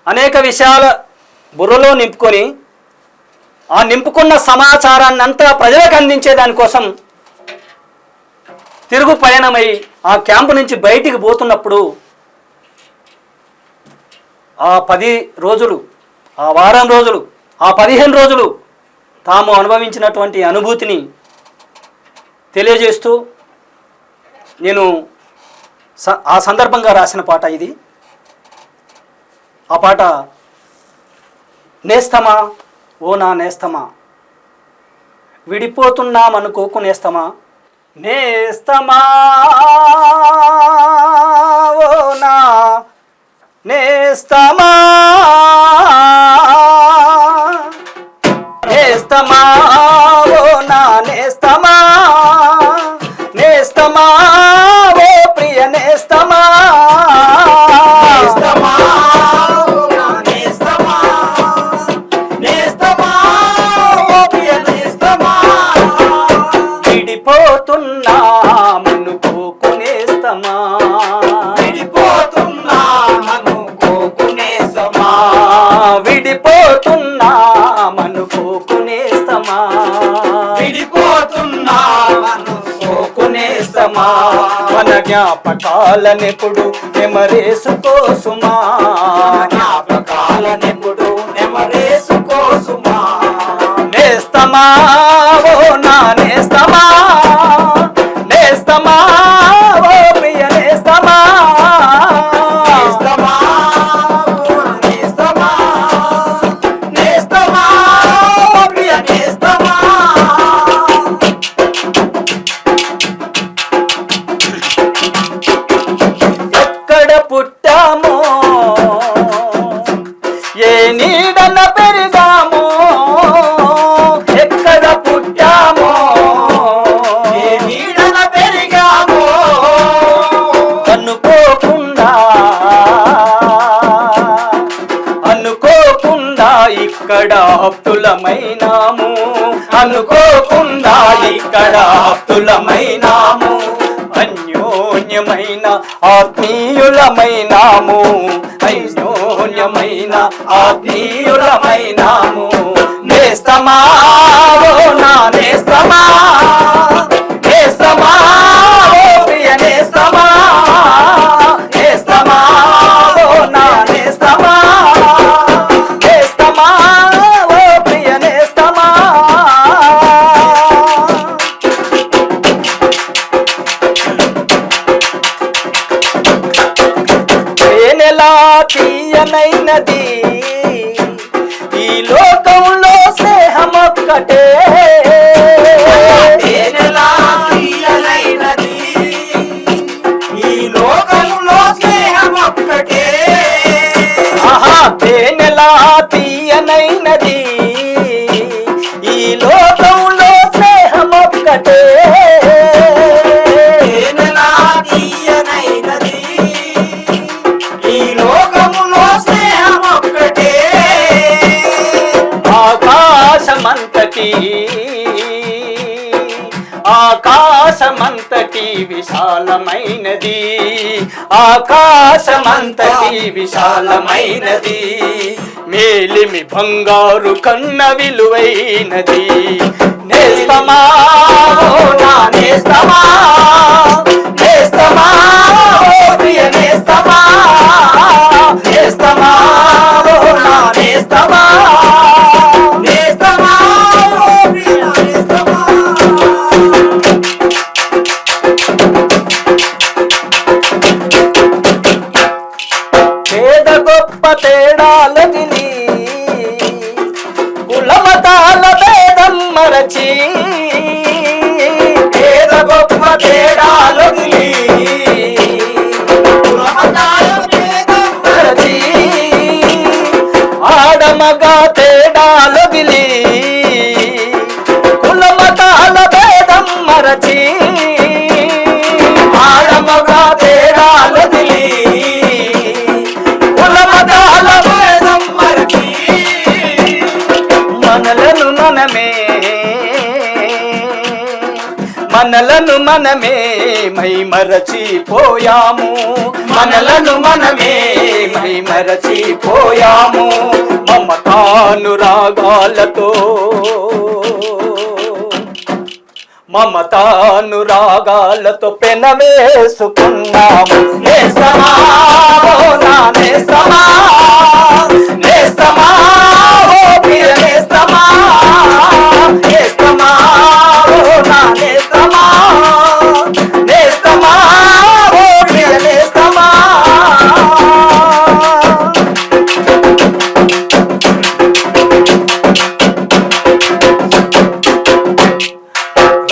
[SPEAKER 3] అనేక విషయాల బుర్రలో నింపుకొని, ఆ నింపుకున్న సమాచారాన్ని అంతా ప్రజలకు అందించే దానికోసం తిరుగు పయనమై ఆ క్యాంపు నుంచి బయటికి పోతున్నప్పుడు ఆ 10 రోజులు, ఆ వారం రోజులు, ఆ 15 రోజులు తాము అనుభవించినటువంటి అనుభూతిని తెలియజేస్తూ నేను ఆ సందర్భంగా రాసిన పాట ఇది. ఆ పాట నేస్తమా ఓ నా నేస్తమా విడిపోతున్నామనుకోకు నేస్తమా, నేస్తమా ఓ నా నేస్తమా, నేస్తమా ఓ నా నేస్తమా, నేస్తమా ఓ ప్రియ నేస్తమా, నేస్తమా ఓ నా నేస్తమా, నేస్తమా ఓ ప్రియ నేస్తమా, విడిపోతున్నామనుకోకు నేస్తమా, విడిపోతున్నామనుకోకు నేస్తమా, విడిపోతున్నామనుకోకు నేస్తమా, విడిపోతున్నామనుకోకు నేస్తమా, మన జ్ఞాపకాలనెప్పుడు నెమరేసుకోసుమా, జ్ఞాపకాలనెప్పుడు నెమరేసుకోసుమా, నేస్తమా ఓ నా నేస్తమా, నేస్తమా ఓ ప్రియ నేస్తమా, నేస్తమా ఓ
[SPEAKER 2] అనుకోకుండా ఇక్కడ ఆప్తులమైనాము, అనుకోకుండా ఇక్కడ ఆప్తులమైనాము, అన్యోన్యమైన ఆత్మీయులమైనాము, అన్యోన్యమైన ఆత్మీయులమైనాము. నేస్తమా ఓ నా నేస్తమా, నేస్తమా ఓ ప్రియ నేస్తమా, నేస్తమా ఓ నా నేస్తమా, నేస్తమా ఓ ప్రియ నేస్తమా. తేనెలా తీయనైనది ఈ లోకంలో స్నేహమొక్కటే,
[SPEAKER 4] తేనెలా తీయనైనది ఈ లోకంలో స్నేహమొక్కటే.
[SPEAKER 2] ఆహా తేనెలా తీయనైనది ఈ లోకంలో స్నేహమొక్కటే,
[SPEAKER 4] తేనెలా తీయనైనది ఈ లోకములో స్నేహమొక్కటే.
[SPEAKER 2] ఆకాశమంతటి ఆకాశమంతటి విశాలమైనది, ఆకాశమంతటి విశాలమైనది, మేలిమి బంగారు కన్న విలువైనది. నేస్తమా ఓ నా నేస్తమా, నేస్తమా ఓ ప్రియ నేస్తమా, నేస్తమా ఓ నా నేస్తమా,
[SPEAKER 4] నేస్తమా ఓ ప్రియ నేస్తమా.
[SPEAKER 2] పేద గొప్ప తేడాలదిని కులమతాల భేదం మరచి,
[SPEAKER 4] పేద గొప్ప తేడాలొదిలి కులమతాల భేదం
[SPEAKER 2] మరచి, ఆడమగ తేడాలొదిలి కులమతాల భేదం మరచి, ఆడమగ తేడాలొదిలి కులమతాల భేదం మరచి, మనలను మనమే మనలను మనమే మై మరచిపోయాము, మనలను మనమే మై మరచిపోయాము, మమతానురాగాలతో మమతానురాగాలతో పెనవేసుకున్నాము. నేస్తమా ఓ నా నేస్తమా, నేస్తమా ఓ ప్రియ నేస్తమా, నేస్తమా ఓ నా నేస్తమా, నేస్తమా ఓ ప్రియ నేస్తమా.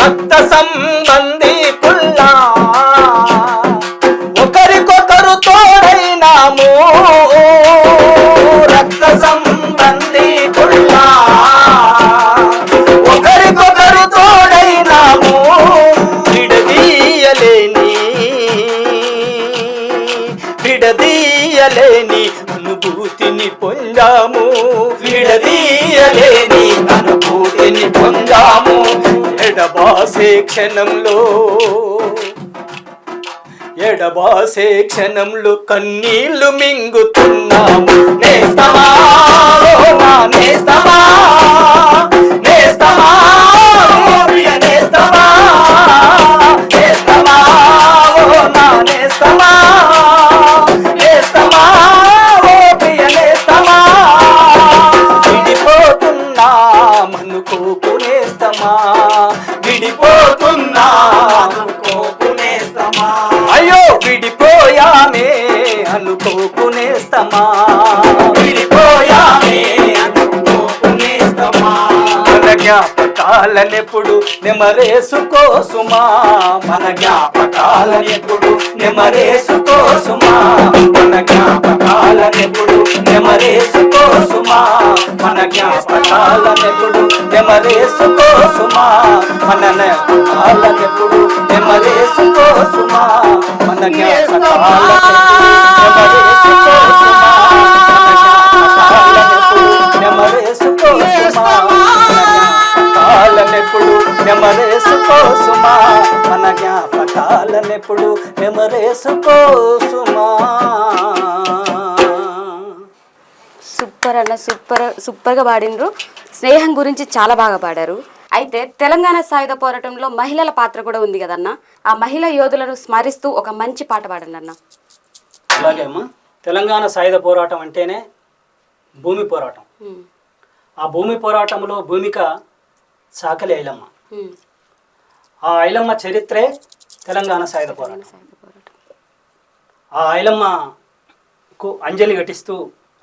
[SPEAKER 2] రక్త సంబంధికుల్లా ఒకరికొకరు తోడైనాము, రక్త సంబంధికుల్లా ఒకరికొకరు తోడైనాము, విడదీయలేని అనుభూతిని పొందాము, విడదీయలేని అనుభూతిని పొందాము. ఎడబాసే క్షణంలో ఎడబాసే క్షణంలో కన్నీళ్లు మింగుతున్నాము. నేస్తమా ఓ నా నేస్తమా, నేస్తమా ఓ ప్రియ నేస్తమా, నేస్తమా ఓ నా నేస్తమా, నేస్తమా ఓ ప్రియ నేస్తమా. విడిపోతున్నామనుకోకు నేస్తమా, విడిపోతున్నామనుకోకు నేస్తమా, అయ్యో విడిపోయామే అనుకోకు నేస్తమా, విడిపోయామే అనుకోకు నేస్తమా. మన జ్ఞాపకాలనెప్పుడు నెమరేసుకోసుమా, మన జ్ఞాపకాలనెప్పుడు నెమరేసుకోసుమా, మన జ్ఞాపకాలనెప్పుడు నెమరేసుకోసుమా, మన జ్ఞాపకాలనెప్పుడు నెమరేసుకోసుమా, మన జ్ఞాపకాలనెప్పుడు నెమరేసుకోసుమా, మన జ్ఞాపకాలనెప్పుడు నెమరేసుకోసుమా, మన జ్ఞాపకాలనెప్పుడు
[SPEAKER 3] నెమరేసుకోసుమా మన జ్ఞాపకాలనెప్పుడు నెమరేసుకోసుమా.
[SPEAKER 1] సూపర్ అన్న, సూపర్గా పాడిండ్రు. స్నేహం గురించి చాలా బాగా పాడారు. అయితే తెలంగాణ సాయుధ పోరాటంలో మహిళల పాత్ర కూడా ఉంది కదన్న. ఆ మహిళా యోధులను స్మరిస్తూ ఒక మంచి పాట పాడండి అన్న.
[SPEAKER 3] అలాగే అమ్మా, తెలంగాణ సాయుధ పోరాటం అంటేనే భూమి పోరాటం. ఆ భూమి పోరాటంలో భూమిక చాకలి ఐలమ్మ. ఆ ఐలమ్మ చరిత్రే తెలంగాణ సాయుధ పోరాటం. ఆ ఐలమ్మకు అంజలి ఘటిస్తూ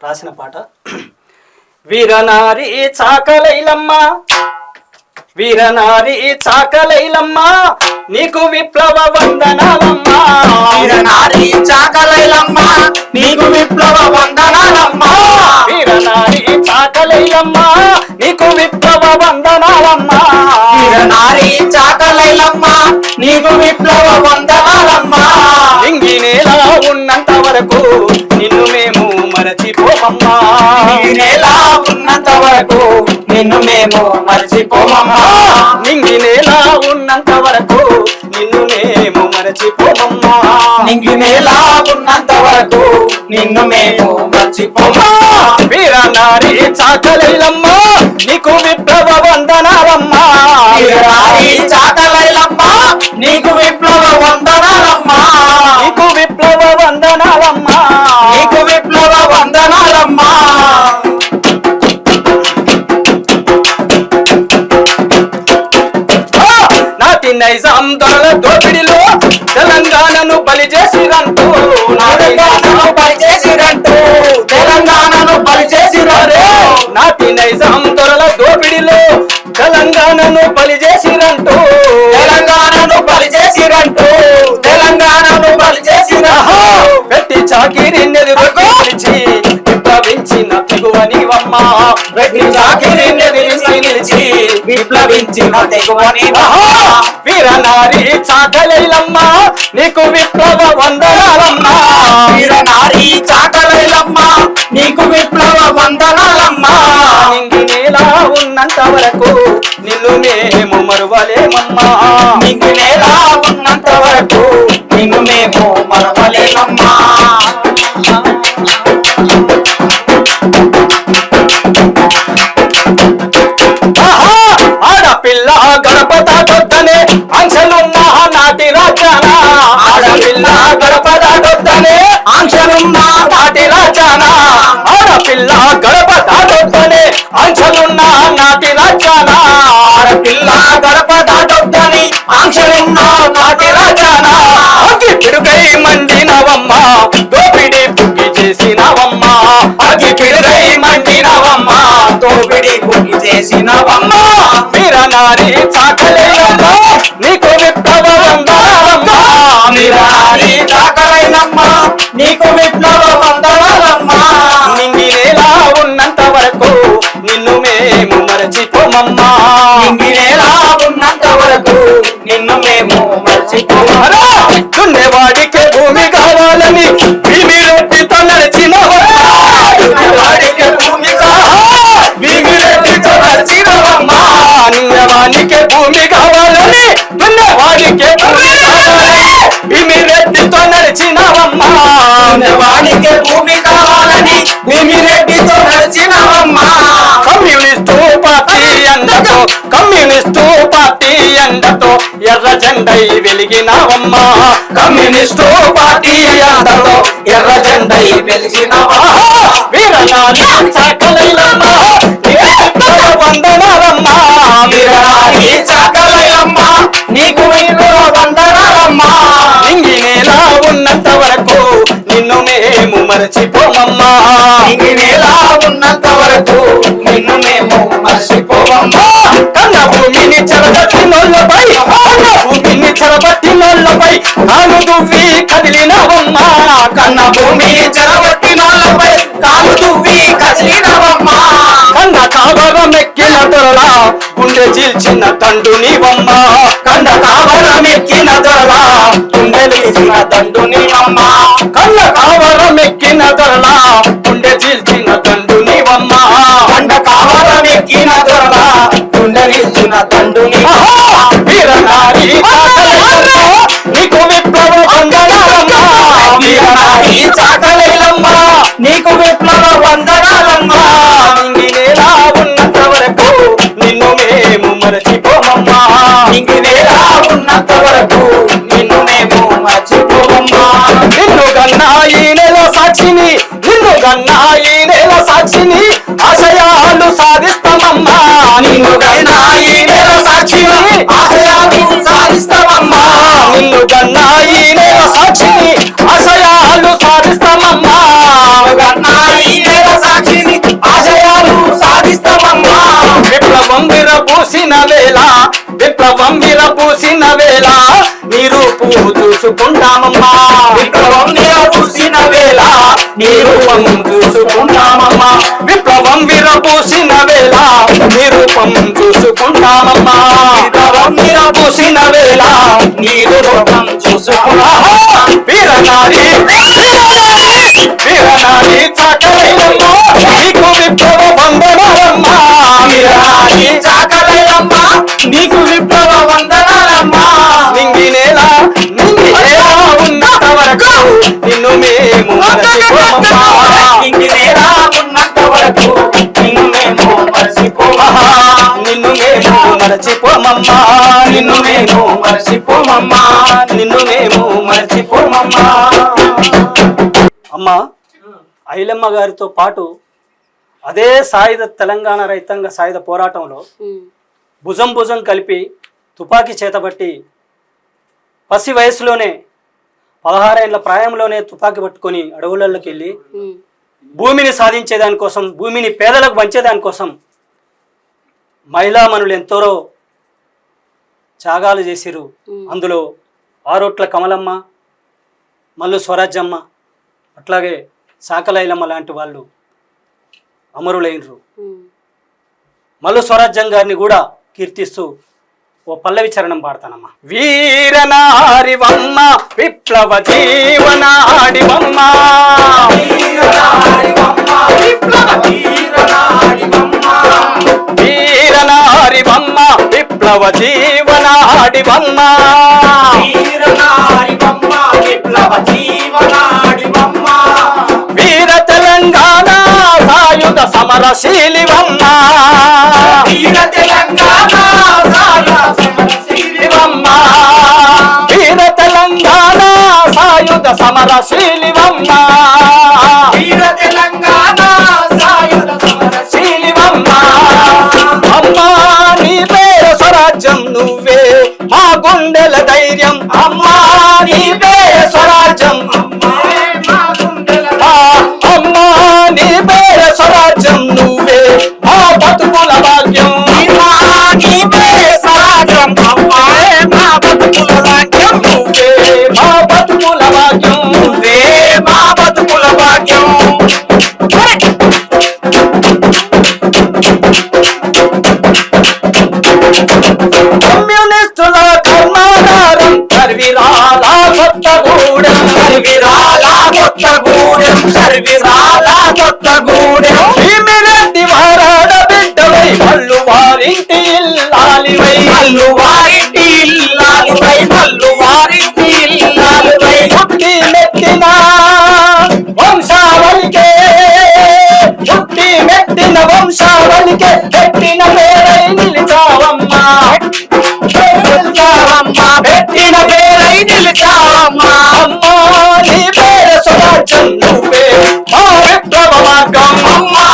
[SPEAKER 3] రాసిన పాట. వీరనారి చాకలైలమ్మ, వీరనారి చాకలైలమ్మ, నీకు విప్లవ వందనాలమ్మ.
[SPEAKER 4] వీరనారి చాకలైలమ్మ, నీకు విప్లవ వందనాలమ్మ.
[SPEAKER 3] వీరనారి చాకలైలమ్మ, నీకు విప్లవ వందనాలమ్మ.
[SPEAKER 4] వీరనారి చాకలైలమ్మ, నీకు విప్లవ వందనాలమ్మ.
[SPEAKER 3] నింగి నేల ఉన్నంత వరకు నిన్ను మేము మరచిపోమమ్మా.
[SPEAKER 4] నింగి నేల ఉన్నంత వరకు నిన్ను మేము మరచిపోమమ్మా.
[SPEAKER 3] నింగి నేల ఉన్నంత వరకు నిన్ను మేము మరచిపోమమ్మా.
[SPEAKER 4] నింగి నేల ఉన్నంత వరకు నిన్ను మేము మరచిపోమా.
[SPEAKER 3] వీరనారి చాకలైలమ్మ, నీకు విప్లవ వందనాలమ్మ.
[SPEAKER 4] వీరనారి చాకలైలమ్మ, నీకు విప్లవ వందనాలమ్మ.
[SPEAKER 3] నీకు విప్లవ వందనాలమ్మ.
[SPEAKER 4] నీకు విప్లవ వందనాలమ్మ.
[SPEAKER 3] నాటి నైజాం దొరల దోపిడిలో తెలంగాణను బలి చేసిరంటూ,
[SPEAKER 4] తెలంగాణను బలి చేసిరంటూ, తెలంగాణను బలి చేసిరంటూ.
[SPEAKER 3] నాటి నైజాం దొరల దోపిడిలో తెలంగాణను బలి చేసిరంటూ,
[SPEAKER 4] తెలంగాణను బలి చేసిరంటూ, తెలంగాణను బలి చేసిరంటూ.
[SPEAKER 3] పెట్టి చాకిరి నిలిచి విప్లవించిన తెగువనివమ్మ.
[SPEAKER 4] పెట్టి చాకిరి నిలిచి విప్లవించిన తెగువనివమ్మ.
[SPEAKER 3] వీరనారి చాకలైలమ్మ, నీకు విప్లవ వందనాలమ్మ.
[SPEAKER 4] వీరనారి చాకలైలమ్మ, నీకు విప్లవ వందనాలమ్మ.
[SPEAKER 3] నింగి నేల ఉన్నంత వరకు నిన్ను మేము మరువలేమమ్మా.
[SPEAKER 4] నింగి నేల ఉన్నంత వరకు నిన్ను మేము మరవలేమమ్మా.
[SPEAKER 3] ఆడపిల్ల గడప దాటొద్దనే ఆంక్షలున్న నాటి రాజ్యాన.
[SPEAKER 4] ఆడపిల్ల గడప దాటొద్దనే ఆంక్షలున్న నాటి రాజ్యాన.
[SPEAKER 3] ఆడపిల్ల గడప దాటొద్దనే ఆంక్షలున్న నాటి రాజ్యాన.
[SPEAKER 4] ఆడపిల్ల గడప దాటొద్దని ఆంక్షలున్న నాటి రాజ్యాన.
[SPEAKER 3] అగ్గి పిడుగై మండినవమ్మ, దోపిడి బుగ్గి చేసినవమ్మ.
[SPEAKER 4] అగ్గి పిడుగై మండినవమ్మ, దోపిడి బుగ్గి చేసినవమ్మ.
[SPEAKER 3] వీరనారి చాకలైలమ్మ, నీకు విప్లవ వందనాలమ్మ.
[SPEAKER 4] వీరనారి చాకలైలమ్మ, నీకు విప్లవ వందనాలమ్మ.
[SPEAKER 3] నింగి నేల ఉన్నంత వరకు నిన్ను మేము మరచిపోమమ్మా.
[SPEAKER 4] నింగి నేల ఉన్నంత వరకు నిన్ను మేము మర్చిపోమరా.
[SPEAKER 3] దున్నేవాడికే భూమి కావాలని భీమిరెడ్డితో నడిచినవమ్మా.
[SPEAKER 4] దున్నేవాడికే భూమి కావాలని భీమిరెడ్డితో నడిచినవమ్మా.
[SPEAKER 3] నిన్నవానికే భూమి కావాలని దున్నేవాడికే భూమి కావాలని భీమిరెడ్డితో నడిచినవమ్మా.
[SPEAKER 4] దున్నేవాడికే భూమి కావాలని భీమిరెడ్డితో నడిచినవమ్మా.
[SPEAKER 3] కమ్యూనిస్టు పార్టీ అండతో, కమ్యూనిస్టు పార్టీ అండతో ఎర్ర జెండై వెలిగినవమ్మా.
[SPEAKER 4] కమ్యూనిస్టు పార్టీ అండతో ఎర్ర జెండై వెలిగినవమ్మా.
[SPEAKER 3] వీరనారి చాకలైలమ్మ, నీకు విప్లవ వందనాలమ్మ.
[SPEAKER 4] వీరనారి చాకలైలమ్మ, నీకు విప్లవ వందనాలమ్మ.
[SPEAKER 3] నింగి నేల ఉన్నంత వరకు నిన్ను మేము మరచిపోమమ్మా.
[SPEAKER 4] నింగి నేల ఉన్నంత వరకు నిన్ను మేము మర్చిపోవమ్మా.
[SPEAKER 3] కన్న భూమిని చెరబట్టినోళ్ళపై, కన్న భూమిని చెరబట్టినోళ్ళపై కాలు దువ్వి కదిలినవమ్మా.
[SPEAKER 4] కన్న భూమి చెరబట్టినోళ్ళపై కాలు దువ్వి కదిలినవమ్మా.
[SPEAKER 3] కన్న కావరం ఎక్కిన దొరలా గుండె చీల్చిన తండ్రునివమ్మ.
[SPEAKER 4] కన్న కావరం ఎక్కిన దొరలా గుండె చీల్చిన తండ్రునివమ్మ.
[SPEAKER 3] కన్న కావరం ఎక్కిన దొరలా గుండె చీల్చిన తండ్రునివమ్మ.
[SPEAKER 4] కన్న కావరం ఎక్కిన దొరలా గుండె చీల్చిన తండ్రునివమ్మ.
[SPEAKER 2] చాకలైలమ్మ నీకు విప్లవ వందనాలమ్మా
[SPEAKER 4] వీరనారి చాకలైలమ్మ నీకు విప్లవ వందనాలమ్మా
[SPEAKER 2] నింగినేలా ఉన్నంత వరకు నిన్ను మేము మరచిపోమమ్మా
[SPEAKER 4] ఇంగినేలా ఉన్నంత వరకు నిన్ను మేము మర్చిపోమమ్మా
[SPEAKER 2] నిన్ను గన్నా ఈ నెల సాక్షిని నిన్ను గన్నా ఈ నెల సాక్షిని ఆశయాలు సాధిస్తామమ్మా
[SPEAKER 4] నిన్ను గన్నా ఈ నెల సాక్షిని ఆశయాలు సాధిస్తామమ్మా
[SPEAKER 2] నిన్ను గన్నా ఈ నెల సాక్షిని ఆశయాలు సాధిస్తామమ్మా
[SPEAKER 4] గన్నా ఈ నెల సాక్షిని ఆశయాలు సాధిస్తామమ్మా
[SPEAKER 2] విప్లవం విరపూసిన వేళ విప్లవం విరపూసిన వేళ నీ రూపు చూసుకుంటామమ్మా
[SPEAKER 4] విప్లవం నిరపూసిన వేళ నీ రూపం చూసుకుంటామమ్మా
[SPEAKER 2] విప్లవం విరపూసిన వేళ నీ రూపం చూసుకుంటామమ్మా
[SPEAKER 4] విప్లవం నిరపూసిన వేళ నీ రూపం చూసుకుంటామా
[SPEAKER 2] వీరనారి వీరనారి చాకలైలమ్మ నీకు విప్లవ వందనాలమ్మా
[SPEAKER 4] వీరనారి చాకలైలమ్మ నీకు విప్లవ వందనాలమ్మా
[SPEAKER 2] నింగినేలా ఉన్నంత వరకు నిన్ను మేము మరచిపోమమ్మా
[SPEAKER 4] ఇంగినేలా ఉన్నంత వరకు నిన్ను మేము మర్చిపోమమ్మా
[SPEAKER 2] నిన్ను మేము మరచిపోమమ్మా
[SPEAKER 4] నిన్ను మేము మర్చిపోమమ్మా
[SPEAKER 2] నిన్ను మేము మరచిపోమమ్మా
[SPEAKER 3] అమ్మ ఐలమ్మ గారితో పాటు అదే సాయుధ తెలంగాణ రైతాంగ సాయుధ పోరాటంలో భుజం భుజం కలిపి తుపాకీ చేతబట్టి పసి వయసులోనే 16 ఏళ్ల ప్రాయంలోనే తుపాకీ పట్టుకొని అడవులలోకి వెళ్ళి భూమిని సాధించేదానికోసం భూమిని పేదలకు పంచేదానికోసం మహిళామణులు ఎంతోరో త్యాగాలు చేసిరు. అందులో ఆరోట్ల కమలమ్మ, మల్లు స్వరాజ్యమ్మ, అట్లాగే చాకలైలమ్మ లాంటి వాళ్ళు అమరులైనరు. మల్లు స్వరాజ్యం గారిని కూడా కీర్తిస్తూ ఓ పల్లవి చరణం పాడతానమ్మా.
[SPEAKER 2] వీరనారివమ్మ విప్లవ జీవనాడివమ్మ వీరనారివమ్మ విప్లవ జీవనాడివమ్మ వీర తెలంగాణ సాయుధ సమరశీలివమ్మ
[SPEAKER 4] వీర తెలంగాణ
[SPEAKER 2] శివమ్మ వీర తెలంగాణ సాయుధ సమరశీలివమ్మ
[SPEAKER 4] వీర తెలంగాణ సాయుధ
[SPEAKER 2] శీలివమ్మ అమ్మా నీ పేర స్వరాజ్యం నువ్వే మా గుండెల ధైర్యం అమ్మా నీ పేర స్వరాజ్యం అమ్మా నీ పేర స్వరాజ్యం నువ్వే మా బతుకుల భాగ్యం
[SPEAKER 4] నీ పేరే స్వరాజ్యం అమ్మా మా బతుకుల భాగ్యం
[SPEAKER 2] నువ్వే మా బతుకుల భాగ్యం
[SPEAKER 4] నువ్వే మా బతుకుల భాగ్యం
[SPEAKER 2] కమ్యూనిస్టుల కర్మాగారం కర్విరాల కొత్తగూడెం
[SPEAKER 4] సర్విరాల కొత్తగూడెం సర్విరాల కొత్తగూడెం
[SPEAKER 2] భీమిరెడ్డి వారాడ బిడ్డవై మల్లు వారింటి ఇల్లాలివై
[SPEAKER 4] మల్లు వారింటి ఇల్లాలువై మల్లు వారింటి ఇల్లాలువై
[SPEAKER 2] పుట్టి మెట్టిన వంశావళికే పుట్టి మెట్టిన వంశావళికే పెట్టిన పేరై నిలిచావమ్మా
[SPEAKER 4] నిలిచావమ్మా పెట్టిన పేరై నిలిచావమ్మా
[SPEAKER 2] అమ్మా నీ పేర స్వరాజ్యం నువ్వే మా విప్లవ మార్గం
[SPEAKER 4] అమ్మా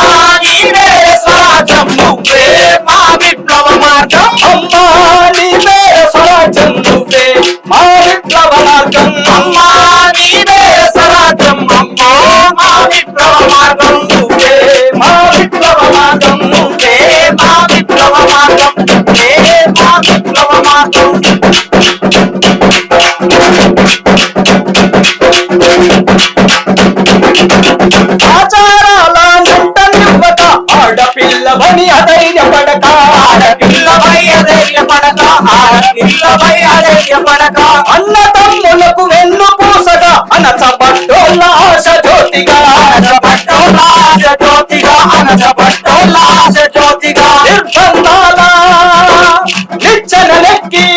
[SPEAKER 4] నీ పేరే స్వరాజ్యం నువ్వే మా విప్లవ మార్గం
[SPEAKER 2] అమ్మా నీ పేర స్వరాజ్యం నువ్వే మా విప్లవ మార్గం
[SPEAKER 4] అమ్మా నీ పేరే స్వరాజ్యం అమ్మో మా విప్లవ మార్గం
[SPEAKER 2] నువ్వే మా విప్లవ మార్గం
[SPEAKER 4] నువ్వే మా విప్లవ మార్గం నువ్వే మా విప్లవ మార్గం
[SPEAKER 2] ఆచారాల నింట నివ్వక ఆడపిల్లవని అధైర్యపడక
[SPEAKER 4] ఆడపిల్లపై అధైర్యపడక ఆడపిల్లపై అధైర్యపడక
[SPEAKER 2] అన్న తమ్ములకు వెన్ను పూసగా అనచబట్టోళ్ళ ఆశ జ్యోతిగా
[SPEAKER 4] అనసపట్టోళ్ళ ఆశ జ్యోతిగా అనసపట్టోళ్ళ ఆశ జ్యోతిగా
[SPEAKER 2] నిర్బంధాల నిచ్చెన నెక్కి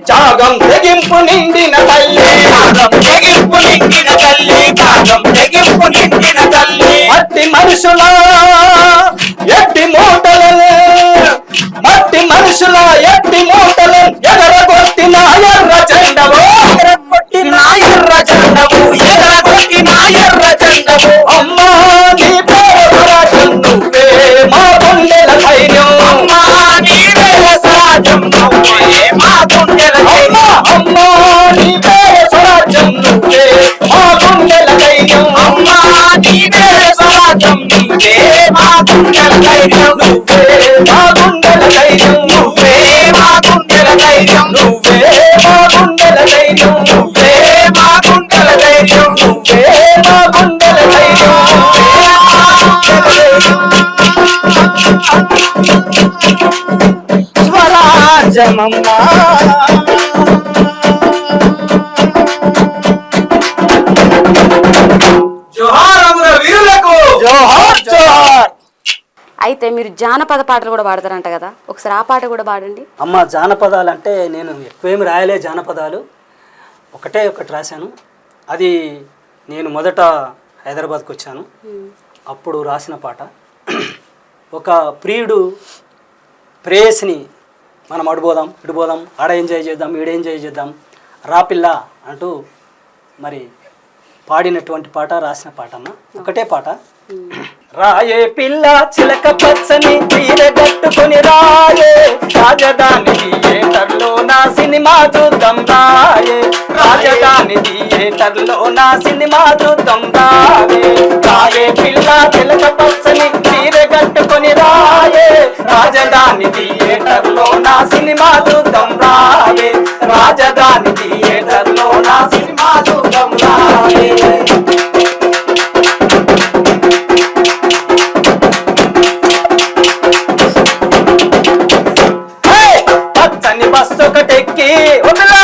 [SPEAKER 2] త్యాగం తెగింపు నిండిన తల్లి
[SPEAKER 4] తెగింపు నిండిన తల్లి త్యాగం తెగింపు నిండిన తల్లి
[SPEAKER 2] మట్టి మనుషుల ఎట్టి మూటలను మట్టి మనుషుల ఎట్టి మూటలు ఎగరగొట్టిన ఎర్ర జెండవు
[SPEAKER 4] ఎగరగొట్టిన ఎర్ర జెండవు ఎగరగొట్టిన ఎర్ర జెండవు
[SPEAKER 2] అమ్మా నీ పేరు రాజం నువ్వే మా గుండెల ధైర్యం
[SPEAKER 4] అమ్మా నీవే స్వరాజ్యం నువ్వే మా గుండెల ధైర్యం
[SPEAKER 2] అమ్మా నీ పేరు స్వరాజ్యం నువ్వే మా గుండెల ధైర్యం
[SPEAKER 4] అమ్మా నీవే స్వరాజ్యం నువ్వే మా గుండెల ధైర్యం
[SPEAKER 2] నువ్వే మా గుండెల ధైర్యం
[SPEAKER 4] నువ్వే మా గుండెల ధైర్యం
[SPEAKER 2] నువ్వే మా గుండెల ధైర్యం
[SPEAKER 4] నువ్వే మా గుండెల ధైర్యం
[SPEAKER 2] నువ్వే మా గుండెల ధైర్యం స్వరాజ్యమమ్మా
[SPEAKER 4] జోహార్ అమర వీరులకు
[SPEAKER 2] జోహార్ జోహార్.
[SPEAKER 1] అయితే మీరు జానపద పాటలు కూడా పాడతారంట కదా, ఒకసారి ఆ పాట కూడా పాడండి.
[SPEAKER 3] అమ్మ జానపదాలు అంటే నేను ఎక్కువేమి రాయలే, జానపదాలు ఒకటి రాశాను. అది నేను మొదట హైదరాబాద్కి వచ్చాను, అప్పుడు రాసిన పాట. ఒక ప్రియుడు ప్రేయస్ని మనం అడుపోదాం ఇడిపోదాం, ఆడ ఎంజాయ్ చేద్దాం, ఈడ ఎంజాయ్ చేద్దాం, రాపిల్ల అంటూ మరి పాడినటువంటి పాట, రాసిన పాట అన్న. ఒకటే పాట. రాయే పిల్ల చిలక పచ్చని తీర కట్టుకుని రాయే, రాజధాని థియేటర్లో నా సినిమా చూద్దాం రాయే, రాజధాని థియేటర్లో నా సినిమా చూద్దాం రాయే. రాయే పిల్ల చిలక పచ్చని తీర కట్టుకుని రాయే, రాజధాని థియేటర్లో నా సినిమా చూద్దాం రాయే, రాజధాని థియేటర్లో నా సినిమా చూద్దాం రాయే. పచ్చని బస్సు ఒకటెక్కి వదలా,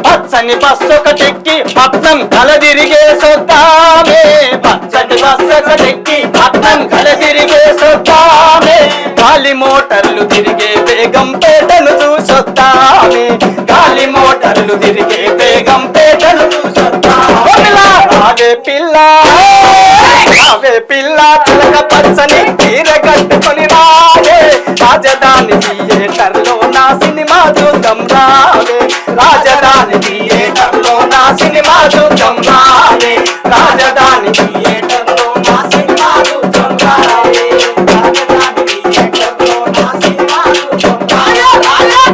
[SPEAKER 3] పచ్చని బస్సు ఒకటెక్కి పట్నం కలదిరిగే సొద్దామే, పచ్చని బస్సు ఒకటెక్కి పట్నం కలదిరిగే సొద్దామే, గాలి మోటార్లు తిరిగే బేగం పేటను చూసొద్దామే, గాలి మోటార్లు తిరిగే బేగం పేటను చూసొద్దామే. రావే పిల్ల రావే పిల్ల చిలక పచ్చని తీర కట్టుకొని రావే, రాజధాని థియేటర్లో నా సినిమా చూద్దాం రావే, రాజధాని థియేటర్లో నా సినిమా చూద్దాం రావే, రాజధాని థియేటర్లో నా సినిమా చూద్దాం రావే, రాజధాని థియేటర్లో నా సినిమా చూద్దాం రావే.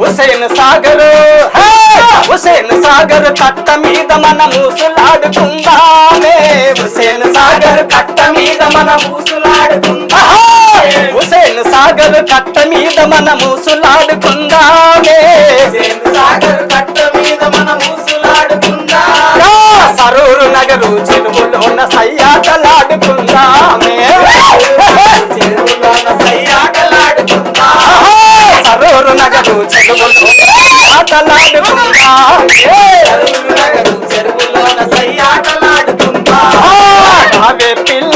[SPEAKER 3] హుసేన్ సాగర్ హుసేన్ సాగర్ కట్ట మీద మన మూసులాడుకుందామే, హుసేన్ సాగర్ కట్ట మీద మన మూసులాడుకుందామే, హుసేన్ సాగర్ కట్ట మీద మన మూసులాడుకుందామే, హుసేన్ సాగర్ కట్ట మీద మన మూసులాడుకుందామే, సరూరు నగరు చెరువులోన సయ్యాటలాడుకుందామే, చెరువులోన సయ్యాటలాడుకుందామే, సరూరు నగరు చెరువులో ఆటలాడుకుందామే, సరూరు నగరు చెరువులోన సయ్యాటలాడుకుందామే. రావే పిల్ల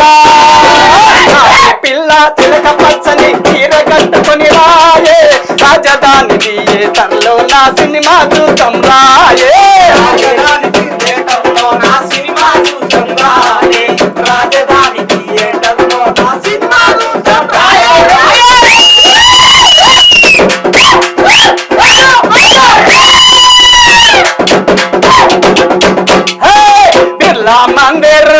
[SPEAKER 3] రావే పిల్ల చిలక పచ్చని తీర కట్టుకొని రాయే, రాజధాని థియేటర్లో నా సినిమా చూద్దాం రాయే, రాజధాని థియేటర్లో నా సినిమా చూద్దాం రాయే, రాజధాని థియేటర్లో నా సినిమా చూద్దాం రాయే. బిర్లా మందిర్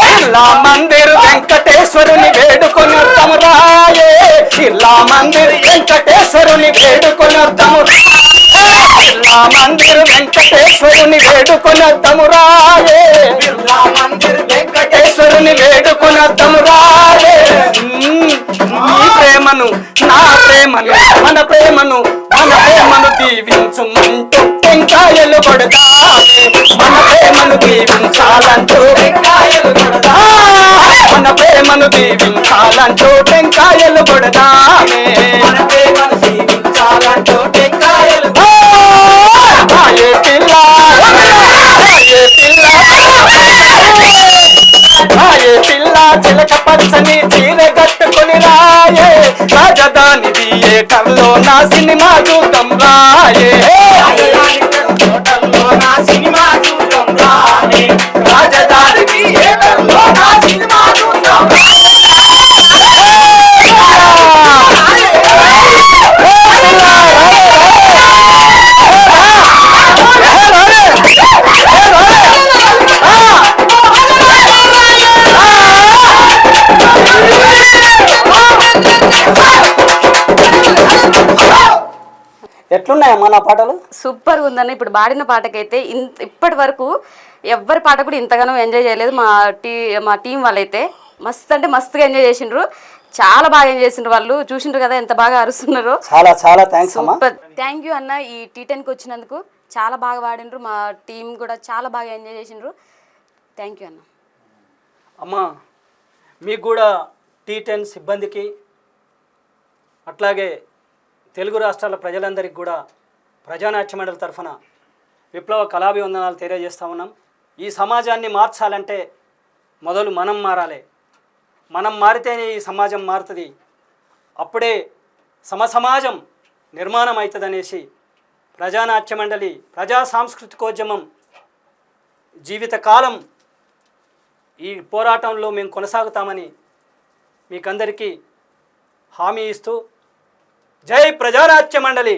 [SPEAKER 3] బిర్లా మందిర్ వెంకటేశ్వరుని వేడుకొని వద్దాము రాయే, బిర్లా మందిర్ వెంకటేశ్వరుని వేడుకొని వద్దాము, బిర్లా మందిర్ వెంకటేశ్వరుని వేడుకొని వద్దాము రాయే, బిర్లా మందిర్ వెంకటేశ్వరుని వేడుకొని వద్దాము రాయే. నీ ప్రేమను నా ప్రేమను మన ప్రేమను దీవించుమంటూ టెంకాయలు కొడదామే, మన ప్రేమను దీవించాలంటూ టెంకాయలు కొడదామే, మన ప్రేమను దీవించాలంటూ టెంకాయలు కొడదామే, మన ప్రేమను దీవించాలంటూ టెంకాయలు రాయే పిల్ల రాయే పిల్ల
[SPEAKER 2] పచ్చని చీర కట్టుకొని రాయే రాజధాని థియేటర్లో నా సినిమా చూద్దాం రాయే
[SPEAKER 4] హోటల్లో నా సినిమా చూద్దాం రానే రాజధాని థియేటర్లో నా సినిమా చూద్దాం
[SPEAKER 3] ఎట్లున్నాయమ్మా నా పాటలు?
[SPEAKER 1] సూపర్ ఉందన్న. ఇప్పుడు పాడిన పాటకైతే ఇప్పటి వరకు ఎవ్వరి పాట కూడా ఇంతగానో ఎంజాయ్ చేయలేదు. మా టీం వాళ్ళైతే మస్తు అంటే మస్తుగా ఎంజాయ్ చేసిండ్రు. చాలా బాగా ఎంజాయ్ చేసిండ్రు. వాళ్ళు చూసిండ్రు కదా ఎంత బాగా అరుస్తున్నారో.
[SPEAKER 3] చాలా చాలా థ్యాంక్స్ అమ్మా.
[SPEAKER 1] సూపర్, థ్యాంక్ యూ అన్న. ఈ T10కి వచ్చినందుకు చాలా బాగా పాడిండ్రు. మా టీం కూడా చాలా బాగా ఎంజాయ్ చేసిండ్రు. థ్యాంక్ యూ అన్న.
[SPEAKER 3] అమ్మా మీకు కూడా T10 సిబ్బందికి అట్లాగే తెలుగు రాష్ట్రాల ప్రజలందరికీ కూడా ప్రజానాట్య మండలి తరఫున విప్లవ కళాభివందనాలు తెలియజేస్తా ఉన్నాం. ఈ సమాజాన్ని మార్చాలంటే మొదలు మనం మారాలి. మనం మారితేనే ఈ సమాజం మారుతుంది. అప్పుడే సమాజం నిర్మాణం అవుతుందనేసి ప్రజానాట్య మండలి ప్రజా సాంస్కృతికోద్యమం జీవితకాలం ఈ పోరాటంలో మేము కొనసాగుతామని మీకందరికీ హామీ ఇస్తూ జై ప్రజానాట్య మండలి.